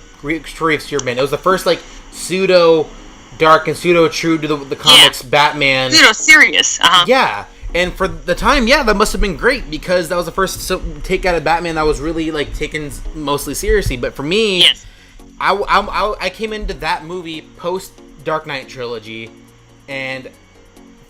Story of Superman. It was the first like pseudo dark and pseudo true to the comics Batman. Pseudo serious. Yeah. And for the time, that must have been great because that was the first take out of Batman that was really like taken mostly seriously. But for me, yes. I came into that movie post Dark Knight trilogy, and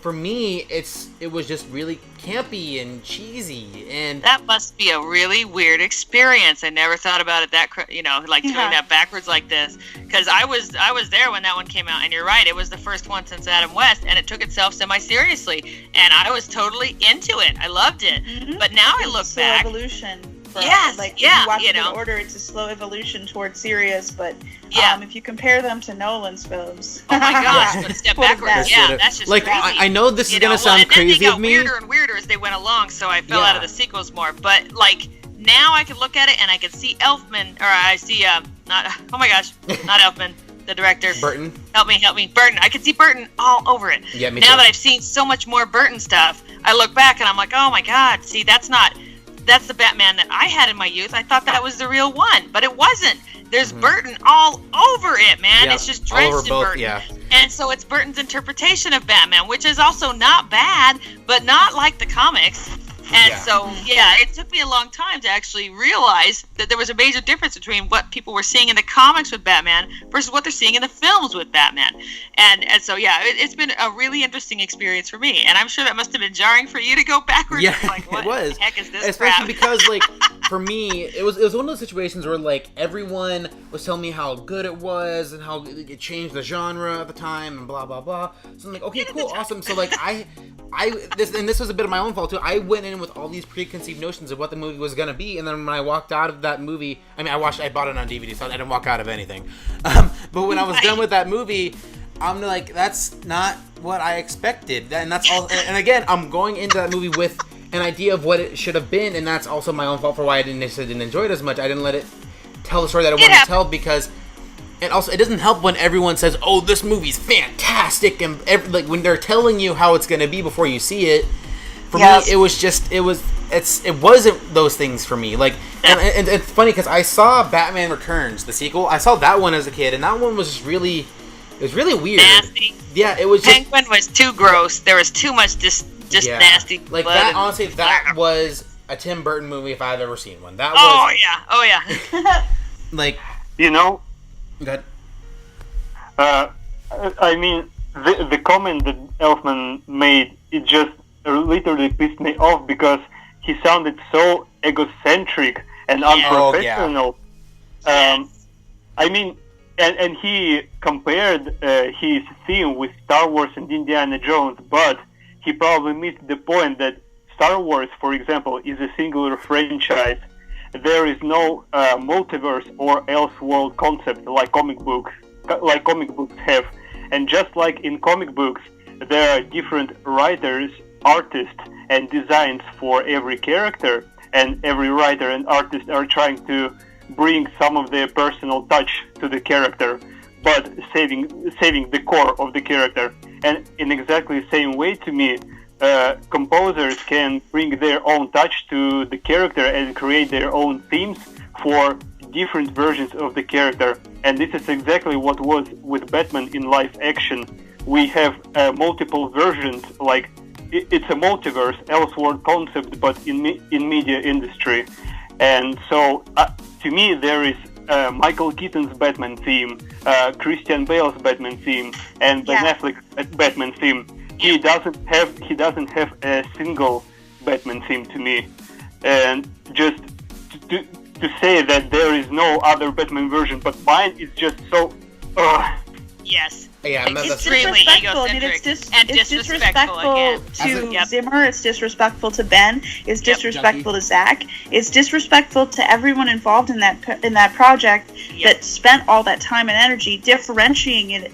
for me, it was just really campy and cheesy, and that must be a really weird experience. I never thought about it that doing that backwards like this, because I was there when that one came out, and you're right, it was the first one since Adam West, and it took itself semi-seriously, and I was totally into it. I loved it, but now I look back. Evolution. Yes, if you watch it in order, it's a slow evolution towards serious, but if you compare them to Nolan's films, oh my gosh, but a step backwards, that's just like crazy. I know this is gonna sound crazy of me. And then they got weirder and weirder as they went along, so I fell out of the sequels more. But like now, I can look at it and I can see Elfman, or I see not Elfman, the director. Burton. Help me, Burton. I can see Burton all over it. Yeah, me now too. That I've seen so much more Burton stuff, I look back and I'm like, oh my god, see, that's the Batman that I had in my youth. I thought that was the real one, but it wasn't. There's Burton all over it, man. It's just drenched in Burton. Yeah. And so it's Burton's interpretation of Batman, which is also not bad, but not like the comics. And so, it took me a long time to actually realize that there was a major difference between what people were seeing in the comics with Batman versus what they're seeing in the films with Batman. And so, it's been a really interesting experience for me. And I'm sure that must have been jarring for you to go backwards. Yeah, like, what it was. The heck is this Especially crap? because, like, for me, it was one of those situations where, like, everyone was telling me how good it was and how it changed the genre at the time and blah, blah, blah. So I'm like, okay, cool, awesome. So, like, this was a bit of my own fault, too. I went in with all these preconceived notions of what the movie was going to be, and then when I walked out of that movie, I bought it on DVD, so I didn't walk out of anything. But when I was done with that movie, I'm like, that's not what I expected. And that's all. And again, I'm going into that movie with an idea of what it should have been, and that's also my own fault for why I didn't enjoy it as much. I didn't let it tell the story that I wanted to tell, because and also it doesn't help when everyone says, "Oh, this movie's fantastic," and like when they're telling you how it's going to be before you see it. For me, it wasn't those things for me. Like, and it's funny because I saw Batman Returns, the sequel. I saw that one as a kid, and that one was just really weird. Nasty. Yeah, it was just... Penguin was too gross. There was too much just nasty like blood. That, honestly, that was a Tim Burton movie if I've ever seen one. That was... Oh, yeah. Like... Go ahead. I mean, the comment that Elfman made, it just literally pissed me off because he sounded so egocentric and unprofessional. I mean, and he compared his theme with Star Wars and Indiana Jones, but he probably missed the point that Star Wars, for example, is a singular franchise. There is no multiverse or Elseworld concept like comic books have. And just like in comic books, there are different writers, artists, and designs for every character, and every writer and artist are trying to bring some of their personal touch to the character, but saving the core of the character. And in exactly the same way, to me, composers can bring their own touch to the character and create their own themes for different versions of the character. And this is exactly what was with Batman in live action. We have multiple versions, like it's a multiverse, Elseworld concept, but in media industry. And so, to me, there is Michael Keaton's Batman theme, Christian Bale's Batman theme, and Ben Affleck's Batman theme. He doesn't have a single Batman theme to me. And just to say that there is no other Batman version but mine is just so. Yes. Yeah, it's extremely egocentric. I mean, it's disrespectful to Zimmer. It's disrespectful to Ben. It's disrespectful to Zach. It's disrespectful to everyone involved in that project that spent all that time and energy differentiating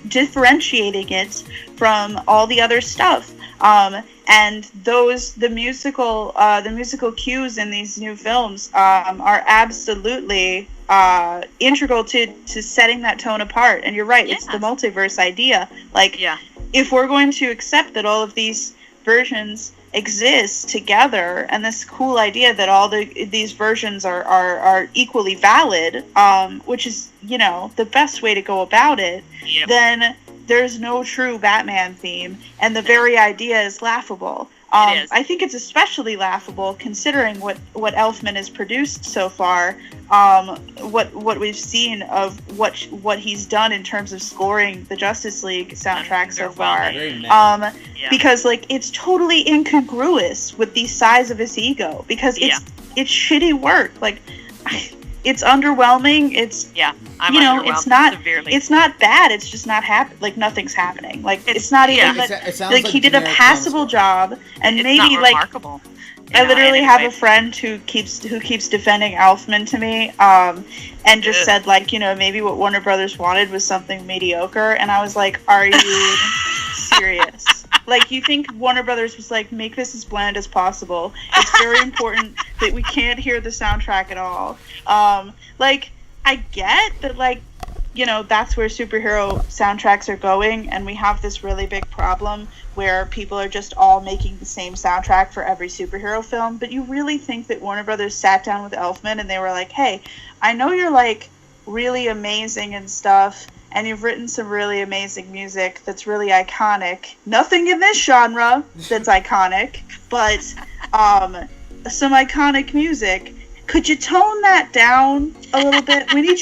it from all the other stuff. And And the musical cues in these new films are absolutely integral to setting that tone apart. And you're right, it's the multiverse idea. Like, if we're going to accept that all of these versions exist together, and this cool idea that all these versions are equally valid, which is, the best way to go about it, then there's no true Batman theme, and the very idea is laughable. It is. I think it's especially laughable considering what Elfman has produced so far, what we've seen of what he's done in terms of scoring the Justice League soundtrack so far. Because it's totally incongruous with the size of his ego, because it's shitty work. It's underwhelming. It's it's not severely. It's not bad. It's just not nothing's happening. It's not even it sounds like he did a passable job, and it's maybe not remarkable. I literally have a friend who keeps defending Elfman to me, and just said maybe what Warner Brothers wanted was something mediocre, and I was like, are you serious? You think Warner Brothers was like, make this as bland as possible. It's very important that we can't hear the soundtrack at all. I get that, that's where superhero soundtracks are going, and we have this really big problem where people are just all making the same soundtrack for every superhero film. But you really think that Warner Brothers sat down with Elfman and they were like, hey, I know you're, really amazing and stuff, and you've written some really amazing music that's really iconic. Nothing in this genre that's iconic, but some iconic music. Could you tone that down a little bit? We need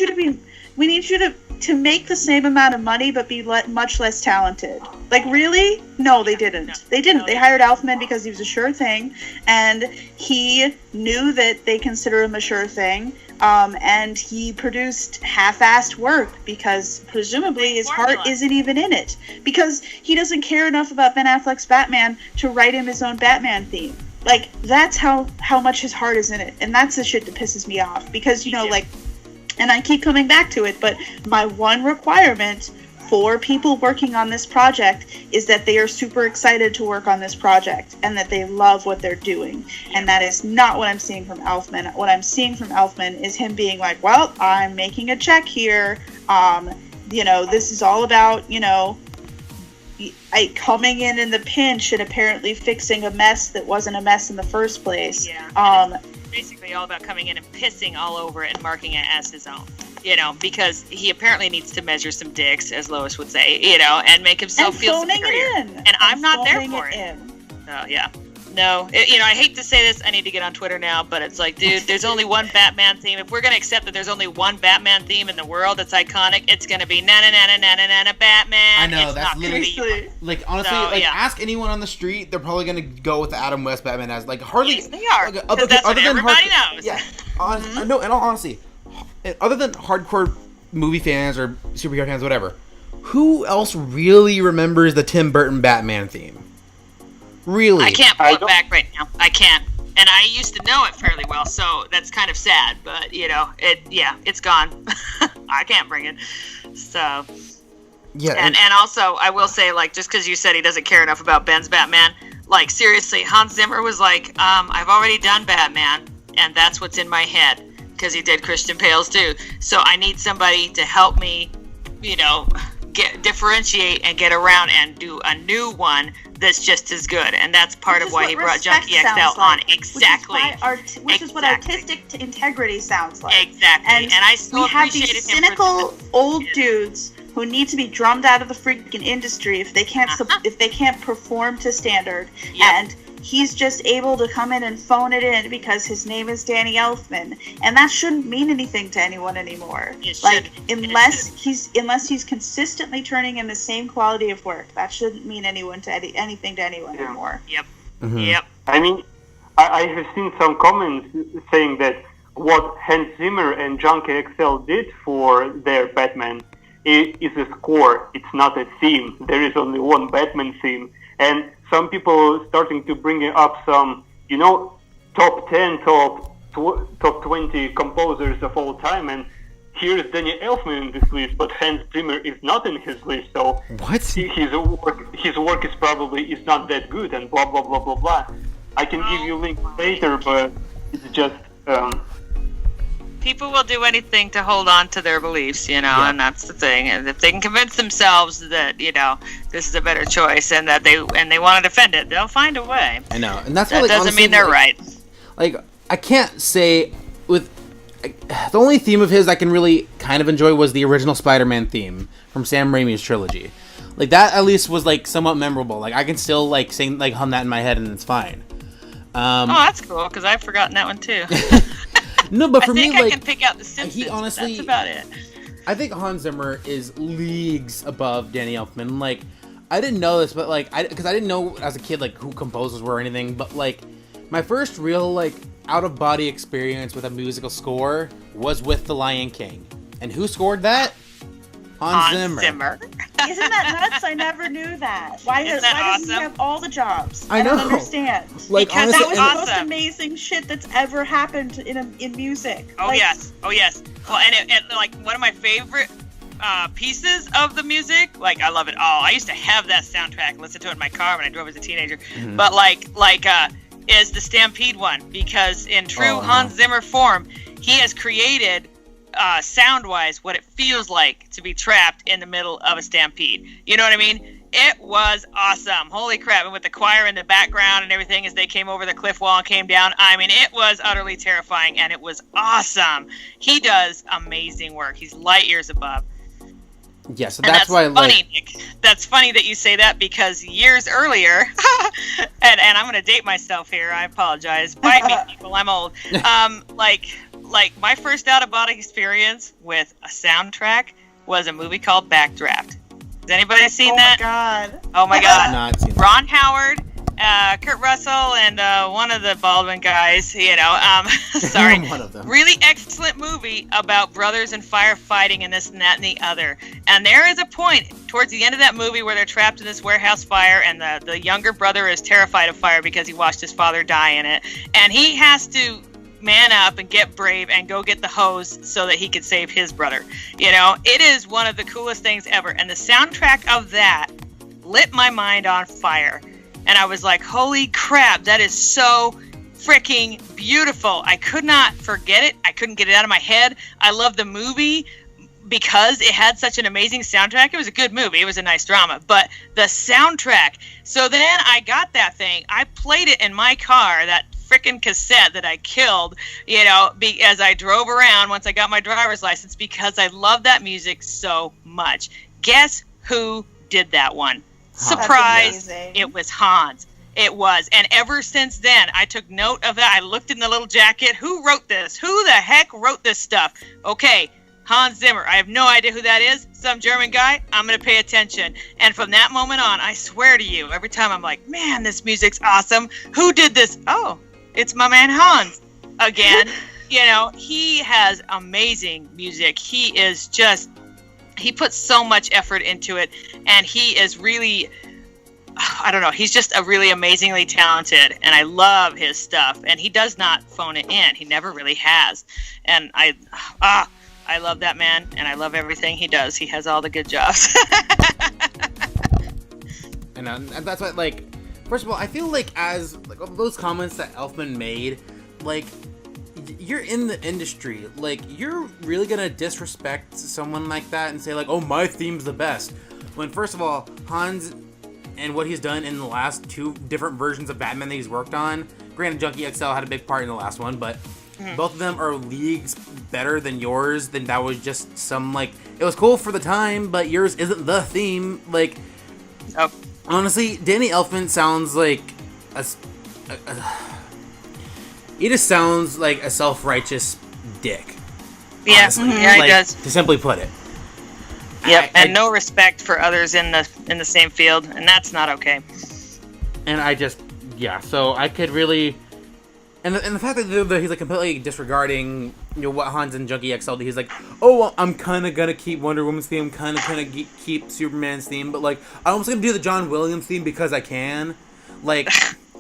you to make the same amount of money but be much less talented. Really? No, they didn't. They didn't. They hired Elfman because he was a sure thing, and he knew that they consider him a sure thing. And he produced half-assed work because presumably his heart isn't even in it, because he doesn't care enough about Ben Affleck's Batman to write him his own Batman theme. That's how much his heart is in it, and that's the shit that pisses me off, because and I keep coming back to it, but my one requirement for people working on this project is that they are super excited to work on this project and that they love what they're doing. And that is not what I'm seeing from Elfman. What I'm seeing from Elfman is him being like, well, I'm making a check here. This is all about, coming in the pinch and apparently fixing a mess that wasn't a mess in the first place. Basically all about coming in and pissing all over it and marking it as his own, because he apparently needs to measure some dicks, as Lois would say, and make himself feel superior. And I'm not there for it. So no, I hate to say this, I need to get on Twitter now, but it's like, dude, there's only one Batman theme. If we're gonna accept that there's only one Batman theme in the world that's iconic, it's gonna be na na na na na na na Batman. I know, that's literally honestly, ask anyone on the street, they're probably gonna go with the Adam West Batman as hardly. Yes, they are. That's what everybody knows. Yeah, no, in all honesty, other than hardcore movie fans or superhero fans, whatever, who else really remembers the Tim Burton Batman theme? Really? I can't pull it back right now. I can't. And I used to know it fairly well, so that's kind of sad. But, it's gone. I can't bring it. So. Yeah. And also, I will say, just because you said he doesn't care enough about Ben's Batman, seriously, Hans Zimmer was like, I've already done Batman, and that's what's in my head. Because he did Christian Bale's too. So I need somebody to help me, differentiate and get around and do a new one that's just as good, and that's part of why he brought Junkie XL on. Exactly. Which is what artistic integrity sounds like. Exactly. And I still appreciated him. We have these cynical old dudes who need to be drummed out of the freaking industry if they can't perform to standard. Yep. And he's just able to come in and phone it in because his name is Danny Elfman, and that shouldn't mean anything to anyone anymore. Unless he's consistently turning in the same quality of work, that shouldn't mean anything to anyone anymore. Yep. Mm-hmm. Yep. I mean, I have seen some comments saying that what Hans Zimmer and Junkie XL did for their Batman is a score. It's not a theme. There is only one Batman theme, and some people starting to bring up some, top 10, top 20 composers of all time, and here's Danny Elfman in this list, but Hans Zimmer is not in his list, so what? His work is not that good, and blah blah blah blah blah. I can give you links later, but it's just. People will do anything to hold on to their beliefs, and that's the thing. And if they can convince themselves that this is a better choice, and that they want to defend it, they'll find a way. I know, and that's that what, doesn't honestly, mean they're right. Like, I can't say the only theme of his I can really kind of enjoy was the original Spider-Man theme from Sam Raimi's trilogy. Like, that at least was like somewhat memorable. Like, I can still like sing, like hum that in my head, and it's fine. That's cool, because I've forgotten that one too. No, but for me, I can pick out the Simpsons. Honestly, that's about it. I think Hans Zimmer is leagues above Danny Elfman. Like, I didn't know this, but like, because I didn't know as a kid like who composers were or anything. But like, my first real like out of body experience with a musical score was with The Lion King, and who scored that? Hans Zimmer. Isn't that nuts? I never knew that. Why does he have all the jobs? I know. don't understand. Like, because honestly, that was the most amazing shit that's ever happened in music. Oh yes. Well, and like one of my favorite pieces of the music, like I love it all. I used to have that soundtrack, listen to it in my car when I drove as a teenager. Mm-hmm. But is the Stampede one, because in true Hans Zimmer form, he has created. Sound-wise, what it feels like to be trapped in the middle of a stampede. You know what I mean? It was awesome. Holy crap. And with the choir in the background and everything as they came over the cliff wall and came down, I mean, it was utterly terrifying, and it was awesome. He does amazing work. He's light years above. Yeah, so that's why, funny, Nick. That's funny that you say that, because years earlier, and I'm going to date myself here. I apologize. Bite me, people. I'm old. Like my first out-of-body experience with a soundtrack was a movie called Backdraft. Has anybody seen that? Oh my god! I've not seen that. Ron Howard, Kurt Russell, and one of the Baldwin guys. Sorry. One of them. Really excellent movie about brothers and firefighting and this and that and the other. And there is a point towards the end of that movie where they're trapped in this warehouse fire, and the younger brother is terrified of fire because he watched his father die in it, and he has to man up and get brave and go get the hose so that he could save his brother. It is one of the coolest things ever, and the soundtrack of that lit my mind on fire, and I was like, holy crap, that is so freaking beautiful. I could not forget it. I couldn't get it out of my head. I love the movie because it had such an amazing soundtrack. It was a good movie. It was a nice drama, but the soundtrack. So then I got that thing. I played it in my car, that freaking cassette that I killed, as I drove around once I got my driver's license, because I love that music so much. Guess who did that one? Surprise! It was Hans. It was. And ever since then, I took note of that. I looked in the little jacket. Who wrote this? Who the heck wrote this stuff? Okay, Hans Zimmer. I have no idea who that is. Some German guy. I'm going to pay attention. And from that moment on, I swear to you, every time I'm like, man, this music's awesome. Who did this? Oh, it's my man Hans again. He has amazing music. He puts so much effort into it, and he is really, I don't know, he's just a really amazingly talented, and I love his stuff, and he does not phone it in. He never really has. And I love that man, and I love everything he does. He has all the good jobs. And that's what, like, first of all, I feel like as like those comments that Elfman made, like, you're in the industry, like, you're really gonna disrespect someone like that and say like, oh, my theme's the best, when first of all, Hans and what he's done in the last two different versions of Batman that he's worked on, granted Junkie XL had a big part in the last one, but both of them are leagues better than yours. Then that was just some, like, it was cool for the time, but yours isn't the theme. Like, honestly, Danny Elfman sounds like he just sounds like a self-righteous dick. Yeah, he does. To simply put it. Yep, and no respect for others in the same field, and that's not okay. And so I could really, and the fact that he's like completely disregarding what Hans and Junkie XL did. He's like, oh, well, I'm kind of gonna keep Wonder Woman's theme, kind of keep Superman's theme, but like I'm also gonna do the John Williams theme because I can. Like,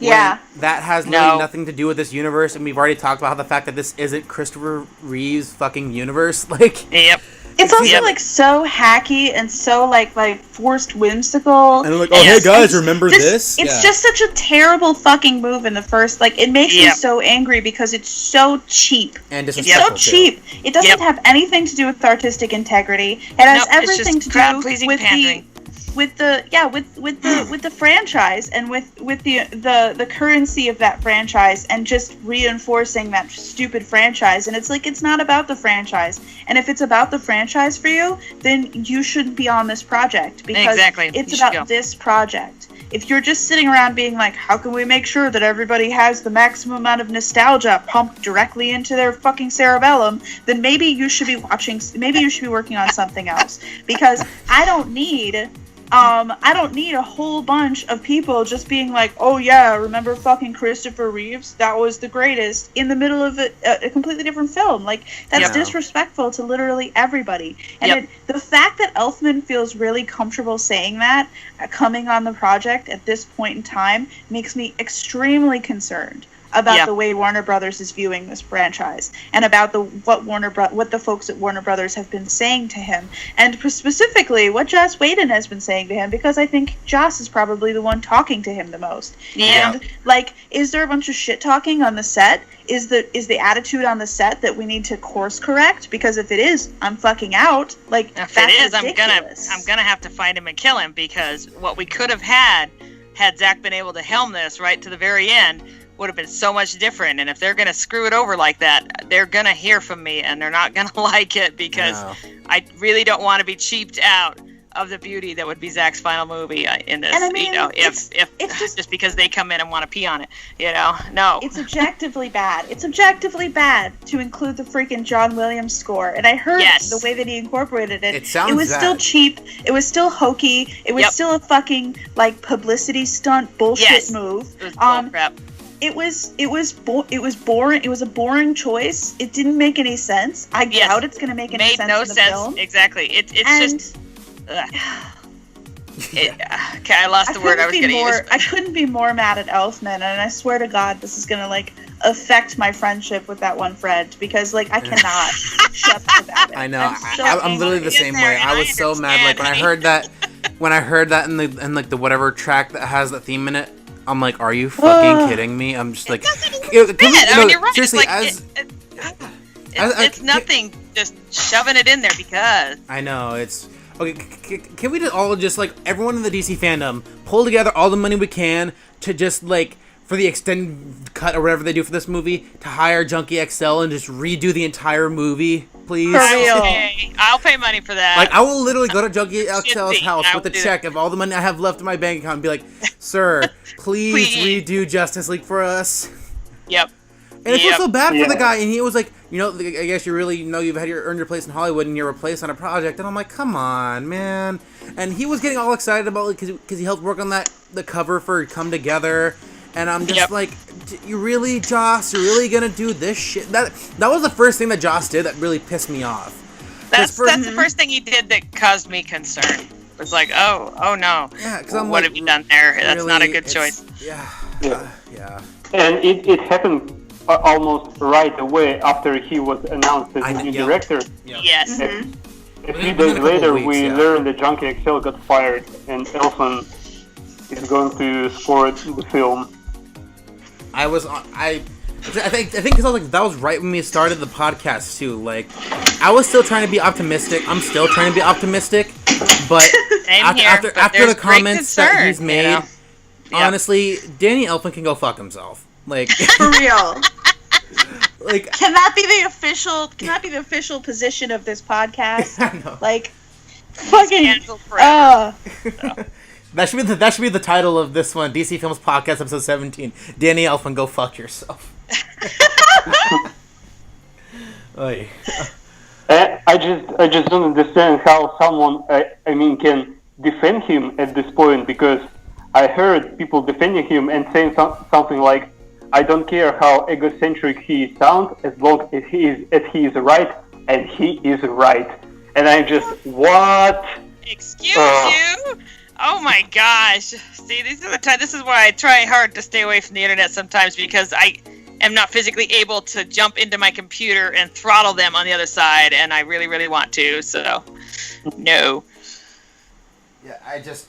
Yeah. That has really nothing to do with this universe, and we've already talked about how the fact that this isn't Christopher Reeve's fucking universe. Like, yep. It's also like so hacky and so like forced whimsical. And like, oh hey guys, remember this? It's just such a terrible fucking move in the first. Like, it makes me so angry because it's so cheap. And disrespectful. It's so cheap. It doesn't have anything to do with artistic integrity. It has everything to do with the franchise and with the currency of that franchise and just reinforcing that stupid franchise. And it's like, it's not about the franchise. And if it's about the franchise for you, then you shouldn't be on this project because it's about this project. If you're just sitting around being like, how can we make sure that everybody has the maximum amount of nostalgia pumped directly into their fucking cerebellum, then maybe you should be working on something else. Because I don't need a whole bunch of people just being like, oh yeah, remember fucking Christopher Reeves? That was the greatest, in the middle of a completely different film. Like, that's disrespectful to literally everybody. And the fact that Elfman feels really comfortable saying that, coming on the project at this point in time, makes me extremely concerned about the way Warner Brothers is viewing this franchise, and about what the folks at Warner Brothers have been saying to him, and specifically what Joss Whedon has been saying to him, because I think Joss is probably the one talking to him the most. Yeah. And like, is there a bunch of shit talking on the set? Is the attitude on the set that we need to course correct? Because if it is, I'm fucking out. Like, if that's it is, ridiculous. I'm gonna have to find him and kill him, because what we could have had Zach been able to helm this right to the very end would have been so much different. And if they're gonna screw it over like that, they're gonna hear from me and they're not gonna like it, because I really don't want to be cheaped out of the beauty that would be Zach's final movie in this. And I mean, if just because they come in and want to pee on it, no. It's objectively bad. It's objectively bad to include the freaking John Williams score. And I heard the way that he incorporated it. It was still cheap. It was still hokey. It was still a fucking like publicity stunt bullshit move. It was bull crap. It was boring. It was a boring choice. It didn't make any sense. I doubt it's going to make any sense in the film. Exactly. It's just. Okay, I lost the word I was going to use. I couldn't be more mad at Elfman, and I swear to God, this is going to like affect my friendship with that one friend, because like I cannot shut up about it. I know. I'm literally the same way. I was so mad. Like when I heard that in like the whatever track that has the theme in it. I'm like, are you fucking kidding me? I'm just like, you're right. Seriously, it's nothing. Just shoving it in there because I know it's okay. Can we just all just like everyone in the DC fandom pull together all the money we can to just like for the extended cut or whatever they do for this movie to hire Junkie XL and just redo the entire movie, please? For real. Okay. I'll pay money for that. Like, I will literally go to Junkie XL's house with a check of all the money I have left in my bank account and be like, sir, please redo Justice League for us. Yep. And it feels so bad for the guy, and he was like, I guess you really you've earned your place in Hollywood and you're replaced on a project, and I'm like, come on, man. And he was getting all excited about it because he helped work on the cover for Come Together. And I'm just like, you really, Joss? You're really gonna do this shit? That was the first thing that Joss did that really pissed me off. That's the first thing he did that caused me concern. It was like, oh no. Yeah, because I'm what like, have you done there? That's really, not a good choice. Yeah. And it happened almost right away after he was announced as the new director. Yep. Yes. A few days later, we learned that Junkie XL got fired, and Elfman is going to score the film. I think because I was like, that was right when we started the podcast too. Like, I was still trying to be optimistic. I'm still trying to be optimistic, but after the comments that he's made, honestly, Danny Elfman can go fuck himself. Like, for real. Like, can that be the official position of this podcast? I know. Like, fucking. That should be the title of this one, DC Films Podcast, episode 17. Danny Elfman, go fuck yourself. I just don't understand how someone can defend him at this point, because I heard people defending him and saying something like, I don't care how egocentric he sounds as long as he is right, and he is right. And I'm just, what? Excuse you? Oh my gosh! See, this is why I try hard to stay away from the internet sometimes, because I am not physically able to jump into my computer and throttle them on the other side, and I really, really want to. So, no. Yeah, I just.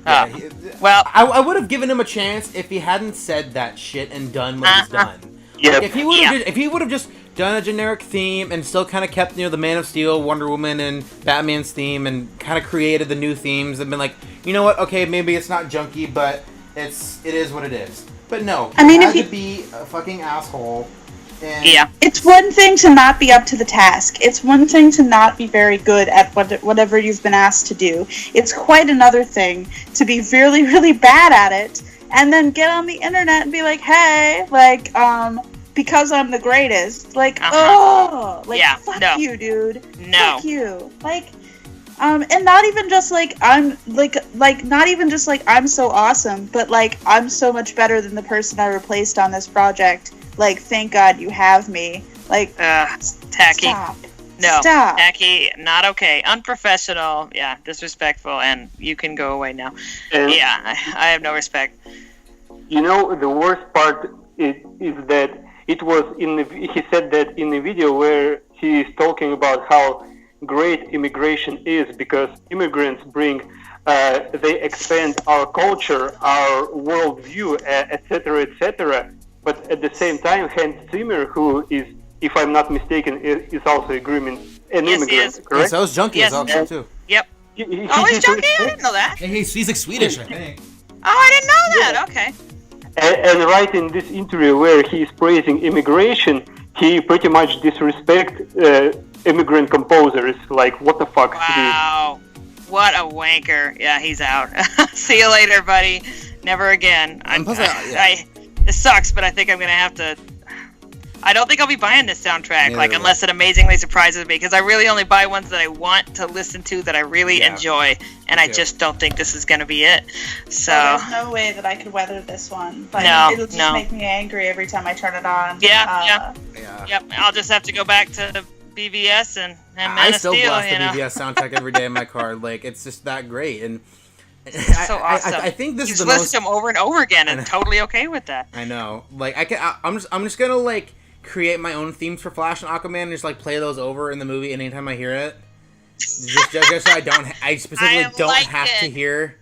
Well, I would have given him a chance if he hadn't said that shit and done what he's done. Yeah. Like, if he would have just done a generic theme and still kind of kept, the Man of Steel, Wonder Woman, and Batman's theme, and kind of created the new themes and been like, you know what? Okay, maybe it's not junky, but it is what it is. But no, I mean, he had to be a fucking asshole. And it's one thing to not be up to the task. It's one thing to not be very good at whatever you've been asked to do. It's quite another thing to be really, really bad at it and then get on the internet and be like, hey, like, because I'm the greatest. Like, fuck you, dude. No. Fuck you. Like, and not even just like I'm not even just like I'm so awesome, but like I'm so much better than the person I replaced on this project. Like, thank God you have me. Like, tacky. Stop. No, Stop. tacky, not okay. Unprofessional, yeah, disrespectful, and you can go away now. And yeah, I have no respect. You know, the worst part is that it was he said that in the video where he is talking about how great immigration is because immigrants bring, they expand our culture, our worldview, etc., etc. But at the same time, Hans Zimmer, who is, if I'm not mistaken, is also an immigrant, correct? So is Junkie is also too. Yep. He He's Junkie? I didn't know that. He's like Swedish, I think. Oh, I didn't know that. Okay. And right in this interview where he's praising immigration, he pretty much disrespects immigrant composers. Like, what the fuck? Wow. What a wanker. Yeah, he's out. See you later, buddy. Never again. This sucks, but I think I'm going to have to... I don't think I'll be buying this soundtrack, unless it amazingly surprises me, because I really only buy ones that I want to listen to, that I really enjoy, and I just don't think this is going to be it. So there's no way that I could weather this one. Like, it'll just make me angry every time I turn it on. Yep. I'll just have to go back to BVS and Man of Steel, blast the BVS soundtrack every day in my car. Like, it's just that great, and so awesome. I think this is the most... them over and over again, and totally okay with that. I know. Like, I'm just gonna like create my own themes for Flash and Aquaman and just like play those over in the movie anytime I hear it. Just so I specifically don't have to hear.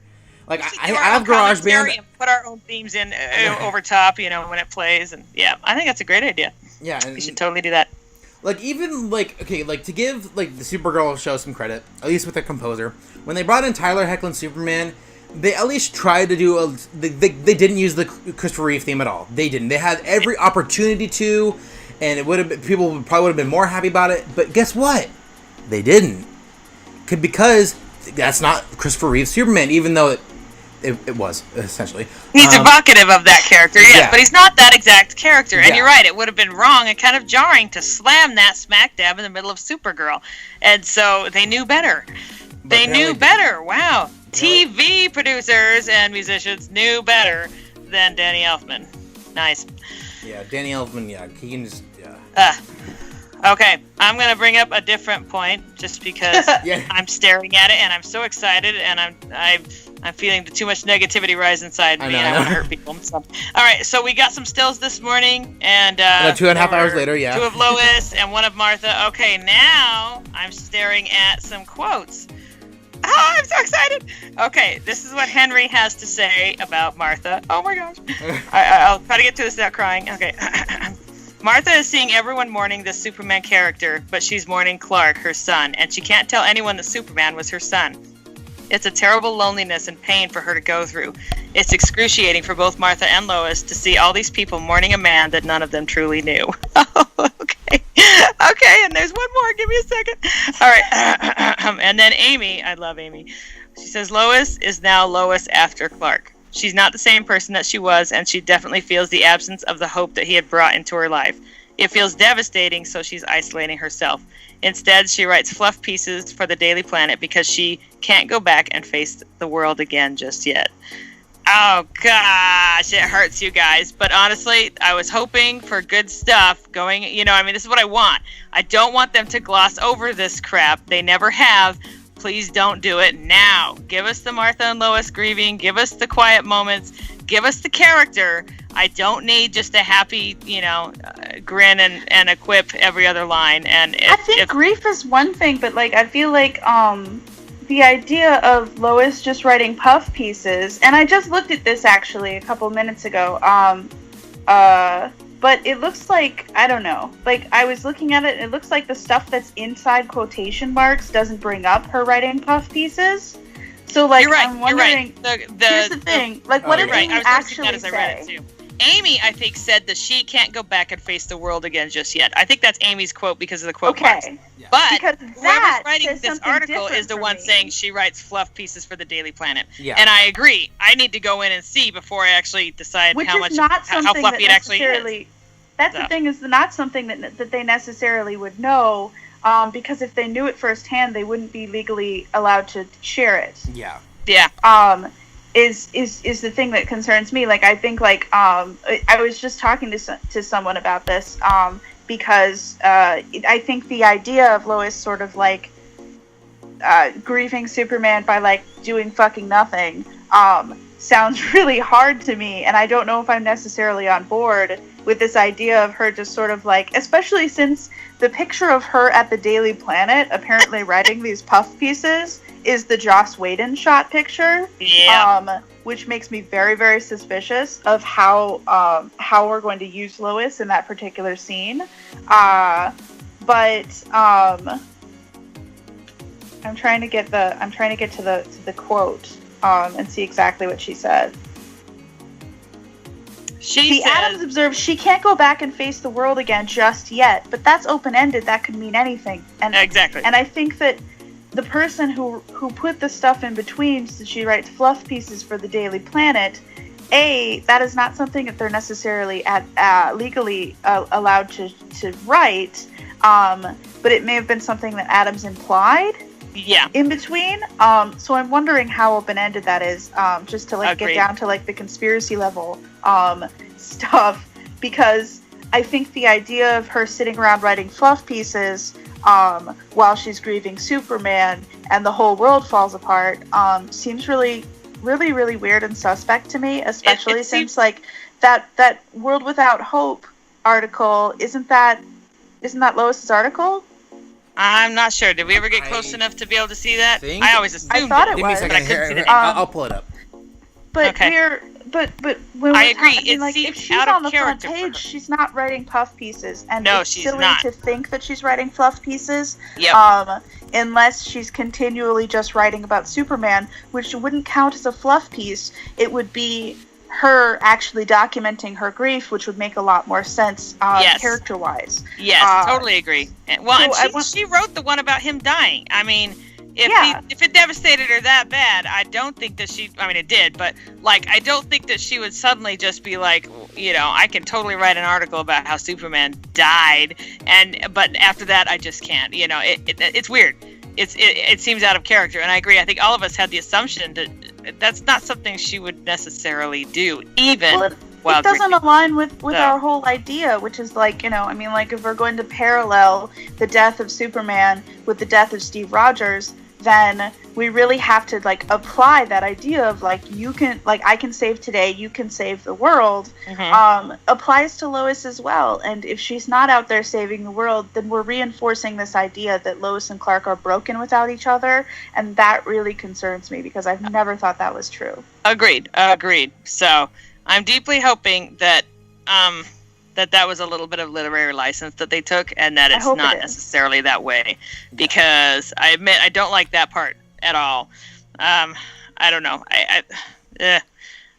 Like, I have GarageBand. Put our own themes in over top, when it plays, and I think that's a great idea. Yeah, we should totally do that. Like, even, like, okay, like, to give, like, the Supergirl show some credit, at least with the composer, when they brought in Tyler Hoechlin Superman, they at least tried to do they didn't use the Christopher Reeve theme at all. They didn't. They had every opportunity to, and people probably would have been more happy about it, but guess what? They didn't. Because that's not Christopher Reeve Superman, even though it was, essentially. He's evocative of that character, but he's not that exact character. And you're right, it would have been wrong and kind of jarring to slam that smack dab in the middle of Supergirl. And so they knew better. They knew better. Wow. TV producers and musicians knew better than Danny Elfman. Nice. Yeah, Danny Elfman, he can just, Okay, I'm going to bring up a different point just because I'm staring at it and I'm so excited and I'm feeling too much negativity rise inside me and I want to hurt people. So, all right, so we got some stills this morning and 2.5 hours later, two of Lois and one of Martha. Okay, now I'm staring at some quotes. Oh, I'm so excited. Okay, this is what Henry has to say about Martha. Oh my gosh. I'll try to get to this without crying. Okay. Martha is seeing everyone mourning the Superman character, but she's mourning Clark, her son, and she can't tell anyone that Superman was her son. It's a terrible loneliness and pain for her to go through. It's excruciating for both Martha and Lois to see all these people mourning a man that none of them truly knew. Okay. Okay, and there's one more. Give me a second. All right. And then Amy, I love Amy. She says, Lois is now Lois after Clark. She's not the same person that she was, and she definitely feels the absence of the hope that he had brought into her life. It feels devastating, so she's isolating herself. Instead, she writes fluff pieces for the Daily Planet because she can't go back and face the world again just yet. Oh, gosh, it hurts, you guys. But honestly, I was hoping for good stuff going, this is what I want. I don't want them to gloss over this crap. They never have. Please don't do it now. Give us the Martha and Lois grieving. Give us the quiet moments. Give us the character. I don't need just a happy, grin and a quip every other line. And I think grief is one thing, but like I feel like the idea of Lois just writing puff pieces, and I just looked at this actually a couple minutes ago. But it looks like, I don't know, like I was looking at it, it looks like the stuff that's inside quotation marks doesn't bring up her writing puff pieces. So like, I'm wondering, here's the thing, like what did Amy actually say? Amy, I think, said that she can't go back and face the world again just yet. I think that's Amy's quote because of the quote marks. Yeah. But whoever's writing this article is the one saying she writes fluff pieces for the Daily Planet. Yeah. And I agree. I need to go in and see before I actually decide how fluffy it actually is. That's the thing, is not something that they necessarily would know, because if they knew it firsthand, they wouldn't be legally allowed to share it. Yeah. Yeah. Is the thing that concerns me. Like I think I was just talking to someone about this because I think the idea of Lois sort of like grieving Superman by like doing fucking nothing sounds really hard to me, and I don't know if I'm necessarily on board with this idea of her just sort of like, especially since the picture of her at the Daily Planet apparently writing these puff pieces is the Joss Whedon shot picture, which makes me very, very suspicious of how we're going to use Lois in that particular scene. But I'm trying to get to the quote and see exactly what she said. Adams observes she can't go back and face the world again just yet, but that's open-ended. That could mean anything. And exactly. And I think that the person who put the stuff in between, so she writes fluff pieces for the Daily Planet, that is not something that they're necessarily legally allowed to write, but it may have been something that Adams implied in between. So I'm wondering how open-ended that is, just to like get down to like the conspiracy level stuff, because I think the idea of her sitting around writing fluff pieces while she's grieving Superman and the whole world falls apart seems really, really, really weird and suspect to me, especially since like that World Without Hope article, isn't that Lois's article? I'm not sure. Did we ever get close enough to be able to see that? I always assumed I thought it was. But I couldn't see the name. I'll pull it up. But but when I agree. If she's on the front page, she's not writing puff pieces, and it's silly to think that she's writing fluff pieces. Yep. Unless she's continually just writing about Superman, which wouldn't count as a fluff piece. It would be her actually documenting her grief, which would make a lot more sense character-wise. Yes, totally agree. Well, so and she wrote the one about him dying. I mean, if it devastated her that bad, I don't think that it did, but like, I don't think that she would suddenly just be like, I can totally write an article about how Superman died, but after that, I just can't. It's weird. It seems out of character, and I agree. I think all of us had the assumption that that's not something she would necessarily do, even while it doesn't align with our whole idea, which is like, if we're going to parallel the death of Superman with the death of Steve Rogers, then we really have to like apply that idea of like, I can save today, you can save the world, applies to Lois as well. And if she's not out there saving the world, then we're reinforcing this idea that Lois and Clark are broken without each other, and that really concerns me because I've never thought that was true. Agreed. So I'm deeply hoping that that was a little bit of literary license that they took, and that it's not necessarily that way, because I admit I don't like that part at all. I don't know.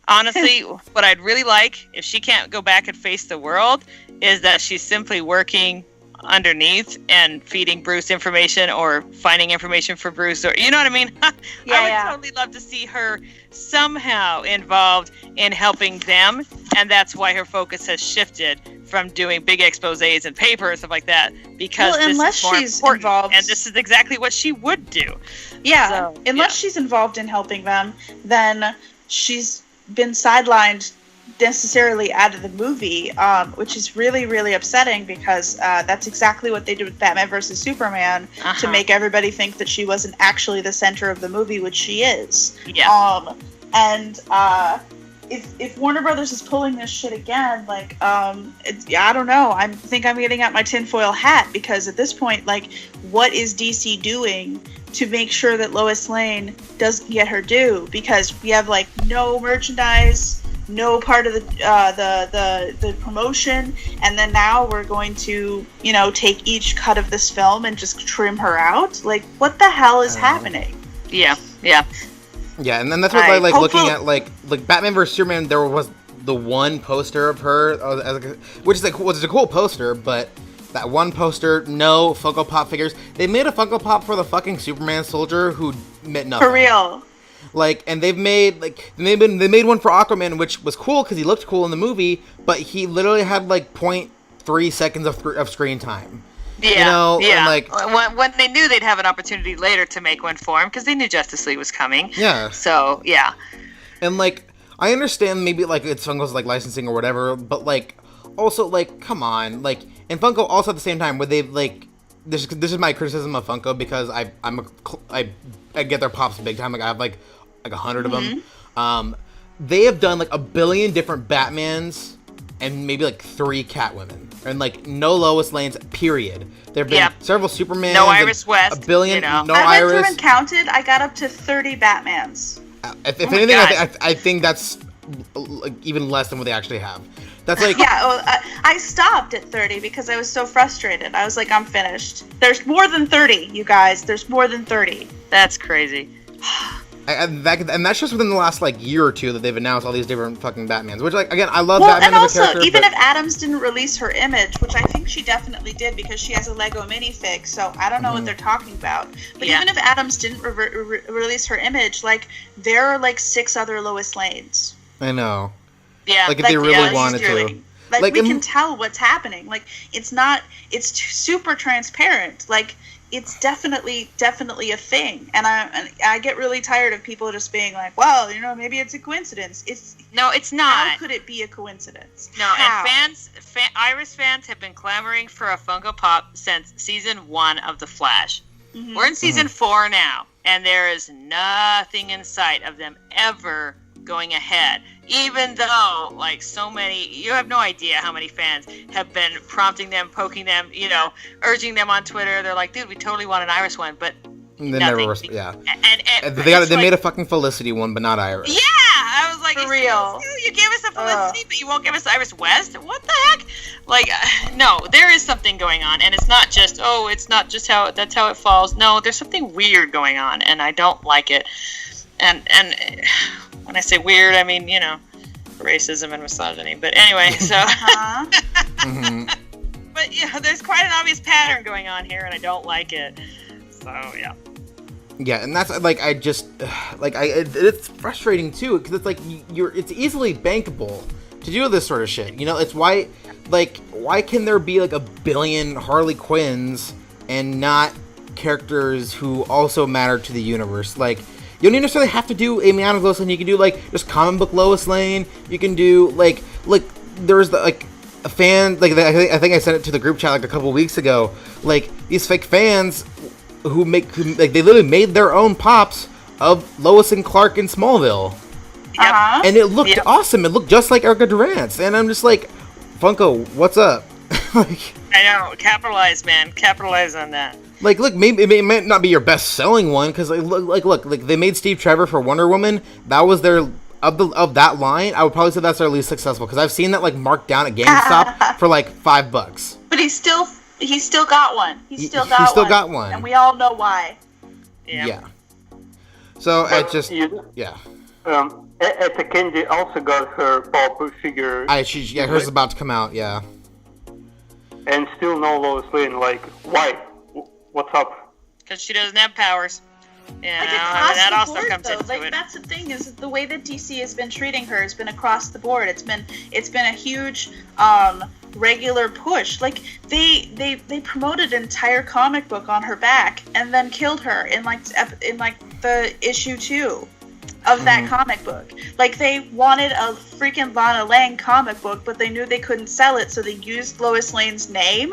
Honestly, what I'd really like, if she can't go back and face the world, is that she's simply working underneath and feeding Bruce information or finding information for Bruce, or you know what I mean? I would totally love to see her somehow involved in helping them, and that's why her focus has shifted from doing big exposés and papers and stuff like that, because this is more important, involved, and this is exactly what she would do. Unless she's involved in helping them, then she's been sidelined necessarily out of the movie, which is really, really upsetting because that's exactly what they did with Batman vs. Superman to make everybody think that she wasn't actually the center of the movie, which she is. Yeah. If Warner Brothers is pulling this shit again, like, I don't know. I think I'm getting out my tinfoil hat because at this point, like, what is DC doing to make sure that Lois Lane doesn't get her due? Because we have like no merchandise, no part of the promotion, and then now we're going to, you know, take each cut of this film and just trim her out. Like, what the hell is happening? Yeah. Yeah, and then that's what I like looking at, like Batman vs Superman. There was the one poster of her, which is like was a cool poster, but that one poster, no Funko Pop figures. They made a Funko Pop for the fucking Superman soldier who meant nothing. For real. Like, and they made one for Aquaman, which was cool because he looked cool in the movie, but he literally had like 0.3 seconds of screen time. Yeah, you know, yeah. And like when they knew they'd have an opportunity later to make one for him because they knew Justice League was coming. Yeah. So yeah. And like, I understand maybe like it's Funko's like licensing or whatever, but like also like come on, like, and Funko also at the same time would they like this is my criticism of Funko because I get their pops big time. Like I have like 100 of them. They have done like a billion different Batmans and maybe like 3 Catwomen. And like no Lois Lanes, period. There have been several Supermans. No Iris West. A billion. You know. No I Iris. went through and counted. I got up to 30 Batmans. If anything, I think that's like even less than what they actually have. That's like I stopped at 30 because I was so frustrated. I was like, I'm finished. There's more than 30, you guys. There's more than 30. That's crazy. And that's just within the last like year or two that they've announced all these different fucing Batmans. Which, like, again, I love Batman as a character. And also, even if Adams didn't release her image, which I think she definitely did because she has a Lego minifig, so I don't know what they're talking about. But even if Adams didn't release her image, like, there are like 6 other Lois Lanes. I know. Yeah. Like if they really wanted to. Like we can tell what's happening. Like it's super transparent. Like it's definitely a thing. And I get really tired of people just being like, well, you know, maybe it's a coincidence. No, it's not. How could it be a coincidence? No, How? And Iris fans have been clamoring for a Funko Pop since season 1 of The Flash. Mm-hmm. We're in season 4 now, and there is nothing in sight of them ever going ahead. Even though, like, so many, you have no idea how many fans have been prompting them, poking them, you know, urging them on Twitter. They're like, dude, we totally want an Iris one, but they nothing. Never, yeah. And they made a fucking Felicity one, but not Iris. Yeah, I was like, for real. You gave us a Felicity, but you won't give us Iris West? What the heck? Like, no, there is something going on, and it's not just, it's not just that's how it falls. No, there's something weird going on, and I don't like it. And when I say weird, I mean, you know, racism and misogyny. But anyway, so. But, you know, there's quite an obvious pattern going on here, and I don't like it. So, yeah. Yeah, and that's, like, it's frustrating, too, because it's, like, it's easily bankable to do this sort of shit. You know, it's why can there be, like, a billion Harley Quinns and not characters who also matter to the universe? Like, you don't necessarily have to do Amy Adams Lois Lane. You can do, like, just comic book Lois Lane. You can do, like there's, like, a fan, like, I think I sent it to the group chat, like, a couple weeks ago. Like, these fake fans who they literally made their own pops of Lois and Clark in Smallville. Yep. And it looked awesome. It looked just like Erica Durant's. And I'm just like, Funko, what's up? Like, I know. Capitalize, man. Capitalize on that. Like, look, maybe it might not be your best-selling one, because, look, they made Steve Trevor for Wonder Woman. That was their, of that line, I would probably say that's their least successful, because I've seen that, like, marked down at GameStop for, like, $5. But he still got one. He still got one. And we all know why. Yeah. So, yeah. Etta Candy also got her pop figure. Hers about to come out, yeah. And still no Lois Lane, like, why? What's up? Because she doesn't have powers. Yeah, like that also board, comes into like, it. That's the thing, is the way that DC has been treating her has been across the board. It's been a huge regular push. Like they promoted an entire comic book on her back and then killed her in like the issue 2. of that comic book. Like, they wanted a freaking Lana Lang comic book, but they knew they couldn't sell it, so they used Lois Lane's name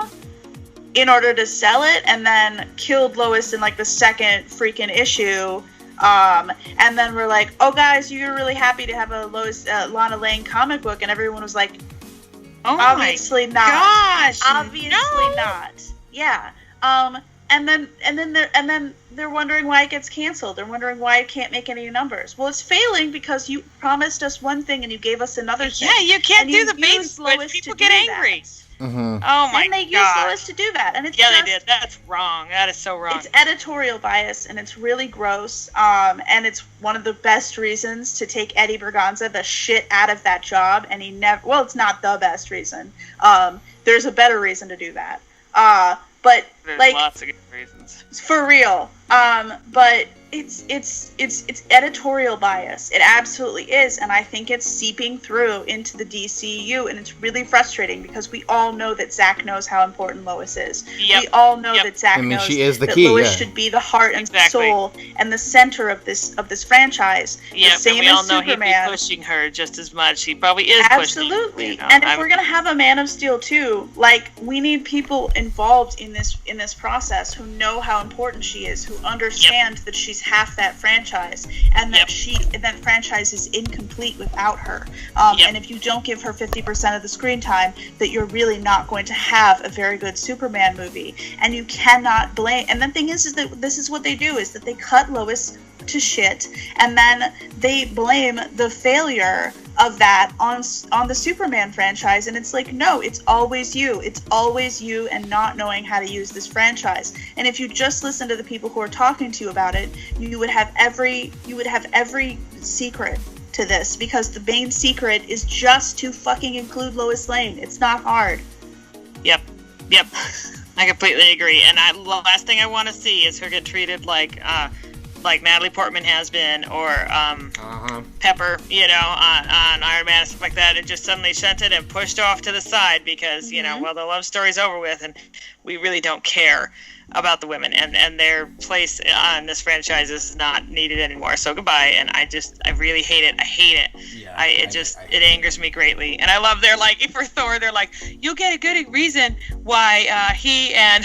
in order to sell it, and then killed Lois in, like, the second freaking issue. And then we're like, oh, guys, you're really happy to have a Lana Lang comic book, and everyone was like, obviously not. Gosh, obviously not. Yeah. And then they're wondering why it gets canceled. They're wondering why it can't make any numbers. Well, it's failing because you promised us one thing and you gave us another thing. Yeah, you can't do the bait switch. People get angry. Mm-hmm. Oh my god. And they used Lois to do that. And it's they did. That's wrong. That is so wrong. It's editorial bias, and it's really gross. And it's one of the best reasons to take Eddie Berganza the shit out of that job. And he never. Well, it's not the best reason. There's a better reason to do that. But there's like lots of good reasons. For real. But it's editorial bias. It absolutely is, and I think it's seeping through into the DCEU, and it's really frustrating because we all know that Zach knows how important Lois is. Yep. We all know that Zach knows she is the that key, Lois should be the heart and soul and the center of this franchise. Yeah, the same and we all as know Superman. he'd be pushing her just as much. He probably is Absolutely. pushing. You know, and if we're gonna have a Man of Steel too, like, we need people involved in this process who know how important she is, who understand that she's half that franchise, and that that franchise is incomplete without her. And if you don't give her 50% of the screen time, that you're really not going to have a very good Superman movie. And you cannot blame. And the thing is that this is what they do, is that they cut Lois to shit, and then they blame the failure of that on the Superman franchise, and it's like, no, it's always you and not knowing how to use this franchise. And if you just listen to the people who are talking to you about it, you would have every secret to this, because the main secret is just to fucking include Lois Lane. It's not hard. Yep I completely agree. And last thing I want to see is her get treated like Natalie Portman has been, or Pepper, on Iron Man and stuff like that, and just suddenly shunted and pushed off to the side because, the love story's over with, and we really don't care about the women, and their place on this franchise is not needed anymore. So goodbye. And I really hate it. I hate it. Yeah, it angers me greatly. And I love for Thor, they're like, you'll get a good reason why he and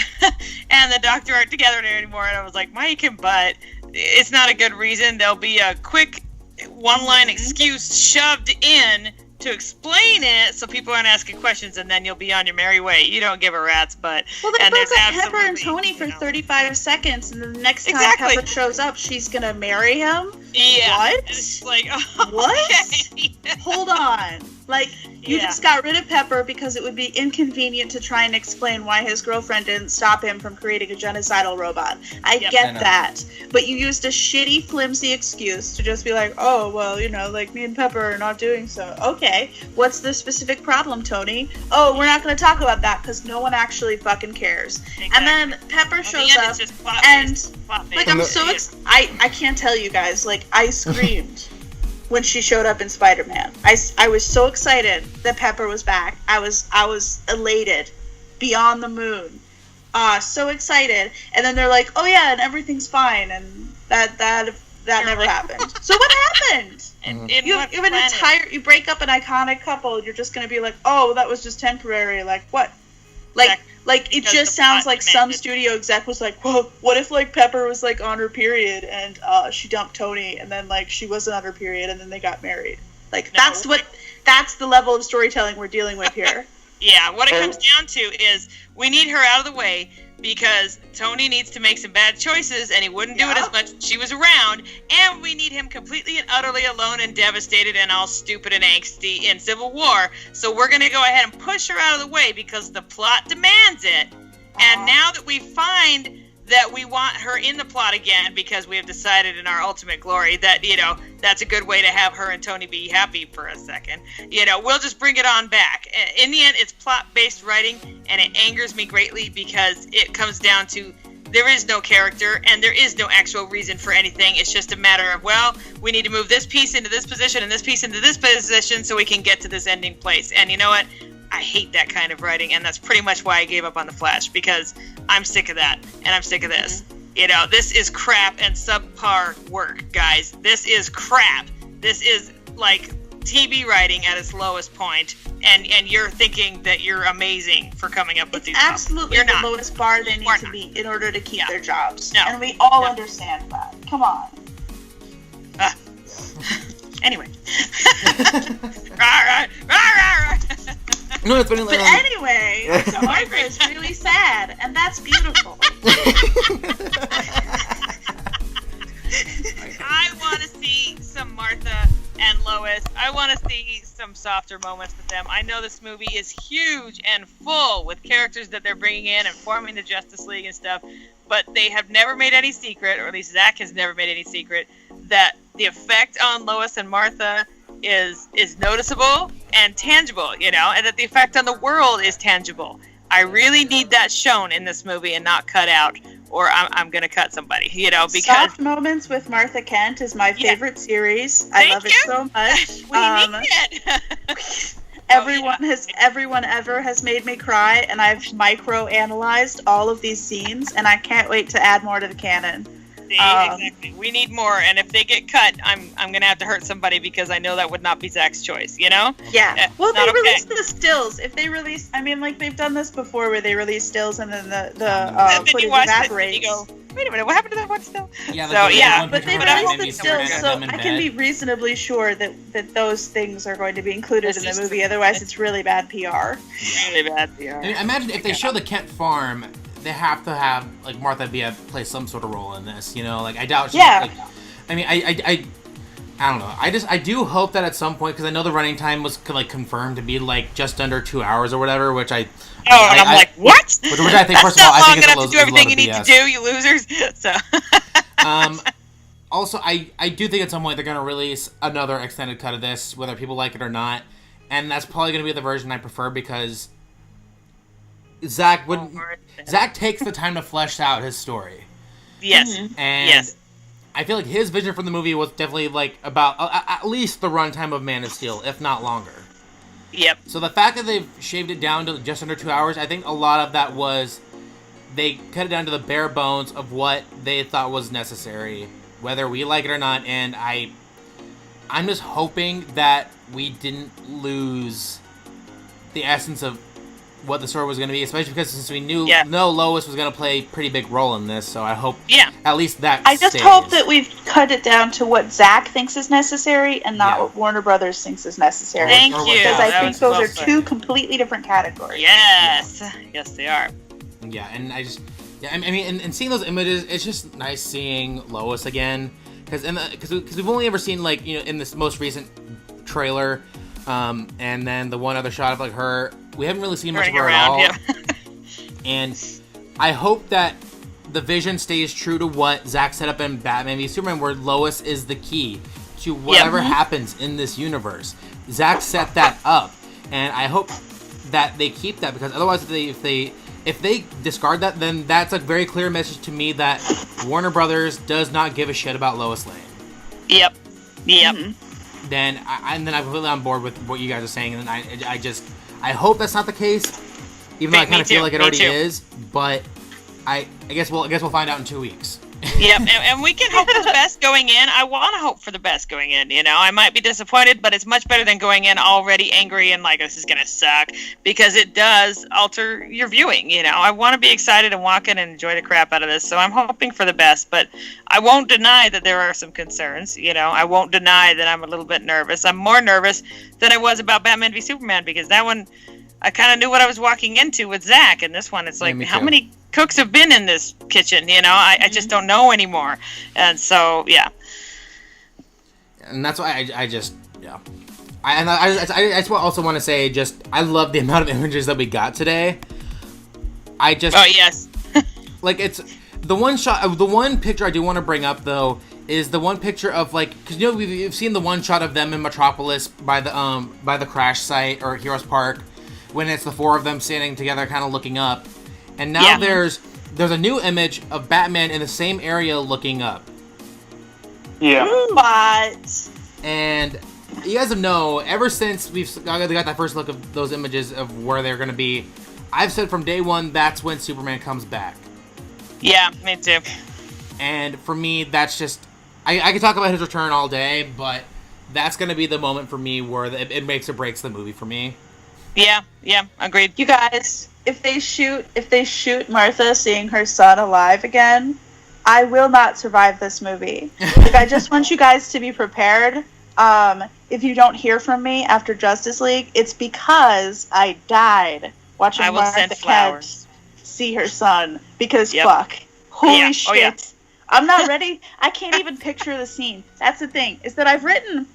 the Doctor aren't together anymore. And I was like, Mike and Butt, it's not a good reason. There'll be a quick one-line excuse shoved in to explain it so people aren't asking questions, and then you'll be on your merry way. You don't give a rat's butt. Well, they broke up Pepper and Tony for 35 seconds, and then the next time Pepper shows up, she's gonna marry him? Yeah. What? It's like, what? Okay. Hold on. You just got rid of Pepper because it would be inconvenient to try and explain why his girlfriend didn't stop him from creating a genocidal robot. I get that. But you used a shitty, flimsy excuse to just be like, oh, well, me and Pepper are not doing so. Okay, what's the specific problem, Tony? Oh, we're not going to talk about that because no one actually fucking cares. Exactly. And then Pepper shows up, and I'm so I can't tell you guys, I screamed when she showed up in Spider-Man. I was so excited that Pepper was back. I was elated, beyond the moon, so excited. And then they're like, oh yeah, and everything's fine, and that never happened. So what happened? You break up an iconic couple, you're just gonna be like, oh, that was just temporary. Like what? It just sounds like some studio exec was like, well, what if Pepper was on her period and she dumped Tony, and then she wasn't on her period and then they got married. That's the level of storytelling we're dealing with here. Yeah, what it comes down to is we need her out of the way because Tony needs to make some bad choices, and he wouldn't do it as much if she was around, and we need him completely and utterly alone and devastated and all stupid and angsty in Civil War. So we're going to go ahead and push her out of the way because the plot demands it. And now that we find that we want her in the plot again because we have decided in our ultimate glory that, that's a good way to have her and Tony be happy for a second, we'll just bring it on back. In the end, it's plot-based writing, and it angers me greatly because it comes down to there is no character and there is no actual reason for anything. It's just a matter of, well, we need to move this piece into this position and this piece into this position so we can get to this ending place. And you know what? I hate that kind of writing, and that's pretty much why I gave up on The Flash, because I'm sick of that, and I'm sick of this. You know, this is crap and subpar work, guys. This is crap. This is like TV writing at its lowest point, and you're thinking that you're amazing for coming up with these. Absolutely, you're the not. lowest bar they need to be in order to keep their jobs, No. and we all understand that. Come on. Anyway. No, it's funny. But anyway, Martha is really sad, and that's beautiful. I want to see some Martha and Lois. I want to see some softer moments with them. I know this movie is huge and full with characters that they're bringing in and forming the Justice League and stuff, but they have never made any secret, or at least Zach has never made any secret, that the effect on Lois and Martha is noticeable and tangible, you know, and that the effect on the world is tangible. I really need that shown in this movie and not cut out, or I'm going to cut somebody, you know, because... Soft Moments with Martha Kent is my favorite series. I love it so much. We need it. Everyone ever has made me cry, and I've micro-analyzed all of these scenes, and I can't wait to add more to the canon. See, exactly. We need more, and if they get cut, I'm gonna have to hurt somebody because I know that would not be Zach's choice. You know? Yeah. Well, they release the stills. If they release, I mean, like they've done this before, where they release stills and then the footage evaporates. You go, wait a minute, what happened to that one still? Yeah. But they release the stills, so I can be reasonably sure that those things are going to be included in the movie. Otherwise, it's really bad PR. Really bad PR. I mean, imagine if they show the Kent farm. They have to have like Martha play some sort of role in this, you know. Like I doubt. Like, I mean, I don't know. I do hope that at some point, because I know the running time was like confirmed to be like just under 2 hours or whatever, which I'm like, what? Which I think, first of all, I think it's to do everything you need to do, you losers. So. Also, I do think at some point they're gonna release another extended cut of this, whether people like it or not, and that's probably gonna be the version I prefer because. Zach takes the time to flesh out his story. Yes. And I feel like his vision for the movie was definitely like about at least the runtime of Man of Steel, if not longer. Yep. So the fact that they've shaved it down to just under 2 hours, I think a lot of that was they cut it down to the bare bones of what they thought was necessary, whether we like it or not. And I'm just hoping that we didn't lose the essence of what the story was going to be, especially because since we know Lois was going to play a pretty big role in this, so I hope at least that I just hope that we've cut it down to what Zach thinks is necessary and not what Warner Brothers thinks is necessary. Thank you. Because I think those are two completely different categories. Yes. Yes, they are. Yeah, and I mean, and seeing those images, it's just nice seeing Lois again, because we've only ever seen, like, you know, in this most recent trailer, and then the one other shot of like her. We haven't really seen much of her at all. Yeah. And I hope that the vision stays true to what Zack set up in Batman v Superman, where Lois is the key to whatever happens in this universe. Zack set that up, and I hope that they keep that, because otherwise, if they discard that, then that's a very clear message to me that Warner Brothers does not give a shit about Lois Lane. Yep. Then I'm completely on board with what you guys are saying, and I hope that's not the case, even though I kind of feel like it already is. But I guess we'll find out in 2 weeks. Yep, and we can hope for the best going in. I want to hope for the best going in. You know, I might be disappointed, but it's much better than going in already angry and like, this is gonna suck, because it does alter your viewing. You know, I want to be excited and walk in and enjoy the crap out of this. So I'm hoping for the best, but I won't deny that there are some concerns. You know, I won't deny that I'm a little bit nervous. I'm more nervous than I was about Batman v Superman, because that one I kind of knew what I was walking into with Zach, and this one it's like, how many cooks have been in this kitchen? You know, I just don't know anymore. And so, yeah. And that's why I just also want to say, just I love the amount of images that we got today. Oh yes. Like, it's the one shot, the one picture I do want to bring up though is the one picture of, like, because you know we've seen the one shot of them in Metropolis by the crash site or Heroes Park, when it's the four of them standing together, kind of looking up. And now there's a new image of Batman in the same area looking up. Yeah. What? And you guys know, ever since we've got that first look of those images of where they're going to be, I've said from day one, that's when Superman comes back. Yeah, me too. And for me, that's just... I could talk about his return all day, but that's going to be the moment for me where it makes or breaks the movie for me. Yeah, agreed. You guys, if they shoot Martha seeing her son alive again, I will not survive this movie. Like, I just want you guys to be prepared. If you don't hear from me after Justice League, it's because I died watching Martha Kent see her son. Because fuck. Holy shit. Oh, yeah. I'm not ready. I can't even picture the scene. That's the thing, is that I've written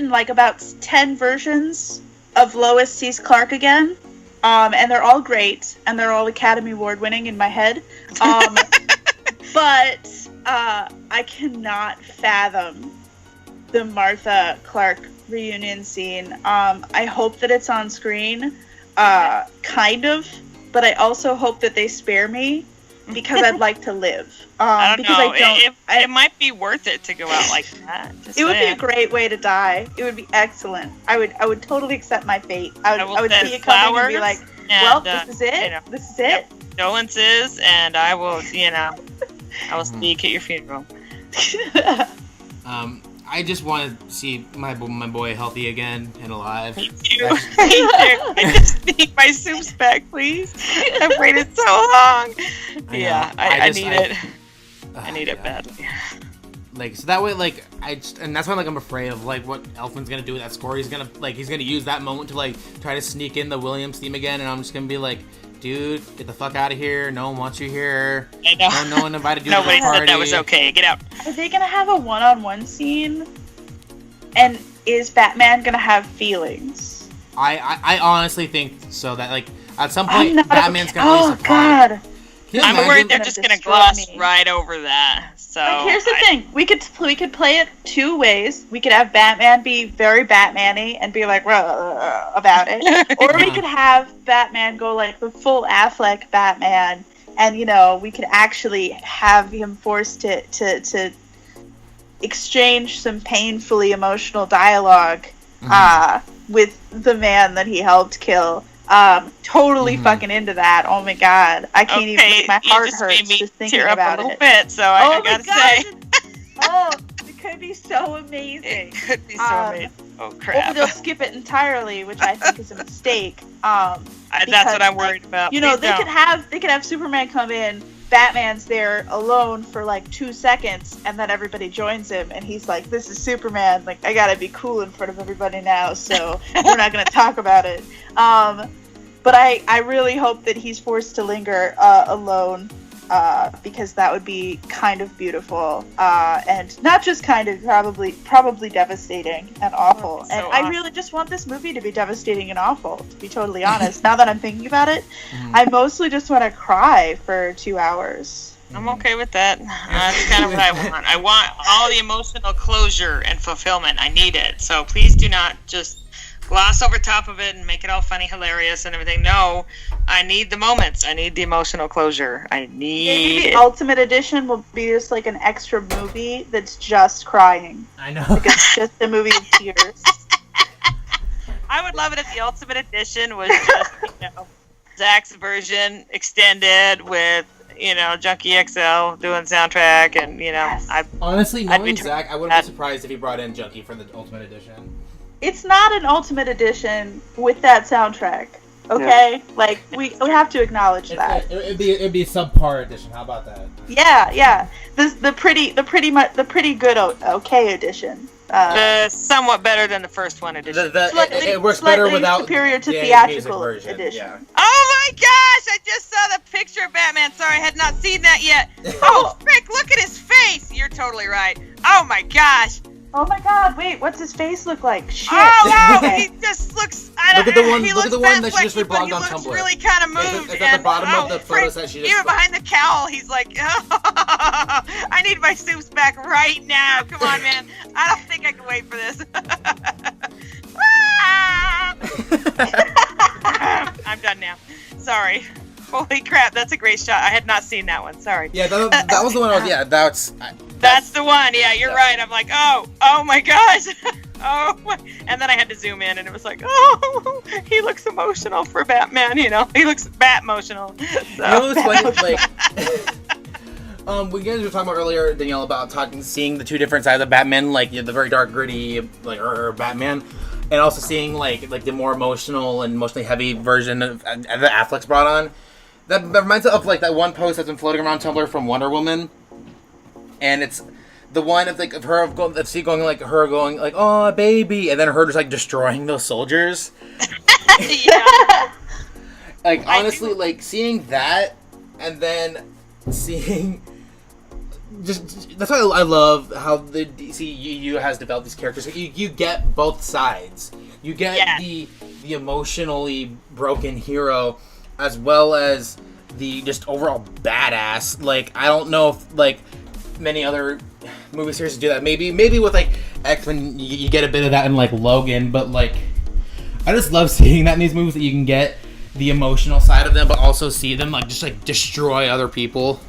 like about 10 versions of Lois sees Clark again. And they're all great, and they're all Academy Award winning in my head. But I cannot fathom the Martha Clark reunion scene. I hope that it's on screen, kind of, but I also hope that they spare me because I'd like to live. I don't know. It might be worth it to go out like that. It would be a great way to die. It would be excellent. I would totally accept my fate. I would see it coming and be like, well, this is it. This is it. Condolences, and I will, I will speak at your funeral. I just want to see my boy healthy again and alive. Me too. I just need my soups back, please. I've waited so long. I need it. I need it badly. Like, so that way, like, and that's why, like, I'm afraid of, like, what Elfman's gonna do with that score. He's gonna use that moment to, like, try to sneak in the Williams theme again, and I'm just gonna be like, dude, get the fuck out of here. No one wants you here. I know. No one invited you to the party. Nobody said that was okay. Get out. Are they gonna have a one-on-one scene? And is Batman gonna have feelings? I honestly think so. That, like, at some point, Batman's gonna release a plot. God. I'm worried they're just gonna gloss right over that. So like, here's the thing: we could play it two ways. We could have Batman be very Batman-y and be like about it, or we could have Batman go like the full Affleck Batman, and we could actually have him forced to exchange some painfully emotional dialogue with the man that he helped kill. Totally fucking into that. Oh my god, I can't even. My heart hurts just thinking about it. Bit, so I gotta say. It could be so amazing. It could be so amazing. Oh crap! Or they'll skip it entirely, which I think is a mistake. That's what I'm worried about. They could have Superman come in. Batman's there alone for like 2 seconds, and then everybody joins him, and he's like, "This is Superman. Like, I gotta be cool in front of everybody now, so we're not gonna talk about it." But I really hope that he's forced to linger alone, because that would be kind of beautiful, and not just kind of, probably devastating and awful. And I really just want this movie to be devastating and awful, to be totally honest. Now that I'm thinking about it, I mostly just want to cry for 2 hours. I'm okay with that. That's kind of what I want. I want all the emotional closure and fulfillment. I need it. So please do not just gloss over top of it and make it all funny, hilarious, and everything. No, I need the moments. I need the emotional closure. Maybe the Ultimate Edition will be just like an extra movie that's just crying. I know. Like it's just a movie of tears. I would love it if the Ultimate Edition was just, Zach's version extended with, Junkie XL doing soundtrack, and, Yes. Honestly, knowing Zach, I wouldn't be surprised if he brought in Junkie for the Ultimate Edition. It's not an Ultimate Edition with that soundtrack, okay? Yeah. Like, we have to acknowledge that. It'd be a subpar edition. How about that? Yeah. The pretty good okay edition. Somewhat better than the first one edition. It works better without superior to theatrical edition. Yeah. Oh my gosh! I just saw the picture of Batman. Sorry, I had not seen that yet. Oh frick! Look at his face. You're totally right. Oh my gosh. Oh my god, wait, what's his face look like? Shit. Oh wow, he just looks, look at the one that she just reblogged on Tumblr. He looks really kind of moved. It's at the bottom of the photos that she just... Even behind the cowl, he's like, I need my soups back right now. Come on, man. I don't think I can wait for this. I'm done now. Sorry. Holy crap, that's a great shot. I had not seen that one. Sorry. Yeah, that was the one I was... Yeah, that's the one. Yeah, you're right. I'm like, oh my gosh. And then I had to zoom in, and it was like, he looks emotional for Batman, He looks Bat-emotional. So. What's funny? Like, We guys were talking about earlier, Danielle, about seeing the two different sides of Batman, like the very dark, gritty, like Batman, and also seeing like the more emotional and emotionally heavy version that Affleck's brought on. That reminds me of like that one post that's been floating around Tumblr from Wonder Woman, and it's the one of like of her going like oh baby, and then her just like destroying those soldiers. Yeah. Like honestly, like seeing that, and then seeing. Just that's why I love how the DCEU has developed these characters. You get both sides. You get the emotionally broken hero, as well as the just overall badass. Like I don't know if like many other movie series do that. Maybe with like X-Men you get a bit of that in like Logan, but like I just love seeing that in these movies that you can get the emotional side of them, but also see them like just like destroy other people.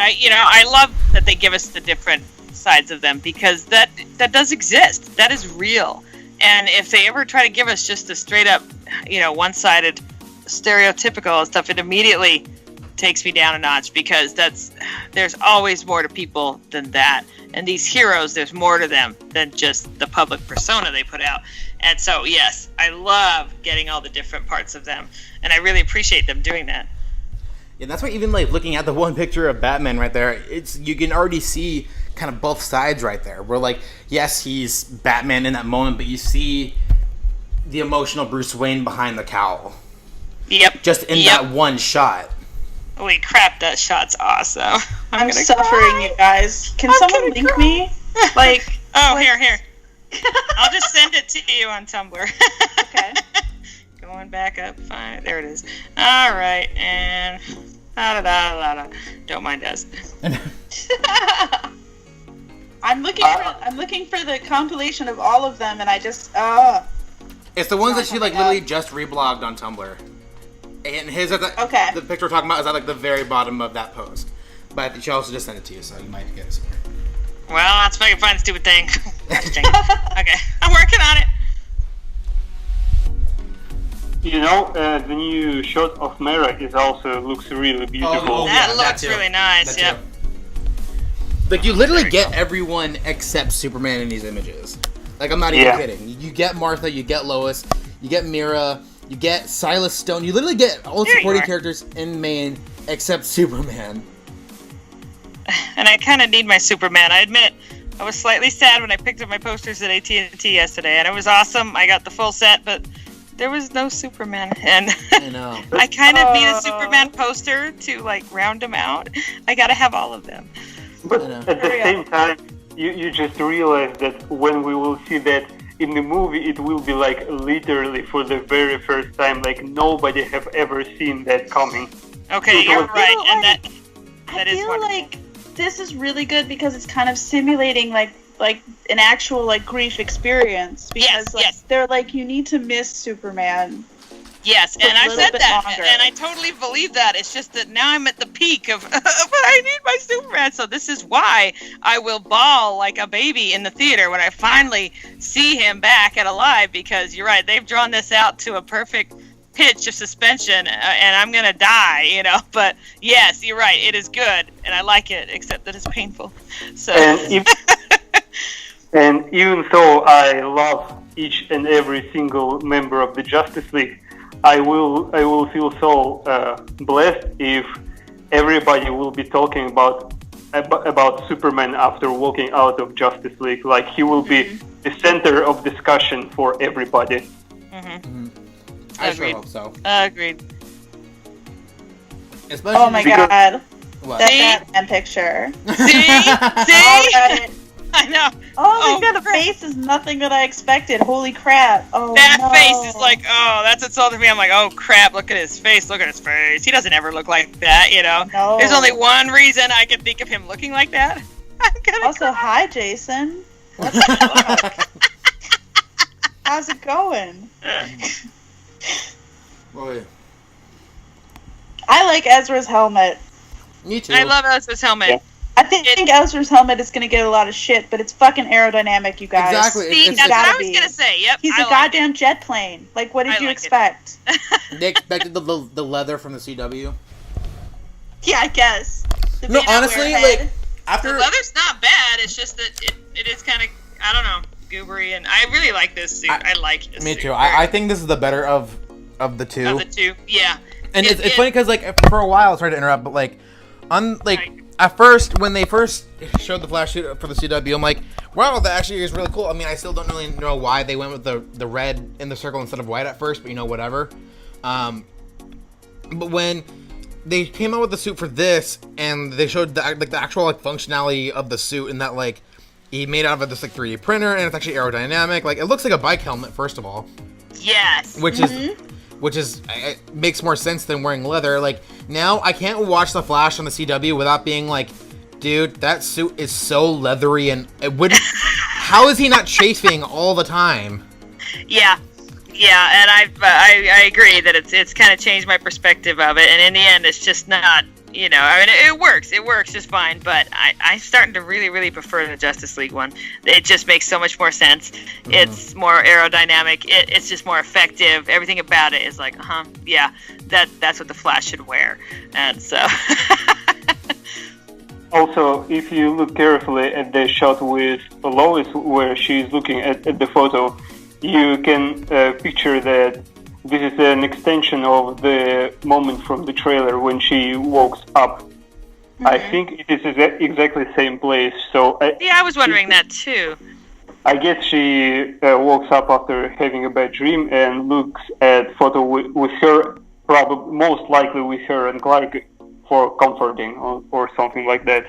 I love that they give us the different sides of them because that does exist. That is real. And if they ever try to give us just a straight up, one-sided, stereotypical stuff, it immediately takes me down a notch because there's always more to people than that. And these heroes, there's more to them than just the public persona they put out. And so, yes, I love getting all the different parts of them. And I really appreciate them doing that. Yeah, that's why even like looking at the one picture of Batman right there, you can already see kind of both sides right there. Where like, yes, he's Batman in that moment, but you see the emotional Bruce Wayne behind the cowl. Yep. Just in that one shot. Holy crap, that shot's awesome. I'm suffering, you guys. Can someone link me? Like, here. I'll just send it to you on Tumblr. Okay. Going back up, fine. There it is. All right, and don't mind us. I'm looking for the compilation of all of them, and I just It's the ones that she like literally just reblogged on Tumblr, and his the picture we're talking about is at like the very bottom of that post. But she also just sent it to you, so you might get it. Well, let's make a fun stupid thing. Okay, I'm working on it. The new shot of Mera looks really beautiful. That looks really nice. Yep. Like you literally get everyone except Superman in these images. Like I'm not even kidding. You get Martha, you get Lois, you get Mira, you get Silas Stone. You literally get all the supporting characters in main except Superman. And I kind of need my Superman. I admit, I was slightly sad when I picked up my posters at AT&T yesterday, and it was awesome. I got the full set, but there was no Superman, and I know. I kind of need a Superman poster to like round them out. I gotta have all of them. But at the same time, you just realize that when we will see that in the movie, it will be like literally for the very first time, like nobody have ever seen that coming. Okay, you're right, and that is wonderful. I feel like this is really good because it's kind of simulating like an actual like grief experience because they're like you need to miss Superman. Yes, and I said that, and I totally believe that. It's just that now I'm at the peak of, but I need my Superman. So this is why I will bawl like a baby in the theater when I finally see him back and alive. Because you're right, they've drawn this out to a perfect pitch of suspension, and I'm gonna die, But yes, you're right, it is good, and I like it, except that it's painful. So. And even though I love each and every single member of the Justice League, I will feel so blessed if everybody will be talking about Superman after walking out of Justice League. Like he will be the center of discussion for everybody. I sure hope so. Agreed. Especially oh my god. What? That Batman picture. See? I know. Oh my god, the face is nothing that I expected. Holy crap. Oh, that face is like, that's insulting me. I'm like, oh crap, look at his face. He doesn't ever look like that, No. There's only one reason I can think of him looking like that. Also, hi, Jason. What the fuck? How's it going? Boy. I like Ezra's helmet. Me too. I love Ezra's helmet. Yeah. I think Ezra's helmet is going to get a lot of shit, but it's fucking aerodynamic, you guys. Exactly. See, that's what I was going to say. Yep. He's a goddamn jet plane. Like, what did you expect? They expected the leather from the CW. Yeah, I guess. The No, Van honestly, Wear like head. after The leather's not bad. It's just that it is kind of, I don't know, goobery, and I really like this suit. I like this me suit. too. I think this is the better of the two. Of the two, yeah. And it's funny because like for a while, sorry to interrupt, but like Right. at first when they first showed the Flash suit for the CW, I'm like, wow, that actually is really cool. I mean, I still don't really know why they went with the red in the circle instead of white at first, but whatever. But when they came out with the suit for this, and they showed the actual like functionality of the suit, and that like he made out of this like 3D printer, and it's actually aerodynamic. Like it looks like a bike helmet, first of all. Yes. Which is it makes more sense than wearing leather. Like now, I can't watch the Flash on the CW without being like, dude, that suit is so leathery, and it wouldn't. How is he not chafing all the time? Yeah, and I agree that it's kind of changed my perspective of it, and in the end, it's just not, I mean, it works just fine, but I'm starting to really, really prefer the Justice League one. It just makes so much more sense. It's more aerodynamic. It's just more effective. Everything about it is like, yeah, that's what the Flash should wear, and so. Also, if you look carefully at the shot with Lois, where she's looking at the photo, you can picture that this is an extension of the moment from the trailer when she walks up. I think it is exactly the same place. So I was wondering that too. I guess she walks up after having a bad dream and looks at photo with her, probably most likely with her and Clark for comforting or something like that.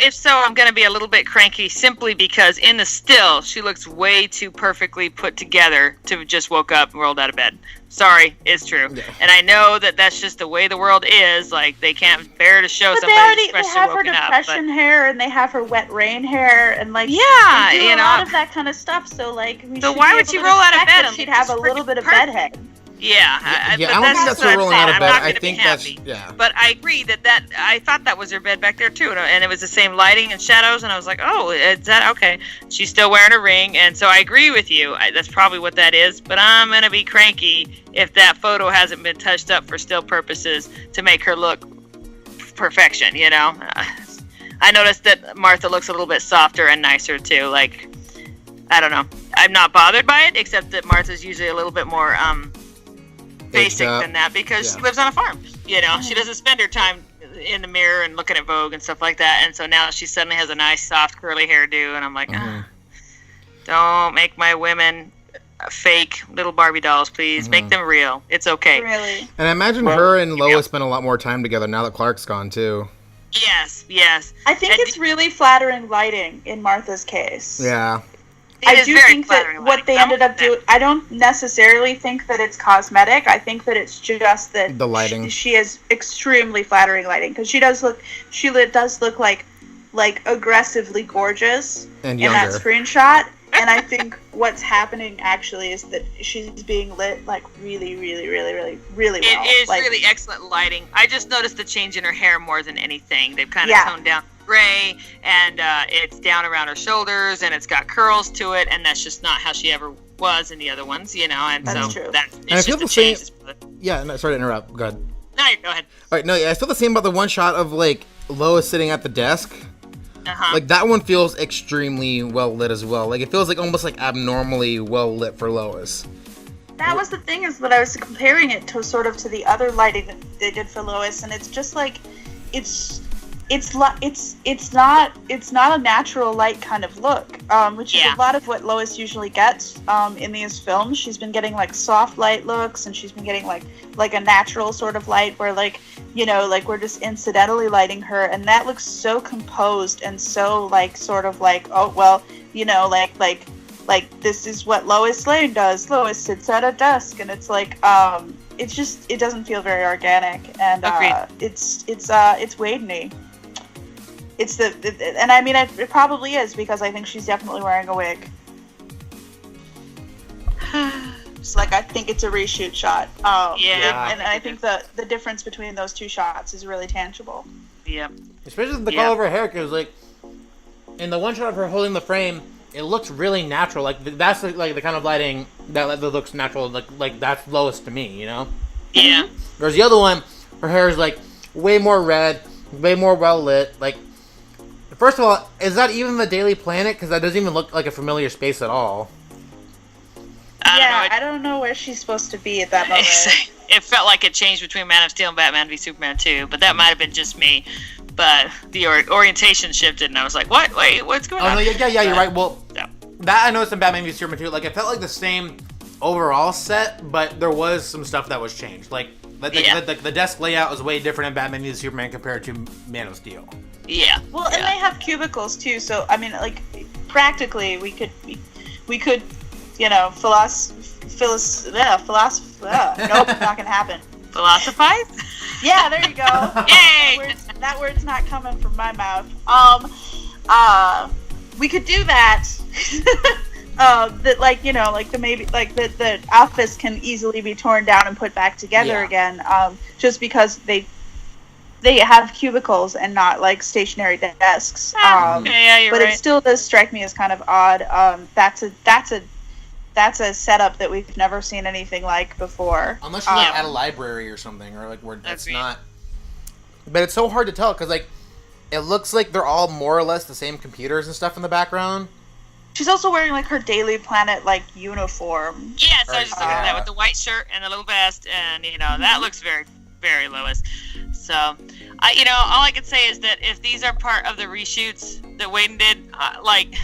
If so, I'm going to be a little bit cranky simply because in the still, she looks way too perfectly put together to have just woke up and rolled out of bed. Sorry, it's true. Yeah. And I know that that's just the way the world is. Like, they can't bear to show somebody they have her depression hair and they have her wet rain hair and like yeah, they do a lot of that kind of stuff. So like, so why would she roll out of bed? She'd have a little bit of bedhead. Yeah, I don't think that's her rolling out of bed. I think that's But I agree that I thought that was her bed back there too, and it was the same lighting and shadows, and I was like, oh, is that okay? She's still wearing a ring, and so I agree with you. That's probably what that is. But I'm gonna be cranky if that photo hasn't been touched up for still purposes to make her look perfection. I noticed that Martha looks a little bit softer and nicer too. Like, I don't know. I'm not bothered by it, except that Martha's usually a little bit more basic than that because she lives on a farm. She doesn't spend her time in the mirror and looking at Vogue and stuff like that, and so now she suddenly has a nice soft curly hairdo, and I'm like, don't make my women fake little Barbie dolls, please. Make them real. It's okay. Really. And I imagine her and Lois spend a lot more time together now that Clark's gone too. Yes. I think it's really flattering lighting in Martha's case. Yeah. I do think that what they ended up doing, I don't necessarily think that it's cosmetic. I think that it's just that the lighting. She has extremely flattering lighting because she does look like aggressively gorgeous and in that screenshot. And I think what's happening actually is that she's being lit like really, really, really, really, really well. It is really excellent lighting. I just noticed the change in her hair more than anything. They've kind of toned down gray, and it's down around her shoulders, and it's got curls to it, and that's just not how she ever was in the other ones, and that's so true. It's I feel just the same. Yeah, no, sorry to interrupt. Go ahead. No, go ahead. All right, no, I feel the same about the one shot of like Lois sitting at the desk. Like that one feels extremely well lit as well. Like it feels like almost like abnormally well lit for Lois. That was the thing, is that I was comparing it to sort of to the other lighting that they did for Lois, and it's just like it's not a natural light kind of look, which is a lot of what Lois usually gets in these films. She's been getting like soft light looks, and she's been getting like a natural sort of light where like we're just incidentally lighting her, and that looks so composed and so like sort of like, oh well, like this is what Lois Lane does. Lois sits at a desk, and it's like it doesn't feel very organic, and it's Wade-y. And I mean, it probably is, because I think she's definitely wearing a wig. It's like, I think it's a reshoot shot. And I think the difference between those two shots is really tangible. Yeah. Especially the color of her hair, because like in the one shot of her holding the frame, it looks really natural. Like that's like the kind of lighting that looks natural. Like that's Lois to me, Yeah. Whereas the other one, her hair is like way more red, way more well lit. Like, first of all, is that even the Daily Planet? Because that doesn't even look like a familiar space at all. I don't know where she's supposed to be at that moment. It felt like it changed between Man of Steel and Batman v Superman 2, but that might have been just me. But the orientation shifted, and I was like, "What? Wait, what's going on?" No, yeah, you're right. Well, that I noticed in Batman v Superman 2. Like, it felt like the same overall set, but there was some stuff that was changed. Like, the desk layout was way different in Batman v Superman compared to Man of Steel. Yeah. Well, and they have cubicles too, so I mean, like, practically, we could, you know, nope, not gonna happen. Philosophize? Yeah, there you go. Yay! That word's not coming from my mouth. We could do that. That, like, you know, like the office can easily be torn down and put back together again. Just because they have cubicles and not like stationary desks. You're but right. It still does strike me as kind of odd. That's a setup that we've never seen anything like before. Unless you're like at a library or something, or like where it's not. But it's so hard to tell because, like, it looks like they're all more or less the same computers and stuff in the background. She's also wearing like her Daily Planet like uniform. Yeah, so I was just looking at that with the white shirt and the little vest, and you know that looks very, very Lois. So, you know, all I can say is that if these are part of the reshoots that Whedon did, like.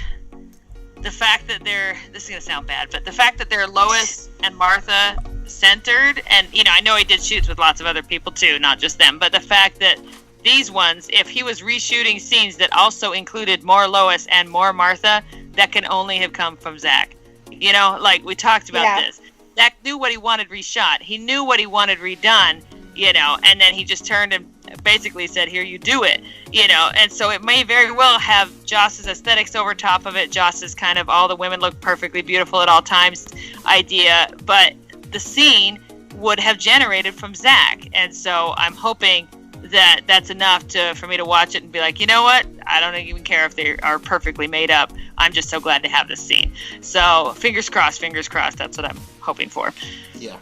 The fact that this is going to sound bad, but the fact that they're Lois and Martha centered, and, you know, I know he did shoots with lots of other people too, not just them, but the fact that these ones, if he was reshooting scenes that also included more Lois and more Martha, that can only have come from Zach. You know, like we talked about this. Zach knew what he wanted reshot. He knew what he wanted redone, you know, and then he just turned and basically said, here, you do it, you know. And so it may very well have Joss's aesthetics over top of it, Joss's kind of all the women look perfectly beautiful at all times idea, but the scene would have generated from Zach. And so I'm hoping that that's enough for me to watch it and be like, you know what, I don't even care if they are perfectly made up, I'm just so glad to have this scene. So fingers crossed, that's what I'm hoping for. Yeah,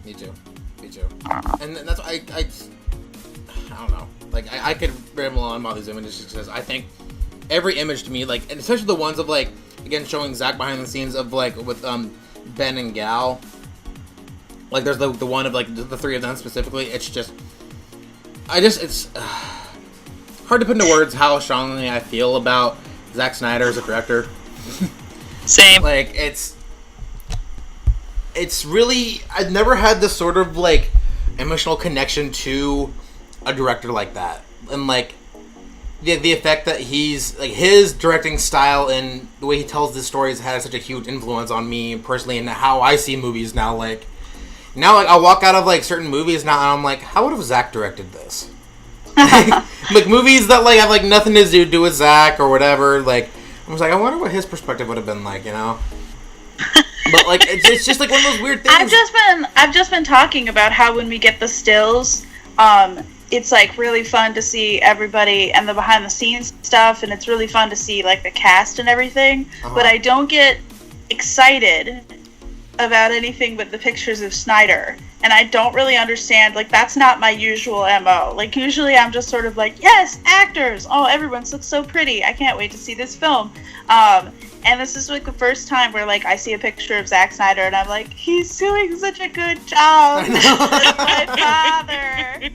me too. And that's why I don't know. Like, I could ramble on about these images just because I think every image to me, like, and especially the ones of, like, again, showing Zach behind the scenes of, like, with Ben and Gal. Like, there's the one of, like, the three of them specifically. It's just, it's hard to put into words how strongly I feel about Zack Snyder as a director. Same. Like, it's really, I've never had this sort of, like, emotional connection to a director like that. And, like, the effect that he's, like, his directing style and the way he tells this story has had such a huge influence on me personally and how I see movies now. Like, now, like, I'll walk out of, like, certain movies now and I'm like, how would have Zach directed this? Like, movies that, like, have, like, nothing to do with Zach or whatever. Like, I was like, I wonder what his perspective would have been like, you know? But, like, it's just, like, one of those weird things. I've just been talking about how when we get the stills, it's, like, really fun to see everybody and the behind-the-scenes stuff, and it's really fun to see, like, the cast and everything. Uh-huh. But I don't get excited about anything but the pictures of Snyder. And I don't really understand, like, that's not my usual MO. Like, usually I'm just sort of like, yes, actors! Oh, everyone looks so pretty. I can't wait to see this film. And this is, like, the first time where, like, I see a picture of Zack Snyder and I'm like, he's doing such a good job. My father.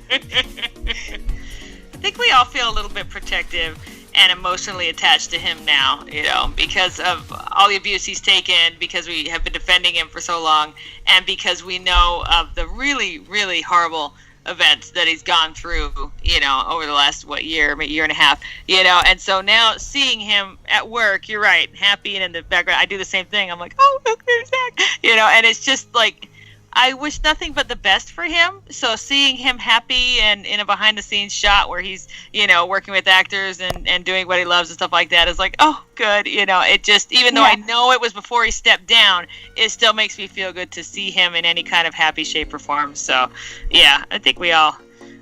I think we all feel a little bit protective and emotionally attached to him now, you know, because of all the abuse he's taken, because we have been defending him for so long, and because we know of the really, really horrible events that he's gone through, you know, over the last, year and a half, you know. And so now seeing him at work, you're right, happy and in the background, I do the same thing. I'm like, oh, look, there's Zach, you know. And it's just like, I wish nothing but the best for him. So seeing him happy and in a behind the scenes shot where he's, you know, working with actors and doing what he loves and stuff like that is like, oh, good. You know, it just, even though I know it was before he stepped down, it still makes me feel good to see him in any kind of happy shape or form. So yeah, I think we all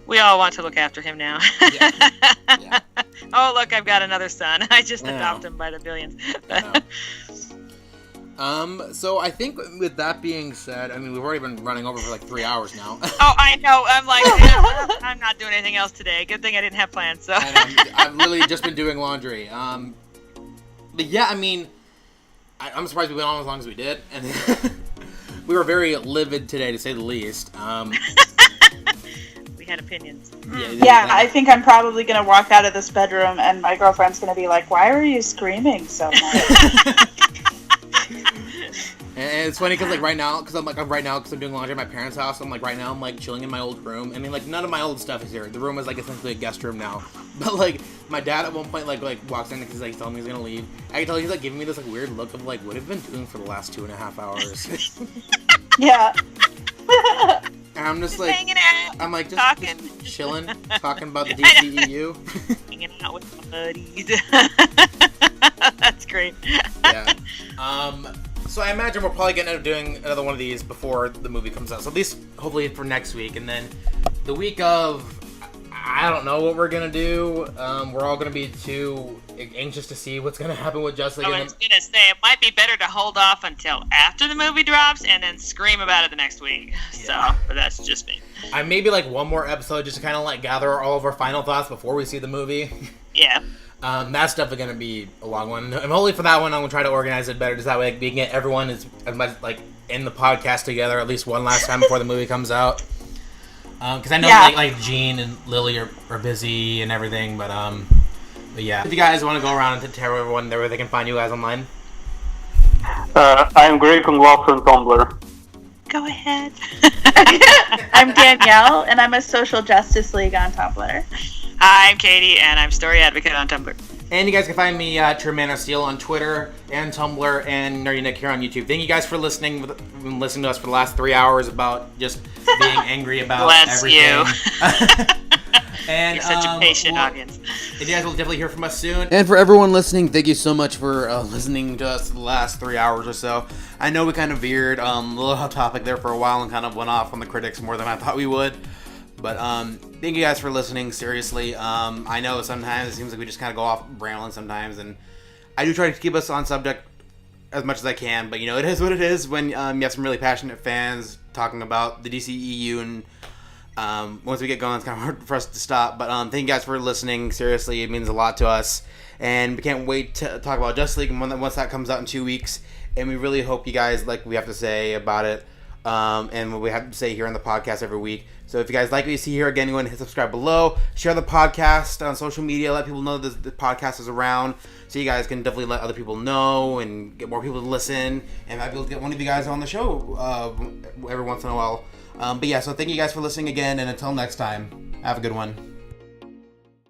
want to look after him now. Yeah. Oh, look, I've got another son. I just adopt him by the billions. So I think with that being said, I mean, we've already been running over for like 3 hours now. Oh, I know. I'm like, yeah, I'm not doing anything else today. Good thing I didn't have plans. So And I've literally just been doing laundry. But yeah, I mean, I'm surprised we went on as long as we did, and we were very livid today, to say the least. we had opinions. Yeah, I think I'm probably gonna walk out of this bedroom, and my girlfriend's gonna be like, "Why are you screaming so much?" And it's funny because like right now, because I'm doing laundry at my parents' house. I'm like right now, I'm like chilling in my old room. I mean, like none of my old stuff is here. The room is like essentially a guest room now. But like my dad at one point like walks in because he's like telling me he's gonna leave. I can tell he's like giving me this like weird look of like, what have you been doing for the last 2.5 hours? Yeah. And I'm just Just like, hanging out. I'm like just talking. chilling, talking about the DCEU. Hanging out with my buddies. That's great. Yeah. So I imagine we're probably gonna end up doing another one of these before the movie comes out. So at least hopefully for next week, and then the week of, I don't know what we're gonna do. We're all gonna be too anxious to see what's gonna happen with Justice League. I was gonna say it might be better to hold off until after the movie drops and then scream about it the next week. Yeah. So, but that's just me. I maybe like one more episode just to kind of like gather all of our final thoughts before we see the movie. Yeah. That's definitely gonna be a long one, and hopefully for that one I'm gonna try to organize it better, just that way we can get everyone as much like in the podcast together at least one last time before the movie comes out. Because I know like Gene and Lily are busy and everything, but yeah. If you guys want to go around and tell everyone where they can find you guys online. I'm Greg on Tumblr. Go ahead. I'm Danielle, and I'm a Social Justice League on Tumblr. I'm Katie, and I'm Story Advocate on Tumblr. And you guys can find me at True Steel on Twitter and Tumblr, and Nerdy Nick here on YouTube. Thank you guys for listening to us for the last 3 hours about just being angry about Bless everything. you. And You're such a patient audience. And you guys will definitely hear from us soon. And for everyone listening, thank you so much for listening to us the last 3 hours or so. I know we kind of veered a little off topic there for a while and kind of went off on the critics more than I thought we would. But thank you guys for listening, seriously. I know sometimes it seems like we just kind of go off rambling sometimes, and I do try to keep us on subject as much as I can, but you know, it is what it is when you have some really passionate fans talking about the DCEU, and once we get going, it's kind of hard for us to stop. But thank you guys for listening, seriously, it means a lot to us, and we can't wait to talk about Justice League once that comes out in 2 weeks, and we really hope you guys like what we have to say about it, and what we have to say here on the podcast every week. So if you guys like what you see here, again, go ahead and hit subscribe below. Share the podcast on social media. Let people know that the podcast is around, so you guys can definitely let other people know and get more people to listen. And I'll be able to get one of you guys on the show every once in a while. But yeah, so thank you guys for listening again, and until next time, have a good one.